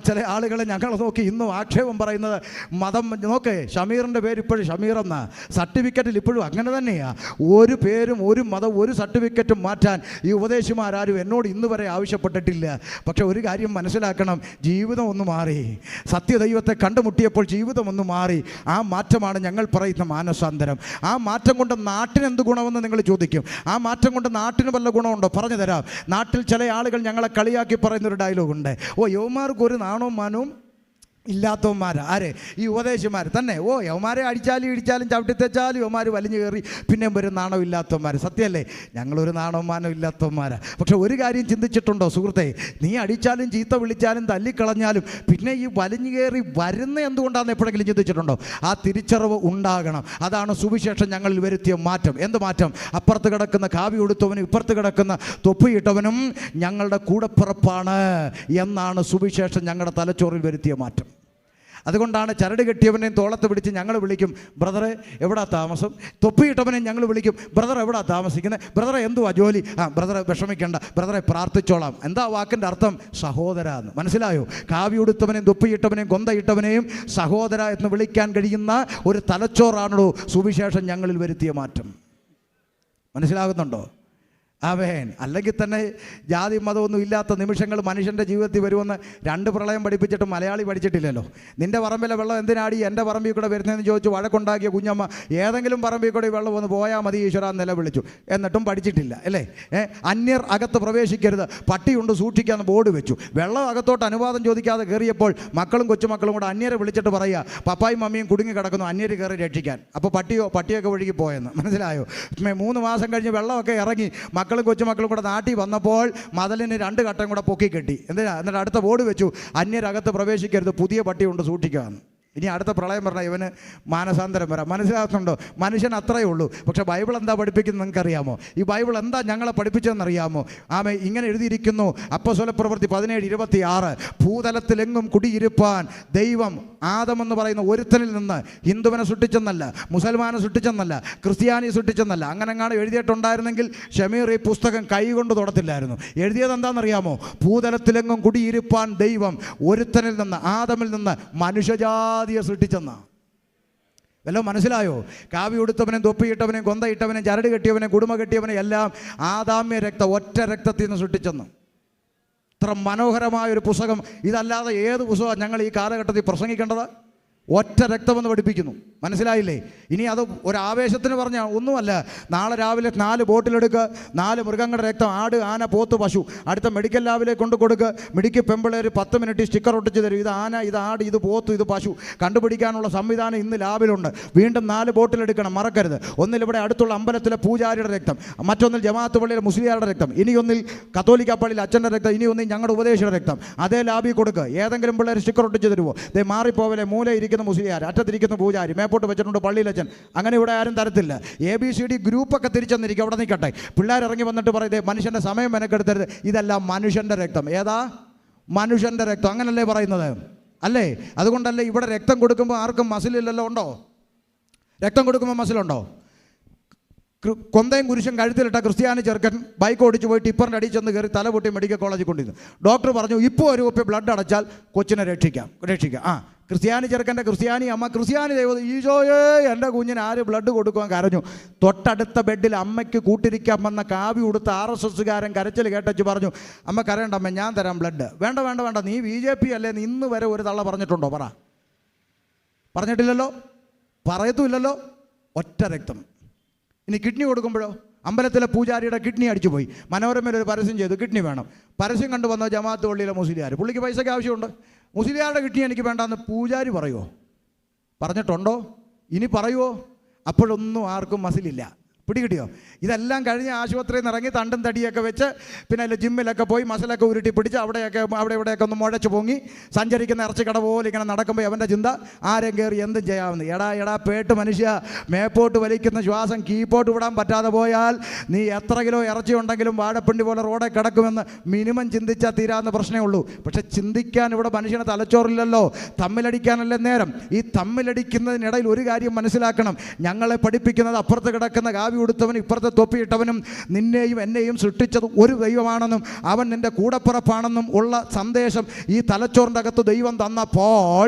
ചില ആളുകളെ ഞങ്ങൾ നോക്കി ഇന്നും ആക്ഷേപം പറയുന്നത്, മതം നോക്കേ, ഷമീറിൻ്റെ പേര് ഇപ്പോഴും ഷമീർ എന്ന സർട്ടിഫിക്കറ്റിൽ ഇപ്പോഴും അങ്ങനെ തന്നെയാണ്. ഒരു പേരും ഒരു മതം ഒരു സർട്ടിഫിക്കറ്റും മാറ്റാൻ ഈ ഉപദേശിമാരും എന്നോട് ഇന്ന് വരെ ആവശ്യപ്പെട്ടിട്ടില്ല. പക്ഷെ ഒരു കാര്യം മനസ്സിലാക്കണം, ജീവിതം ഒന്ന് മാറി. സത്യദൈവത്തെ കണ്ടുമുട്ടിയപ്പോൾ ജീവിതം ഒന്ന് മാറി. ആ മാറ്റമാണ് ഞങ്ങൾ പറയുന്ന മാനസാന്തരം. ആ മാറ്റം കൊണ്ട് നാട്ടിനെന്ത് ഗുണമെന്ന് നിങ്ങൾ ചോദിക്കും. ആ മാറ്റം കൊണ്ട് നാട്ടിന് വല്ല ഗുണമുണ്ടോ? പറഞ്ഞു തരാം. നാട്ടിൽ ചില ആളുകൾ ഞങ്ങളെ കളിയാക്കി പറയുന്നൊരു ഡയലോഗുണ്ട്, യവന്മാർക്ക് ഒരു നാണവും മാനവും ഇല്ലാത്തവന്മാർ. ആര്? ഈ ഉപദേശിമാർ തന്നെ. യവന്മാരെ അടിച്ചാലും ഇടിച്ചാലും ചവിട്ടിത്തെച്ചാലും യവന്മാർ വലിഞ്ഞു കയറി പിന്നെയും വരും നാണവും ഇല്ലാത്തവന്മാർ. സത്യമല്ലേ? ഞങ്ങളൊരു നാണവും മാനവും ഇല്ലാത്തവന്മാരാണ്. പക്ഷെ ഒരു കാര്യം ചിന്തിച്ചിട്ടുണ്ടോ സുഹൃത്തെ? നീ അടിച്ചാലും ചീത്ത വിളിച്ചാലും തല്ലിക്കളഞ്ഞാലും പിന്നെ ഈ വലിഞ്ഞു കയറി വരുന്ന എന്തുകൊണ്ടാണെന്ന് എപ്പോഴെങ്കിലും ചിന്തിച്ചിട്ടുണ്ടോ? ആ തിരിച്ചറിവ് ഉണ്ടാകണം. അതാണ് സുവിശേഷം ഞങ്ങളിൽ വരുത്തിയ മാറ്റം. എന്ത് മാറ്റം? അപ്പുറത്ത് കിടക്കുന്ന കാവി ഉടുത്തവനും ഇപ്പുറത്ത് കിടക്കുന്ന തൊപ്പിയിട്ടവനും ഞങ്ങളുടെ കൂടപ്പിറപ്പാണ് എന്നാണ് സുവിശേഷം ഞങ്ങളുടെ തലച്ചോറിൽ വരുത്തിയ മാറ്റം. അതുകൊണ്ടാണ് ചരട് കെട്ടിയവനെയും തോളത്ത് പിടിച്ച് ഞങ്ങൾ വിളിക്കും, ബ്രദറെ എവിടാ താമസം? തൊപ്പിയിട്ടവനെയും ഞങ്ങൾ വിളിക്കും, ബ്രദർ എവിടാ താമസിക്കുന്നത്? ബ്രദറെ എന്തുവാ ജോലി? ബ്രദറെ വിഷമിക്കേണ്ട, ബ്രദറെ പ്രാർത്ഥിച്ചോളാം. എന്താ വാക്കിൻ്റെ അർത്ഥം? സഹോദര എന്ന്. മനസ്സിലായോ? കാവി ഉടുത്തവനെയും തൊപ്പിയിട്ടവനെയും കൊന്തയിട്ടവനെയും സഹോദര എന്ന് വിളിക്കാൻ കഴിയുന്ന ഒരു തലച്ചോറാണല്ലോ സുവിശേഷം ഞങ്ങളിൽ വരുത്തിയ മാറ്റം. മനസ്സിലാകുന്നുണ്ടോ? ആമേൻ. അല്ലെങ്കിൽ തന്നെ ജാതി മതമൊന്നും ഇല്ലാത്ത നിമിഷങ്ങൾ മനുഷ്യൻ്റെ ജീവിതത്തിൽ വരുമെന്ന് 2 പ്രളയം പഠിപ്പിച്ചിട്ട് മലയാളി പഠിച്ചിട്ടില്ലല്ലോ. നിൻ്റെ പറമ്പിലെ വെള്ളം എന്തിനാടി എൻ്റെ പറമ്പിൽ കൂടെ വരുന്നതെന്ന് ചോദിച്ച് വഴക്കുണ്ടാക്കിയ കുഞ്ഞമ്മ ഏതെങ്കിലും പറമ്പിൽ കൂടെ വെള്ളം ഒന്ന് പോയാൽ മതി ഈശ്വര നിലവിളിച്ചു. എന്നിട്ടും പഠിച്ചിട്ടില്ല അല്ലേ? അന്യർ അകത്ത് പ്രവേശിക്കരുത്, പട്ടിയുണ്ട് സൂക്ഷിക്കാന്ന് ബോർഡ് വെച്ചു. വെള്ളം അകത്തോട്ട് അനുവാദം ചോദിക്കാതെ കയറിയപ്പോൾ മക്കളും കൊച്ചുമക്കളും കൂടെ അന്യരെ വിളിച്ചിട്ട് പറയുക, പപ്പായും മമ്മിയും കുടുങ്ങി കിടക്കുന്നു, അന്യർ കയറി രക്ഷിക്കാൻ. അപ്പോൾ പട്ടിയൊക്കെ ഒഴുകി പോയെന്ന്. മനസ്സിലായോ? 3 മാസം കഴിഞ്ഞ് വെള്ളമൊക്കെ ഇറങ്ങി മക്കളും കൊച്ചുമക്കളും കൂടെ നാട്ടിൽ വന്നപ്പോൾ മതിലിന് 2 ഘട്ടം കൂടെ പൊക്കി കെട്ടി. എന്നിട്ട് അടുത്ത ബോർഡ് വെച്ചു, അന്യരകത്ത് പ്രവേശിക്കരുത്, പുതിയ പട്ടിയുണ്ട് സൂക്ഷിക്കാമെന്ന്. ഇനി അടുത്ത പ്രളയം പറഞ്ഞാൽ ഇവന് മാനസാന്തരം വരാം. മനസ്സിലാക്കുന്നുണ്ടോ? മനുഷ്യൻ അത്രയേ ഉള്ളൂ. പക്ഷേ ബൈബിൾ എന്താ പഠിപ്പിക്കുന്നത് നിങ്ങൾക്കറിയാമോ? ഈ ബൈബിൾ എന്താ ഞങ്ങളെ പഠിപ്പിച്ചതെന്നറിയാമോ? ഇങ്ങനെ എഴുതിയിരിക്കുന്നു, അപ്പോസ്തലപ്രവൃത്തി 17:26, ഭൂതലത്തിലെങ്ങും കുടിയിരുപ്പാൻ ദൈവം ആദമെന്ന് പറയുന്ന ഒരുത്തനിൽ നിന്ന് ഹിന്ദുവിനെ സൃഷ്ടിച്ചെന്നല്ല, മുസൽമാനെ സൃഷ്ടിച്ചെന്നല്ല, ക്രിസ്ത്യാനിയെ സൃഷ്ടിച്ചെന്നല്ല. അങ്ങനെങ്ങാണ് എഴുതിയിട്ടുണ്ടായിരുന്നെങ്കിൽ ഷമീർ ഈ പുസ്തകം കൈകൊണ്ട് തൊടത്തില്ലായിരുന്നു. എഴുതിയത് എന്താണെന്നറിയാമോ? ഭൂതലത്തിലെങ്ങും കുടിയിരുപ്പാൻ ദൈവം ഒരുത്തനിൽ നിന്ന്, ആദമിൽ നിന്ന് മനുഷ്യജാതിയെ സൃഷ്ടിച്ചെന്ന. വല്ലോ മനസ്സിലായോ? കാവി ഉടുത്തവനെയും തൊപ്പിയിട്ടവനെയും കൊന്തയിട്ടവനെയും ചരട് കെട്ടിയവനെയും കുടുംബ കെട്ടിയവനെയും എല്ലാം ആദാമ്യ രക്തം, ഒറ്റ രക്തത്തിൽ നിന്ന് സൃഷ്ടിച്ചെന്ന്. ഇത്ര മനോഹരമായൊരു പുസ്തകം. ഇതല്ലാതെ ഏത് പുസ്തകമാണ് ഞങ്ങൾ ഈ കാലഘട്ടത്തിൽ പ്രസംഗിക്കേണ്ടത്? ഒറ്റ രക്തമെന്ന് പഠിപ്പിക്കുന്നു. മനസ്സിലായില്ലേ? ഇനി അത് ഒരാവേശത്തിന് പറഞ്ഞാൽ ഒന്നുമല്ല. നാളെ രാവിലെ 4 ബോട്ടിലെടുക്കുക, 4 മൃഗങ്ങളുടെ രക്തം, ആട്, ആന, പോത്ത്, പശു. അടുത്ത മെഡിക്കൽ ലാബിലേക്ക് കൊണ്ട് കൊടുക്കുക. മെഡിക്കൽ പെമ്പിളേർ 10 മിനിറ്റ് സ്റ്റിക്കർ ഒട്ടിച്ച് തരും, ഇത് ആന, ഇത് ആട്, ഇത് പോത്ത്, ഇത് പശു. കണ്ടുപിടിക്കാനുള്ള സംവിധാനം ഇന്ന് ലാബിലുണ്ട്. വീണ്ടും 4 ബോട്ടിലെടുക്കണം, മറക്കരുത്. ഒന്നിൽ ഇവിടെ അടുത്തുള്ള അമ്പലത്തിലെ പൂജാരിയുടെ രക്തം, മറ്റൊന്നിൽ ജമാഅത്ത് പള്ളിയിലെ മുസ്ലിയാരുടെ രക്തം, ഇനി ഒന്നിൽ കത്തോലിക്ക പള്ളിയിൽ അച്ഛൻ്റെ രക്തം, ഇനി ഒന്നിൽ ഞങ്ങളുടെ ഉപദേശിയുടെ രക്തം. അതേ ലാബിൽ കൊടുക്കുക. ഏതെങ്കിലും പിള്ളേർ സ്റ്റിക്കർ ഒട്ടിച്ച് തരുമോ? ദേ മാറിപ്പോവലെ, മൂലയിരിക്കുന്ന മുസ്ലിയാർ, അറ്റത്തിരിക്കുന്ന പൂജാരി, മേപ്പോട്ട് വെച്ചിട്ടുണ്ട് പള്ളിയിലച്ഛൻ. അങ്ങനെ ഇവിടെ ആരും തരത്തില്ല. ABCD ഗ്രൂപ്പൊക്കെ തിരിച്ചെന്നിരിക്കും, അവിടെ നിൽക്കട്ടെ. പിള്ളേർ ഇറങ്ങി വന്നിട്ട് പറയുന്നത് മനുഷ്യൻ്റെ സമയം മെനക്കെടുത്തരുത്, ഇതെല്ലാം മനുഷ്യൻ്റെ രക്തം. ഏതാ? മനുഷ്യൻ്റെ രക്തം. അങ്ങനല്ലേ പറയുന്നത്? അല്ലേ? അതുകൊണ്ടല്ലേ ഇവിടെ രക്തം കൊടുക്കുമ്പോൾ ആർക്കും മസിലില്ലല്ലോ? ഉണ്ടോ? രക്തം കൊടുക്കുമ്പോൾ മസിലുണ്ടോ? കൊന്തയും കുരിശും കഴുത്തിലിട്ട ക്രിസ്ത്യാനി ചെറുക്കൻ ബൈക്ക് ഓടിച്ച് പോയി ടിപ്പറിൻ്റെ അടിയിൽ ചെന്ന് കയറി തല പൊട്ടി മെഡിക്കൽ കോളേജിൽ കൊണ്ടിരുന്നു. ഡോക്ടർ പറഞ്ഞു, ഇപ്പോൾ 1 കുപ്പി ബ്ലഡ് അടച്ചാൽ കൊച്ചിനെ രക്ഷിക്കാം. ക്രിസ്ത്യാനി ചെറുക്കൻ്റെ ക്രിസ്ത്യാനി അമ്മ, ക്രിസ്ത്യാനി ദൈവം, ഈശോയേ എൻ്റെ കുഞ്ഞിന് ആര് ബ്ലഡ് കൊടുക്കുവാൻ കരഞ്ഞു. തൊട്ടടുത്ത ബെഡിൽ അമ്മയ്ക്ക് കൂട്ടിരിക്കാൻ വന്ന കാവി ഉടുത്ത RSSകാരൻ കരച്ചിൽ കേട്ടച്ച് പറഞ്ഞു, അമ്മ കരയണ്ട അമ്മ, ഞാൻ തരാം ബ്ലഡ്. വേണ്ട വേണ്ട വേണ്ട, നീ BJP അല്ലേ, നീ ഇന്ന് വരെ ഒരു തള്ള പറഞ്ഞിട്ടുണ്ടോ? പറഞ്ഞിട്ടില്ലല്ലോ, പറയത്തുമില്ലല്ലോ. ഒറ്റ രക്തം. ഇനി കിഡ്നി കൊടുക്കുമ്പോഴോ? അമ്പലത്തിലെ പൂജാരിയുടെ കിഡ്നി അടിച്ചു പോയി. മനോരമയിൽ ഒരു പരസ്യം ചെയ്തു, കിഡ്നി വേണം. പരസ്യം കണ്ടു വന്ന ജമാഅത്ത് പള്ളിയിലെ മുസ്ലിയാർ, പുള്ളിക്ക് പൈസയ്ക്ക് ആവശ്യമുണ്ട്. മുസ്ലിയാരുടെ കിഡ്നി എനിക്ക് വേണ്ടാന്ന് പൂജാരി പറയുമോ? പറഞ്ഞിട്ടുണ്ടോ? ഇനി പറയുമോ? അപ്പോഴൊന്നും ആർക്കും മസിലില്ല. പിടികിട്ടിയോ? ഇതെല്ലാം കഴിഞ്ഞ് ആശുപത്രിയിൽ നിന്ന് ഇറങ്ങി തണ്ടും തടിയൊക്കെ വെച്ച് പിന്നെ അതിൽ ജിമ്മിലൊക്കെ പോയി മസിലൊക്കെ ഉരുട്ടി പിടിച്ച് അവിടെ ഇവിടെയൊക്കെ ഒന്ന് മുഴച്ച് പൊങ്ങി സഞ്ചരിക്കുന്ന ഇറച്ചിക്കട പോലെ ഇങ്ങനെ നടക്കുമ്പോൾ അവൻ്റെ ചിന്ത ആരും കയറി എന്തും ചെയ്യാമെന്ന്. എടാ പേട്ട് മനുഷ്യ, മേപ്പോട്ട് വലിക്കുന്ന ശ്വാസം കീപ്പോട്ട് വിടാൻ പറ്റാതെ പോയാൽ നീ എത്ര കിലോ ഇറച്ചി ഉണ്ടെങ്കിലും വാഴപ്പിണ്ടി പോലെ റോഡെ കിടക്കുമെന്ന് മിനിമം ചിന്തിച്ചാൽ തീരാവുന്ന പ്രശ്നമേ ഉള്ളൂ. പക്ഷെ ചിന്തിക്കാൻ ഇവിടെ മനുഷ്യന് തലച്ചോറില്ലല്ലോ, തമ്മിലടിക്കാനല്ലേ നേരം. ഈ തമ്മിലടിക്കുന്നതിനിടയിൽ ഒരു കാര്യം മനസ്സിലാക്കണം, ഞങ്ങളെ പഠിപ്പിക്കുന്നത് അപ്പുറത്ത് കിടക്കുന്ന കാവ്യ ഉടുത്തവനും ഇപ്പുറത്തെ തൊപ്പിയിട്ടവനും നിന്നെയും എന്നെയും സൃഷ്ടിച്ചത് ഒരു ദൈവമാണെന്നും അവൻ നിൻ്റെ കൂടപ്പിറപ്പാണെന്നും ഉള്ള സന്ദേശം ഈ തലച്ചോറിൻ്റെ അകത്ത് ദൈവം തന്നപ്പോൾ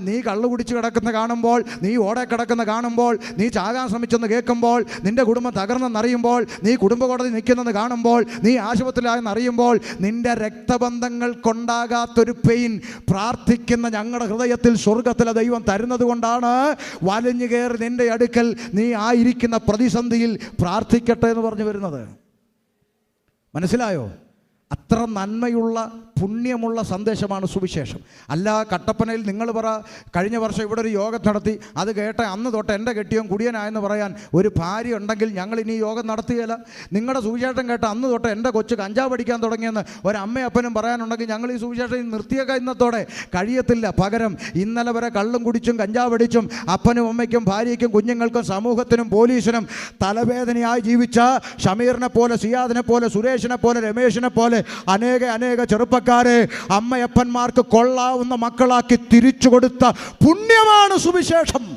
നീ കള്ളു കുടിച്ച് കിടക്കുന്ന കാണുമ്പോൾ, നീ ഓടെ കിടക്കുന്ന കാണുമ്പോൾ, നീ ചാകാൻ ശ്രമിച്ചെന്ന് കേൾക്കുമ്പോൾ, നിൻ്റെ കുടുംബം തകർന്നെന്നറിയുമ്പോൾ, നീ കുടുംബ കോടതി നിൽക്കുന്നെന്ന് കാണുമ്പോൾ, നീ ആശുപത്രിയിലായെന്ന് അറിയുമ്പോൾ, നിൻ്റെ രക്തബന്ധങ്ങൾക്കുണ്ടാകാത്തൊരു പെയിൻ പ്രാർത്ഥിക്കുന്ന ഞങ്ങളുടെ ഹൃദയത്തിൽ സ്വർഗത്തിലെ ദൈവം തരുന്നത് കൊണ്ടാണ് വലിഞ്ഞു കയറി നിൻ്റെ അടുക്കൽ നീ ആയിരിക്കുന്ന പ്രതിസന്ധി പ്രാർത്ഥിക്കട്ടെ എന്ന് പറഞ്ഞു വരുന്നത്. മനസ്സിലായോ? അത്ര നന്മയുള്ള പുണ്യമുള്ള സന്ദേശമാണ് സുവിശേഷം. അല്ല കട്ടപ്പനയിൽ നിങ്ങൾ പറ, കഴിഞ്ഞ വർഷം ഇവിടെ ഒരു യോഗം നടത്തി, അത് കേട്ട അന്ന് തൊട്ട് എൻ്റെ കെട്ടിയോൻ കുടിയനായെന്ന് പറയാൻ ഒരു ഭാര്യ ഉണ്ടെങ്കിൽ ഞങ്ങൾ ഇനി യോഗം നടത്തുകയില്ല. നിങ്ങളുടെ സുവിശേഷം കേട്ട അന്ന് തൊട്ട് എൻ്റെ കൊച്ചു കഞ്ചാവ് പഠിക്കാൻ തുടങ്ങിയെന്ന് ഒരമ്മയും അപ്പനും പറയാനുണ്ടെങ്കിൽ ഞങ്ങൾ ഈ സുവിശേഷം നിർത്തിയേക്ക ഇന്നത്തോടെ കഴിയത്തില്ല. പകരം ഇന്നലെ വരെ കള്ളും കുടിച്ചും കഞ്ചാവ് അടിച്ചും അപ്പനും അമ്മയ്ക്കും ഭാര്യയ്ക്കും കുഞ്ഞുങ്ങൾക്കും സമൂഹത്തിനും പോലീസിനും തലവേദനയായി ജീവിച്ച ഷമീറിനെ പോലെ, സിയാദിനെ പോലെ, സുരേഷിനെ പോലെ, രമേശിനെ പോലെ അനേക ചെറുപ്പക്കാരെ അമ്മയപ്പന്മാർക്ക് കൊള്ളാവുന്ന മക്കളാക്കി തിരിച്ചു കൊടുത്ത പുണ്യമാണ് സുവിശേഷം.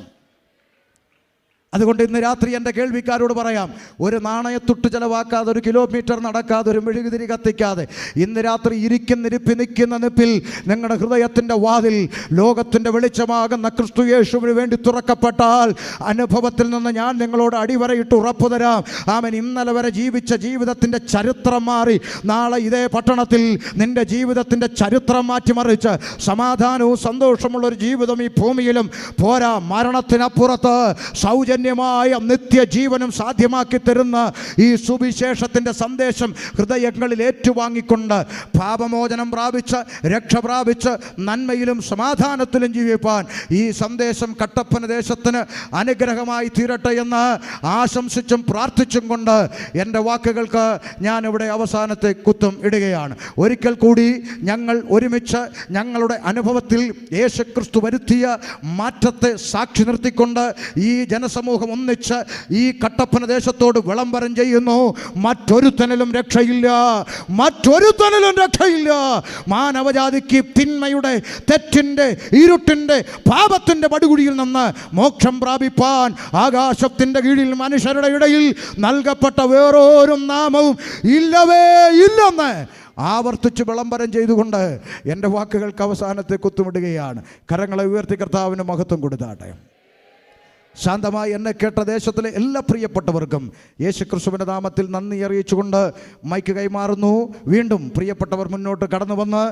അതുകൊണ്ട് ഇന്ന് രാത്രി എൻ്റെ കേൾവിക്കാരോട് പറയാം, ഒരു നാണയത്തുട്ട് ചിലവാക്കാതെ, ഒരു കിലോമീറ്റർ നടക്കാതെ, ഒരു മെഴുകുതിരി കത്തിക്കാതെ, ഇന്ന് രാത്രി നിൽക്കുന്ന നിപ്പിൽ നിങ്ങളുടെ ഹൃദയത്തിൻ്റെ വാതിൽ ലോകത്തിൻ്റെ വെളിച്ചമാകുന്ന ക്രിസ്തു യേശുവിന് വേണ്ടി തുറക്കപ്പെട്ടാൽ അനുഭവത്തിൽ നിന്ന് ഞാൻ നിങ്ങളോട് അടിവരയിട്ട് ഉറപ്പു തരാം. ആമേൻ. ഇന്നലെ വരെ ജീവിച്ച ജീവിതത്തിൻ്റെ ചരിത്രം മാറി നാളെ ഇതേ പട്ടണത്തിൽ നിൻ്റെ ജീവിതത്തിൻ്റെ ചരിത്രം മാറ്റിമറിച്ച് സമാധാനവും സന്തോഷമുള്ളൊരു ജീവിതം ഈ ഭൂമിയിലും പോരാ, മരണത്തിനപ്പുറത്ത് സൗജന്യമായ നിത്യജീവനും സാധ്യമാക്കി തരുന്ന ഈ സുവിശേഷത്തിൻ്റെ സന്ദേശം ഹൃദയങ്ങളിൽ ഏറ്റുവാങ്ങിക്കൊണ്ട് പാപമോചനം പ്രാപിച്ച് രക്ഷ പ്രാപിച്ച് നന്മയിലും സമാധാനത്തിലും ജീവിപ്പാൻ ഈ സന്ദേശം കട്ടപ്പന ദേശത്തിന് അനുഗ്രഹമായി തീരട്ടെ എന്ന് ആശംസിച്ചും പ്രാർത്ഥിച്ചും കൊണ്ട് എൻ്റെ വാക്കുകൾക്ക് ഞാനിവിടെ അവസാനത്തെ കുത്തും ഇടുകയാണ്. ഒരിക്കൽ കൂടി ഞങ്ങൾ ഒരുമിച്ച് ഞങ്ങളുടെ അനുഭവത്തിൽ യേശുക്രിസ്തു വരുത്തിയ മാറ്റത്തെ സാക്ഷി നിർത്തിക്കൊണ്ട് ഈ ജനസമൂഹം ഒന്നിച്ച് ഈ കട്ടപ്പന ദേശത്തോട് വിളംബരം ചെയ്യുന്നു. മറ്റൊരുത്തനിലും രക്ഷയില്ല, മറ്റൊരുത്തനിലും രക്ഷയില്ല. മാനവജാതിക്ക് തിന്മയുടെ, തെറ്റിൻ്റെ, ഇരുട്ടിൻ്റെ, പാപത്തിൻ്റെ പടുകുഴിയിൽ നിന്ന് മോക്ഷം പ്രാപിപ്പാൻ ആകാശത്തിൻ്റെ കീഴിൽ മനുഷ്യരുടെ ഇടയിൽ നൽകപ്പെട്ട വേറൊരു നാമവും ഇല്ലവേ ഇല്ലെന്ന് ആവർത്തിച്ച് വിളംബരം ചെയ്തുകൊണ്ട് എൻ്റെ വാക്കുകൾക്ക് അവസാനത്തെ കുത്തുമിടുകയാണ്. കരങ്ങളെ ഉയർത്തി കർത്താവിന് മഹത്വം കൊടുത്താട്ടെ. ശാന്തമായി എന്നെ കേട്ട ദേശത്തിലെ എല്ലാ പ്രിയപ്പെട്ടവർക്കും യേശുക്രിസ്തുവിൻ്റെ നാമത്തിൽ നന്ദി അറിയിച്ചുകൊണ്ട് മൈക്ക് കൈമാറുന്നു. വീണ്ടും പ്രിയപ്പെട്ടവർ മുന്നോട്ട് കടന്നു വന്ന്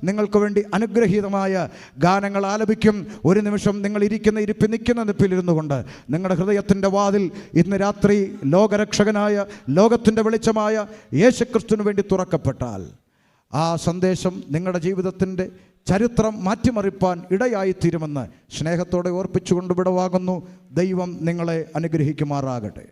നിങ്ങൾക്ക് വേണ്ടി അനുഗ്രഹീതമായ ഗാനങ്ങൾ ആലപിക്കും. ഒരു നിമിഷം നിങ്ങൾ നിൽക്കുന്ന നിപ്പിലിരുന്നു കൊണ്ട് നിങ്ങളുടെ ഹൃദയത്തിൻ്റെ വാതിൽ ഇന്ന് രാത്രി ലോകരക്ഷകനായ, ലോകത്തിൻ്റെ വെളിച്ചമായ യേശുക്രിസ്തുവിന് വേണ്ടി തുറക്കപ്പെട്ടാൽ ആ സന്ദേശം നിങ്ങളുടെ ജീവിതത്തിൻ്റെ ചരിത്രം മാറ്റിമറിപ്പാൻ ഇടയായിത്തീരുമെന്ന് സ്നേഹത്തോടെ ഓർപ്പിച്ചുകൊണ്ട് വിടവാകുന്നു. ദൈവം നിങ്ങളെ അനുഗ്രഹിക്കുമാറാകട്ടെ.